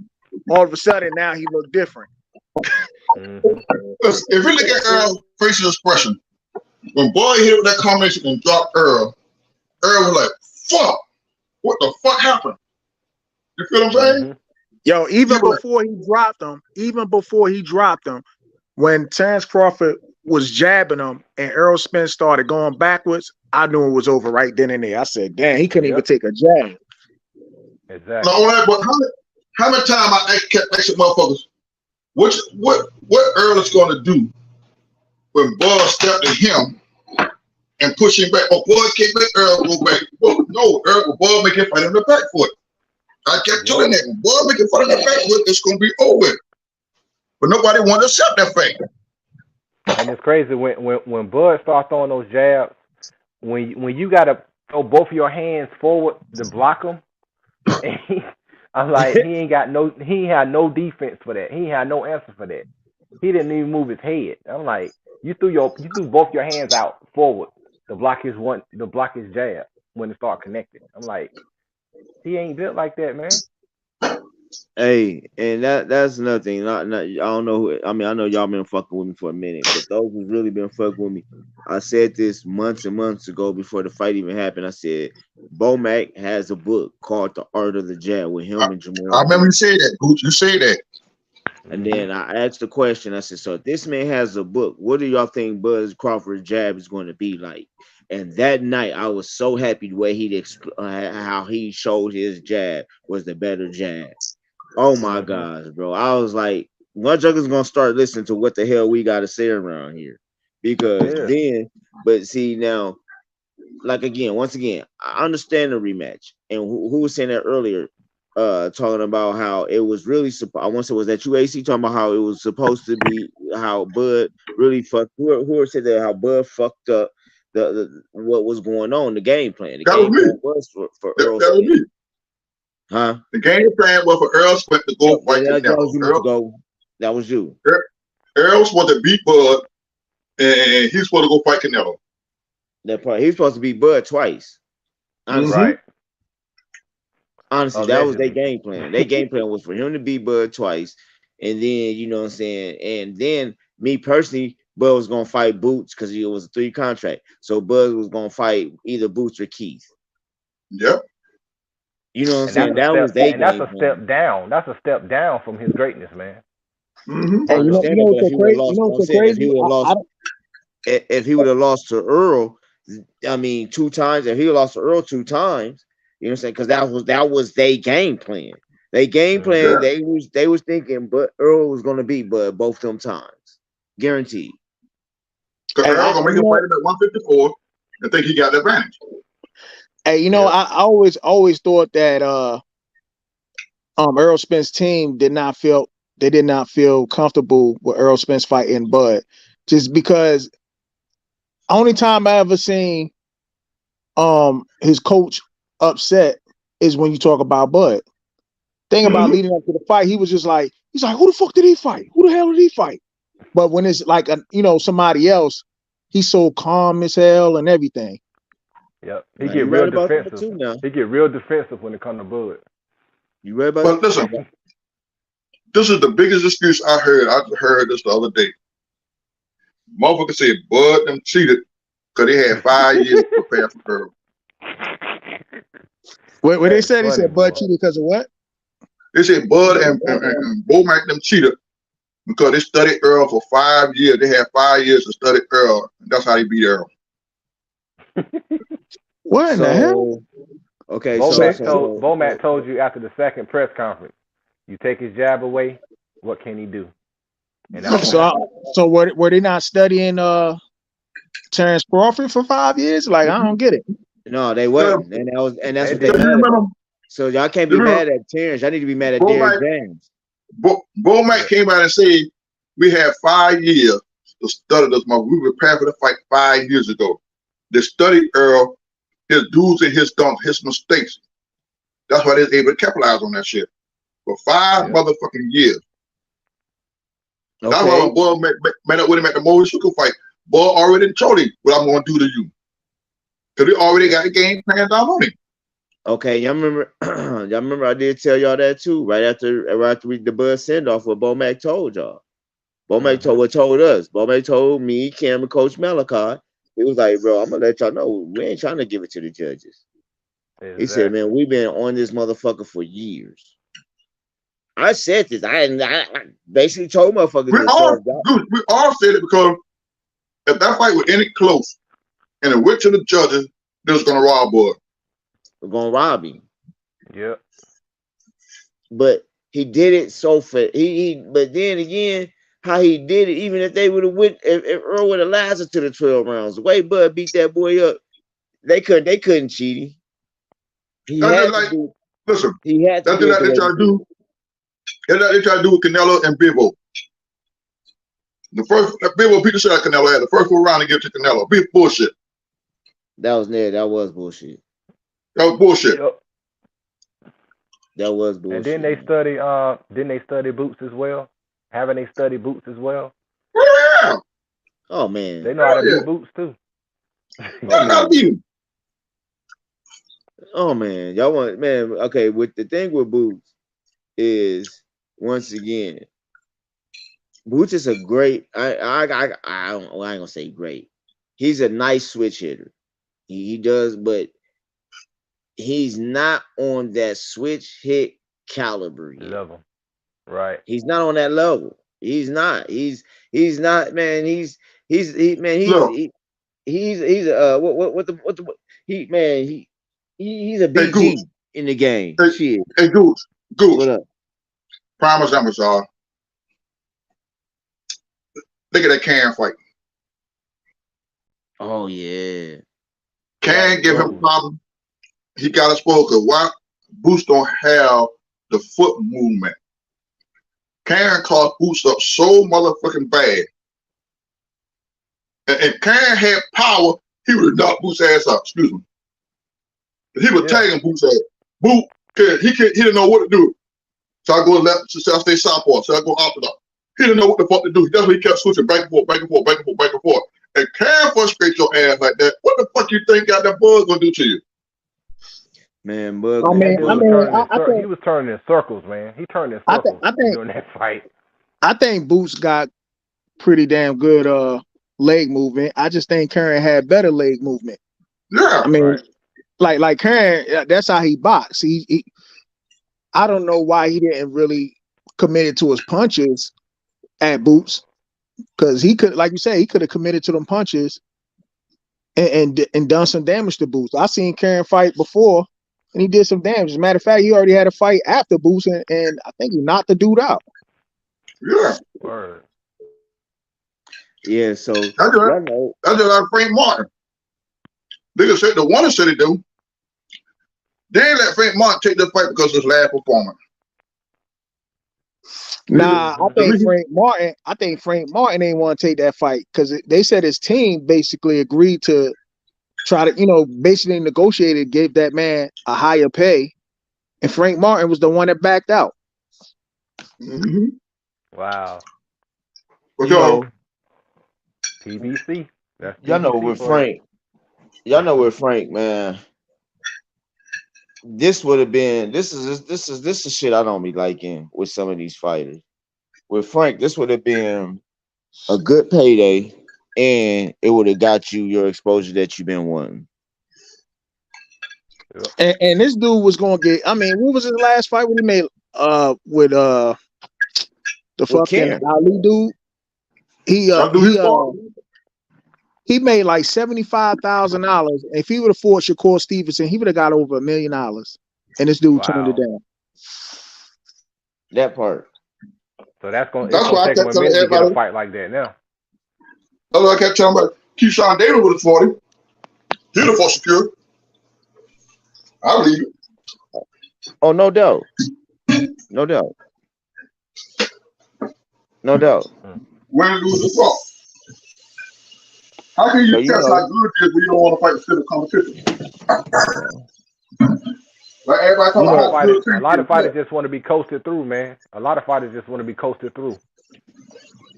Speaker 12: All of a sudden, now he looked different.
Speaker 10: If you look at Earl's facial expression, when Bud hit with that combination and dropped Earl was like, "Fuck! What the fuck happened?" You feel what I'm saying?
Speaker 12: Yo, even before he dropped him, when Terence Crawford was jabbing him and Errol Spence started going backwards, I knew it was over right then and there. I said, "Damn, he couldn't even take a jab."
Speaker 14: Exactly.
Speaker 10: Not only that, but how many times I kept asking motherfuckers, what Earl is going to do when Bud stepped at him and push him back? Oh, Bud can't make Earl go back. Well, no, Bud make him fight him in the back foot. I kept telling that when Bud make him fight in the back foot, it's going to be over. But nobody wanted to accept that fact.
Speaker 14: And it's crazy when Bud starts throwing those jabs, when you gotta throw both of your hands forward to block him, and I'm like, he ain't had no defense for that. He had no answer for that. He didn't even move his head. I'm like, you threw both your hands out forward to block his jab when it start connecting. I'm like, he ain't built like that, man.
Speaker 13: Hey, and that's another thing. Not I don't know. I mean, I know y'all been fucking with me for a minute, but those who's really been fucking with me, I said this months and months ago before the fight even happened. I said Bomac has a book called The Art of the Jab with him and Jamal.
Speaker 10: I remember you say that, Gooch. You say that.
Speaker 13: And then I asked the question. I said, "So if this man has a book, what do y'all think Bud Crawford's jab is going to be like?" And that night, I was so happy the way how he showed his jab was the better jab. Oh my gosh, bro. I was like, motherfuckers gonna start listening to what the hell we gotta say around here. Because then, but see now, like once again, I understand the rematch. And who was saying that earlier, talking about how it was really I want to say, was that you AC talking about how it was supposed to be, how Bud really fucked, who said that, how Bud fucked up the what was going on, the game plan. The game plan was for Earl Spence. Huh?
Speaker 10: The game plan was for Errol Spence to go fight Canelo.
Speaker 13: That was you.
Speaker 10: Errol was supposed to beat Bud, and he's supposed to go fight Canelo.
Speaker 13: That part. He was supposed to beat Bud twice. Honestly.
Speaker 14: Right.
Speaker 13: Honestly, that was their game plan. Their game plan was for him to beat Bud twice. And then, you know what I'm saying? And then me personally, Bud was gonna fight Boots because it was a 3 contract. So Bud was gonna fight either Boots or Keith.
Speaker 10: Yep.
Speaker 13: You know what I'm saying? That was their game.
Speaker 14: That's a step down. That's a step down from his greatness, man.
Speaker 12: I understand it, but if he would have lost,
Speaker 13: if he would have lost to Earl, I mean, 2 times. If he would have lost to Earl 2 times, you know what I'm saying? Because that was their game plan. They game plan. They was thinking, but Earl was gonna beat Bud both them times, guaranteed.
Speaker 10: Because Earl gonna make him fight him at 154 and think he got the advantage.
Speaker 12: Hey, I always thought that Errol Spence team did not feel comfortable with Errol Spence fighting Bud, just because only time I ever seen his coach upset is when you talk about Bud. Thing about leading up to the fight, he was just like, he's like, who the fuck did he fight? Who the hell did he fight? But when it's like somebody else, He's so calm as hell and everything.
Speaker 14: Yep. He
Speaker 13: Now,
Speaker 14: get
Speaker 13: you
Speaker 14: real
Speaker 13: right about that
Speaker 14: defensive.
Speaker 13: too. Now
Speaker 14: He get real defensive when it comes to Bud.
Speaker 13: you right about
Speaker 10: But listen, this is the biggest excuse I heard. I heard this the other day. Motherfucker said Bud them cheated because they had 5 years to prepare for girl.
Speaker 12: What they
Speaker 14: That's
Speaker 12: said? He
Speaker 14: funny,
Speaker 12: said Bud
Speaker 14: boy.
Speaker 12: cheated because of what?
Speaker 10: They said Bud and Bomac them cheated because they studied Earl for 5 years. They had 5 years to study Earl. And that's how they beat Earl.
Speaker 12: What in the hell?
Speaker 13: So okay,
Speaker 14: Bomac told you after the second press conference, you take his jab away, what can he do? And that's what happened.
Speaker 12: So were they not studying Terence Crawford for 5 years? Like, I don't get it.
Speaker 13: No, they wasn't, and that's what they
Speaker 10: You
Speaker 13: mad
Speaker 10: remember,
Speaker 13: about. So y'all can't be mad at Terrence. Y'all need to be mad at Derrick James.
Speaker 10: Bomac came out and said we had 5 years to study this mother. We were prepared for the fight 5 years ago. They studied Earl, his do's and his don'ts, his mistakes. That's why they was able to capitalize on that shit for 5 motherfucking years.
Speaker 13: Okay.
Speaker 10: That's why when Bud met up with him at the Motor Sugar fight, Bud already told him what I'm going to do to you. Because they already got the game planned down on him.
Speaker 13: Okay, y'all remember I did tell y'all that too, right after the Bud send off what Bomac told y'all. Bomac told us. Bomac told me, Cam, and Coach Malachi. He was like, bro, I'm gonna let y'all know we ain't trying to give it to the judges. Exactly. He said, man, we've been on this motherfucker for years. I said this. I basically told motherfuckers
Speaker 10: we all said it because if that fight was any close and it went to the judges, they was gonna rob Bud.
Speaker 13: We're gonna rob him.
Speaker 14: Yep.
Speaker 13: But he did it so fast. But then again, how he did it, even if they would have went, if Earl would have lasted to the 12 rounds, the way Bud beat that boy up, they couldn't cheat him. He had to do.
Speaker 10: Listen,
Speaker 13: he had to
Speaker 10: that's
Speaker 13: do
Speaker 10: what they try to do. That's what they try to do with Canelo and Bivol. The first Bivol beat the shit out of Canelo. Had the first 4 rounds to give to Canelo. Be bullshit.
Speaker 13: That was bullshit.
Speaker 10: That was bullshit.
Speaker 14: Yep.
Speaker 13: That was bullshit.
Speaker 14: And didn't they study Boots as well? Haven't they studied Boots as well?
Speaker 10: Yeah.
Speaker 13: Oh man.
Speaker 14: They know how to beat Boots too.
Speaker 13: Oh man. Y'all want okay, with the thing with Boots is once again, Boots is a great I ain't gonna say great. He's a nice switch hitter. He does, but he's not on that switch hit caliber yet.
Speaker 14: Level. Right.
Speaker 13: He's not on that level. He's not. He's not, man. He's he's a BG in the game. Shit.
Speaker 10: Hey, Goose.
Speaker 13: What up?
Speaker 10: Prime example, y'all. Look at that Can fight.
Speaker 13: Oh yeah.
Speaker 10: Can give him a problem. He got exposed because why? Boots don't have the foot movement. Can caught Boots up so motherfucking bad. And if Can had power, he would have knocked Boots' ass out. Excuse me. He was tagging Boots' ass. Boot, he didn't know what to do. So I go left, so I stay southpaw, so I go opposite. He didn't know what the fuck to do. That's why he kept switching back and forth, back and forth, back and forth, back and forth. And Can frustrate your ass like that. What the fuck you think got that Bud gonna do to you?
Speaker 13: Man, Bud.
Speaker 14: He was turning in circles, man. He turned in circles during that fight.
Speaker 12: I think Boots got pretty damn good leg movement. I just think Curran had better leg movement.
Speaker 10: Yeah.
Speaker 12: I mean, like Curran, that's how he boxed. He I don't know why he didn't really commit to his punches at Boots, because he could, like you say, he could have committed to them punches and done some damage to Boots. I seen Curran fight before, and he did some damage. As a matter of fact, he already had a fight after Boots, and I think he knocked the dude out.
Speaker 10: Yeah.
Speaker 14: Word.
Speaker 13: Yeah, so
Speaker 10: that's just like Frank Martin. Niggas said the one said it do. They ain't let Frank Martin take the fight because of his last performance.
Speaker 12: Nah, I think Frank Martin ain't want to take that fight because they said his team basically agreed to try to, basically negotiated, gave that man a higher pay, and Frank Martin was the one that backed out.
Speaker 14: Wow.
Speaker 10: So
Speaker 14: PBC. That's
Speaker 13: Y'all know
Speaker 14: PBC
Speaker 13: with
Speaker 14: for you.
Speaker 13: Frank. Y'all know with Frank, man. This would have been. This is shit I don't be liking with some of these fighters. With Frank, this would have been a good payday, and it would have got you your exposure that you've been wanting.
Speaker 14: Yep.
Speaker 12: And this dude was gonna get. I mean, what was his last fight? What he made? With the
Speaker 13: With
Speaker 12: fucking
Speaker 13: Karen.
Speaker 12: Ali dude. He
Speaker 10: Y'all do his part.
Speaker 12: he made like $75,000. If he would have fought Shakur Stevenson, he would have got over $1 million. And this dude turned it
Speaker 14: Wow.
Speaker 12: down.
Speaker 13: That part.
Speaker 14: So it's
Speaker 10: That's
Speaker 14: gonna
Speaker 10: why I
Speaker 14: take him
Speaker 10: kept
Speaker 14: a
Speaker 10: telling
Speaker 14: minute to get a
Speaker 10: everybody.
Speaker 14: fight like that now.
Speaker 10: That's why I kept telling about Keyshawn Davis with his 40. He'd have fought secure. I believe it.
Speaker 13: Oh, no doubt. No doubt. No doubt.
Speaker 10: When it lose the fault. How can you
Speaker 13: So you
Speaker 10: test how
Speaker 13: know.
Speaker 10: good it is when you don't want to fight the stiff competition? Like everybody
Speaker 14: A
Speaker 10: talking
Speaker 13: You
Speaker 14: lot
Speaker 10: about
Speaker 14: of
Speaker 10: how
Speaker 13: know.
Speaker 14: fighters,
Speaker 10: good
Speaker 14: a lot of
Speaker 10: it is.
Speaker 14: fighters just want to be coasted through, man. A lot of fighters just want to be coasted through.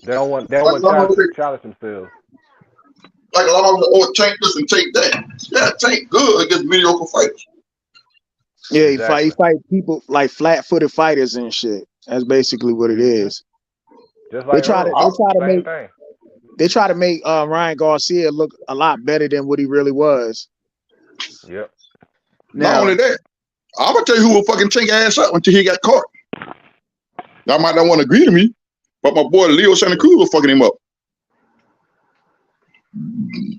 Speaker 14: They don't want
Speaker 10: Like a lot of them,
Speaker 14: challenge themselves.
Speaker 10: like a lot of them, oh, Tank this and Tank that. Yeah, Tank good against mediocre fighters.
Speaker 12: Yeah,
Speaker 14: Exactly.
Speaker 12: he fight people like flat-footed fighters and shit. That's basically what it is.
Speaker 14: Just like Earl, same thing.
Speaker 12: They try to make Ryan Garcia look a lot better than what he really was.
Speaker 14: Yep.
Speaker 10: Not
Speaker 12: Now,
Speaker 10: only that, I'm gonna tell you who will fucking Tank ass up until he got caught. Y'all might not want to agree to me, but my boy Leo Santa Cruz was fucking him up.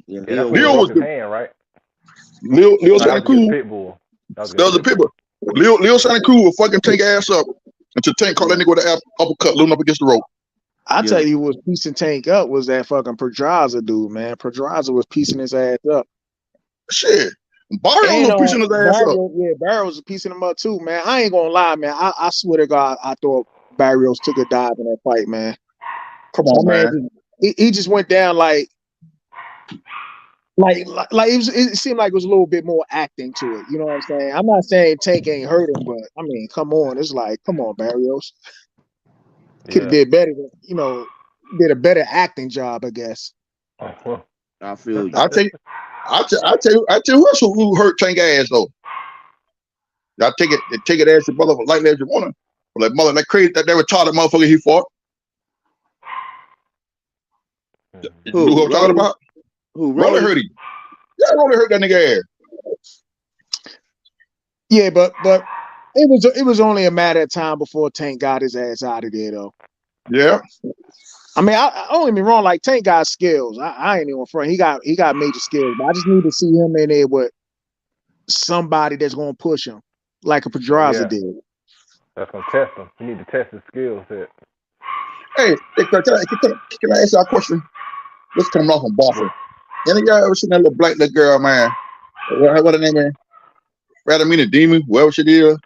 Speaker 13: Yeah,
Speaker 14: Yeah, that's when he
Speaker 10: Leo
Speaker 14: broke
Speaker 10: was
Speaker 14: his
Speaker 10: good.
Speaker 14: hand, right?
Speaker 10: Leo
Speaker 14: No, that
Speaker 10: Santa
Speaker 14: was against
Speaker 10: Cruz.
Speaker 14: Pitbull.
Speaker 10: That was a Pitbull. Leo Santa Cruz will fucking Tank ass up until Tank caught that nigga with an uppercut looming up against the rope.
Speaker 12: I tell you, who was piecing Tank up was that fucking Pedraza dude, man. Pedraza was piecing his ass up.
Speaker 10: Shit, Barrios was piecing his ass up.
Speaker 12: Barrios was piecing him up too, man. I ain't gonna lie, man. I swear to God, I thought Barrios took a dive in that fight, man.
Speaker 10: Come on, man.
Speaker 12: He just went down like it seemed like it was a little bit more acting to it. You know what I'm saying? I'm not saying Tank ain't hurt him, but I mean, come on. It's like, come on, Barrios. Could have did better, did a better acting job, I guess.
Speaker 13: I feel you.
Speaker 10: I tell you who else who hurt Tank ass though. Y'all take it as your mother, like as you wanna. But like mother, that crazy, that retarded motherfucker he fought. You know who I'm talking about?
Speaker 13: Who?
Speaker 10: Rolly hurt him. Yeah, Rolly hurt that nigga ass.
Speaker 12: Yeah, but it was only a matter of time before Tank got his ass out of there, though.
Speaker 10: Yeah.
Speaker 12: I mean, I don't get me wrong. Like Tank got skills. I ain't even front. He got major skills. But I just need to see him in there with somebody that's gonna push him, like a Pedraza did.
Speaker 14: That's gonna test him. You need to test his skill set.
Speaker 10: Hey, can I ask you a question? Let's come off from Boston. Any y'all ever seen that little black little girl, man? What her name is? Radamina Demon, whoever she is.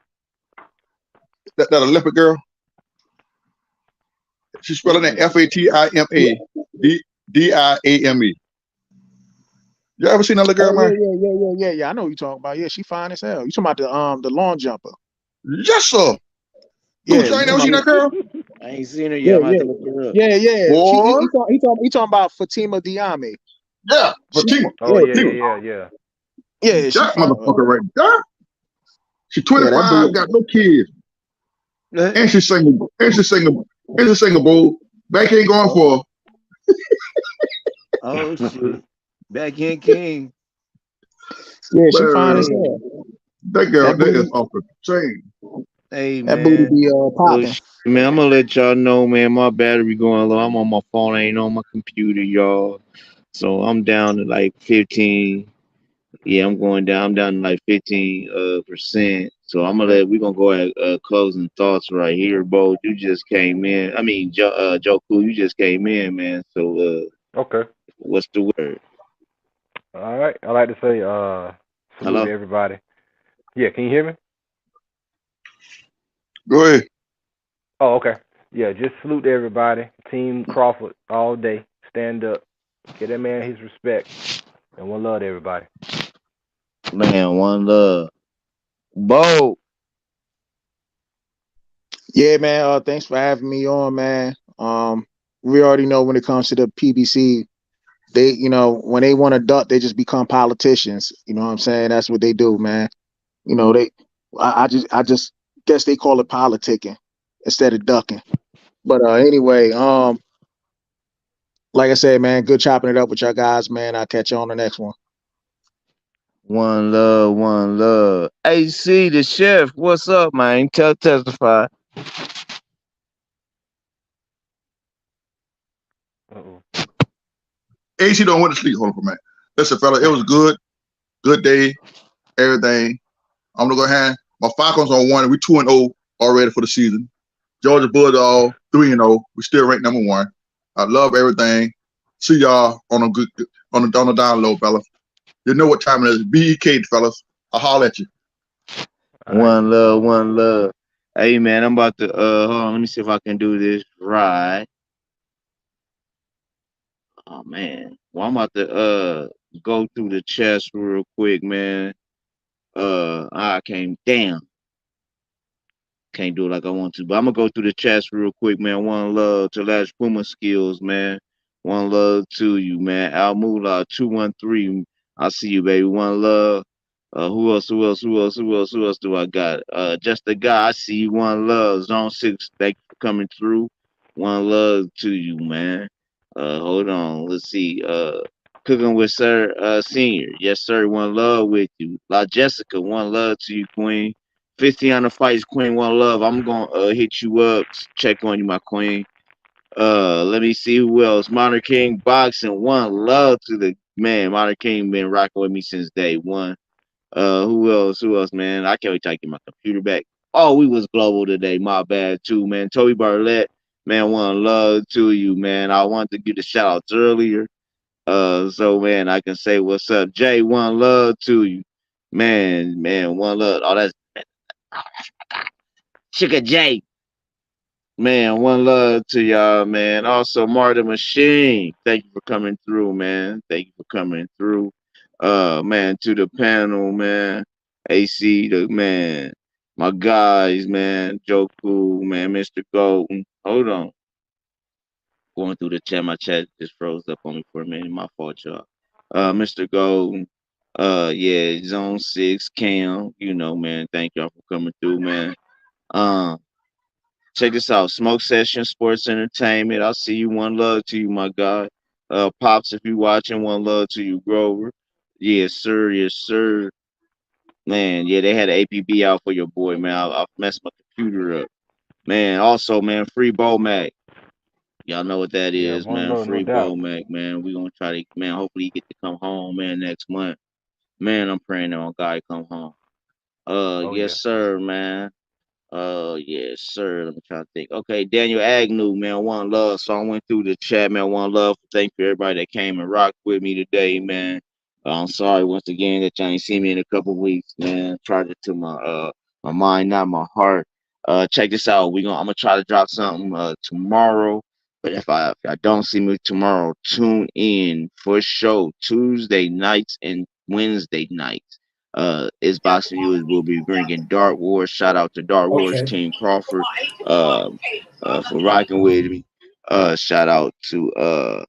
Speaker 10: That Olympic girl. She's spelling it Fatima Diame. You ever seen that little girl, man?
Speaker 12: Yeah. I know what you're talking about. Yeah, she fine as hell. You talking about the long jumper?
Speaker 10: Yes, sir.
Speaker 12: Yeah,
Speaker 10: Dude, you ain't never seen that girl?
Speaker 13: I ain't seen her yet. I'm about to look her up.
Speaker 12: Yeah.
Speaker 10: Boy.
Speaker 12: He talking about Fatima Diame.
Speaker 10: Yeah, Fatima.
Speaker 14: Oh yeah.
Speaker 12: Yeah,
Speaker 10: that motherfucker right there. She's 25, got no kids. And she's single. Back ain't going for her.
Speaker 13: Oh shit. Backhand king.
Speaker 12: Yeah, she fine as hell.
Speaker 10: That girl, that is off the chain.
Speaker 13: Hey
Speaker 12: that
Speaker 13: man.
Speaker 12: booty be popping.
Speaker 13: Man, I'm gonna let y'all know, man. My battery going low. I'm on my phone. I ain't on my computer, y'all. So I'm down to like 15. Yeah, I'm going down. I'm down to like 15%. So we're gonna go at closing thoughts right here, Bo. You just came in. I mean, Joe Cool, you just came in, man. So
Speaker 14: okay.
Speaker 13: What's the word?
Speaker 14: All right. I like to say salute
Speaker 13: Hello?
Speaker 14: to everybody. Yeah, can you hear me?
Speaker 10: Go ahead.
Speaker 14: Oh, okay. Yeah, just salute to everybody. Team Crawford all day. Stand up. Give that man his respect. And one love to everybody.
Speaker 13: Man, one love. Bo.
Speaker 12: Yeah, man. Thanks for having me on, man. We already know when it comes to the PBC they, when they want to duck, they just become politicians. You know what I'm saying? That's what they do, man. I just guess they call it politicking instead of ducking. But anyway, like I said, man, good chopping it up with y'all guys, man. I'll catch you on the next one.
Speaker 13: One love, one love. AC the chef, what's up, man? Testify.
Speaker 10: AC don't want to sleep. Hold on for a minute. Listen, fella, it was good. Good day. Everything. I'm gonna go ahead. My Falcons on 1. We 2-0 already for the season. Georgia Bulldogs 3-0. We still ranked number 1. I love everything. See y'all on the down low, fellas. You know what time it is. BEK, fellas. I'll holler at you.
Speaker 13: One love, one love. Hey man, I'm about to hold on, let me see if I can do this right. Oh man. Well, I'm about to go through the chest real quick, man. I can't do it like I want to, but I'm gonna go through the chats real quick, man. One love to Lash Puma Skills, man. One love to you, man. Al Moolah 213. I see you, baby. One love. Who else do I got? Just the guy. I see you. One love. Zone 6. Thank you for coming through. One love to you, man. Hold on. Let's see. Cooking with Sir Senior. Yes, sir. One love with you. La Jessica. One love to you, Queen. 50 on the fights, Queen. One love. I'm gonna hit you up, check on you, my queen. Let me see who else. Modern King Boxing. One love to the man. Modern King been rocking with me since day one. Who else? Man? I can't wait till I get my computer back. Oh, we was global today. My bad too, man. Toby Barlett, man. One love to you, man. I wanted to give the shout outs earlier. So man, I can say what's up, Jay. One love to you, man. One love. Oh, that's Sugar J. Man, one love to y'all, man. Also, Marta Machine. Thank you for coming through, man. Thank you for coming through. Man, to the panel, man. AC, the man. My guys, man. Joe Cool, man. Mr. Golden. Hold on. Going through the chat. My chat just froze up on me for a minute. My fault, y'all. Mr. Golden. Yeah, Zone 6, Cam. You know, man. Thank y'all for coming through, man. Check this out. Smoke Session Sports Entertainment. I'll see you. One love to you, my God. Pops, if you watching, one love to you, Grover. Yes, sir. Yes, sir. Man, yeah, they had an APB out for your boy, man. I messed my computer up. Man, also, man, free Mac. Y'all know what that
Speaker 14: Yeah,
Speaker 13: is,
Speaker 14: one
Speaker 13: man.
Speaker 14: love, no
Speaker 13: Free
Speaker 14: doubt.
Speaker 13: Mac, man. We gonna try to, man, hopefully he get to come home, man, next month. Man, I'm praying that one guy come home.
Speaker 14: Oh
Speaker 13: Yes,
Speaker 14: yeah.
Speaker 13: sir, man. Yes, sir. Let me try to think. Okay, Daniel Agnew, man, one love. So I went through the chat, man. One love. Thank you, everybody that came and rocked with me today, man. I'm sorry once again that y'all ain't seen me in a couple weeks, man. Charge it to my mind, not my heart. Check this out. I'm gonna try to drop something tomorrow. But if I don't see me tomorrow, tune in for show Tuesday nights and Wednesday nights. Is Boxing News will be bringing Dart Wars. Shout out to Dart Wars
Speaker 9: Okay.
Speaker 13: Team Crawford for rocking with me. Shout out to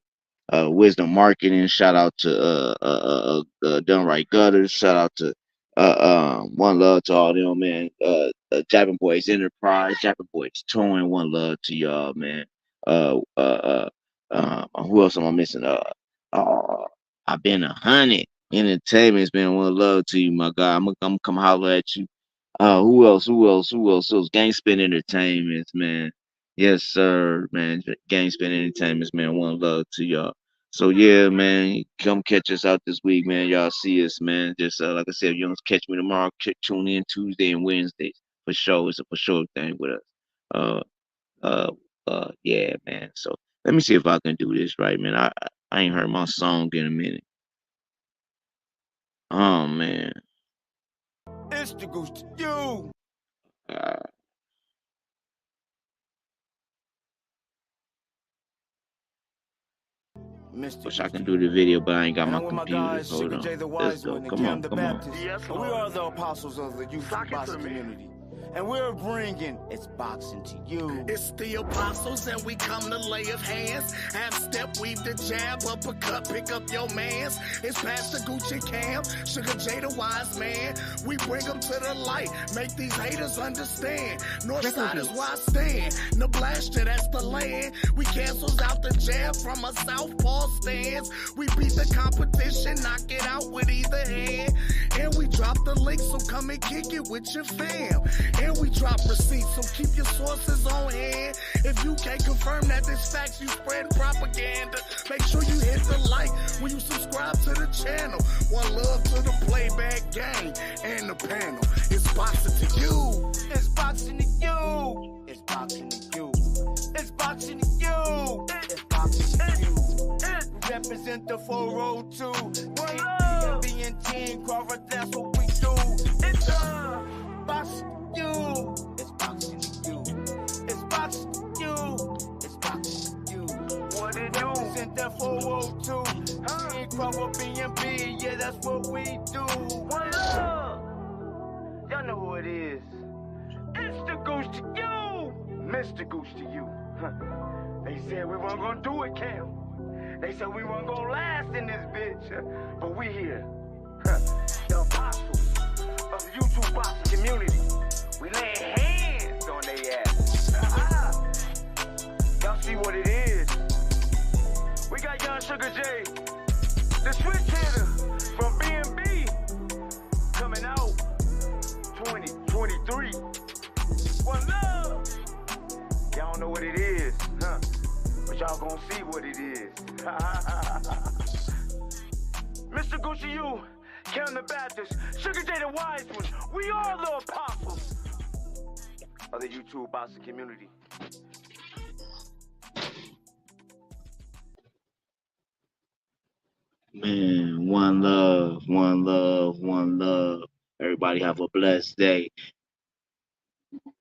Speaker 13: Wisdom Marketing. Shout out to Done Right Gutters. Shout out to One Love to all them, man. Japping Boys Enterprise, Japping Boys Towing. One love to y'all, man. Who else am I missing? I've been 100. Entertainment's been one love to you, my guy. I'm gonna come holler at you. Who else? Gang Spin Entertainments, man. Yes, sir, man. Gang Spin Entertainments, man. One love to y'all. So yeah, man, come catch us out this week, man. Y'all see us, man. Just like I said, if you don't catch me tomorrow, tune in Tuesday and Wednesdays for sure. It's a for sure thing with us. Yeah, man. So let me see if I can do this right, man. I ain't heard my song in a minute. Oh man.
Speaker 3: It's the goose to you.
Speaker 13: Wish I can do the video, but I ain't got
Speaker 3: And
Speaker 13: my
Speaker 3: I'm with my
Speaker 13: computer.
Speaker 3: guys,
Speaker 13: Hold
Speaker 3: Sugar J
Speaker 13: on.
Speaker 3: the
Speaker 13: Let's
Speaker 3: Wise
Speaker 13: go.
Speaker 3: One, and
Speaker 13: Come
Speaker 3: Cam
Speaker 13: on.
Speaker 3: the
Speaker 13: Come on.
Speaker 3: Baptist. And we are the apostles of the youth boxing community. and we're bringing It's Boxing to You.
Speaker 17: It's the apostles and we come to lay of hands. Half step, weave the jab, uppercut, pick up your mans. It's Pastor Gucci Cam, Sugar J the wise man. We bring them to the light, make these haters understand. Northside is where I stand. Nebraska, that's the land. We cancels out the jab from a southpaw stance. We beat the competition, knock it out with either hand. And we drop the link, so come and kick it with your fam. And we drop receipts, so keep your sources on hand. If you can't confirm that this facts, you spread propaganda. Make sure you hit the like when you subscribe to the channel. One love to the playback gang and the panel. It's boxing to you.
Speaker 3: It's boxing to you. It's boxing to you. It's boxing to you. It's boxing to you. Represent the 402. B and T Crawford, that's what we do. It's boxing to you. It's boxing to you. It's boxing to you. It's boxing to you. What it do? Represent the 402. T Crawford, B and B, yeah, that's what we do. What up? Y'all know who it is. It's the Goose to you. Mr. Goose to you. They said we weren't gonna do it, Cam. They said we weren't gonna last in this bitch, but we here. The apostles of the YouTube boxing community. We lay hands on their ass. Y'all see what it is. We got young Sugar J, the switch hitter from B&B, coming out 2023. One love. Y'all know what it is, huh? But y'all gonna see what it is. Mr. Gucci, you, Cam the Baptist, Sugar J the Wise One, we are the apostles of the YouTube boxing community.
Speaker 13: Man, one love, one love, one love. Everybody have a blessed day.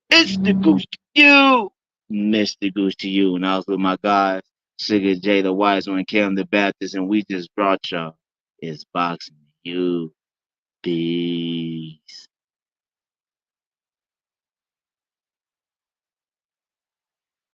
Speaker 13: It's the Goose to you, Mr. Goose to you. And I was with my guys, Sugar J, the Wise One, Cam the Baptist, and we just brought y'all It's Boxing to You. Peace.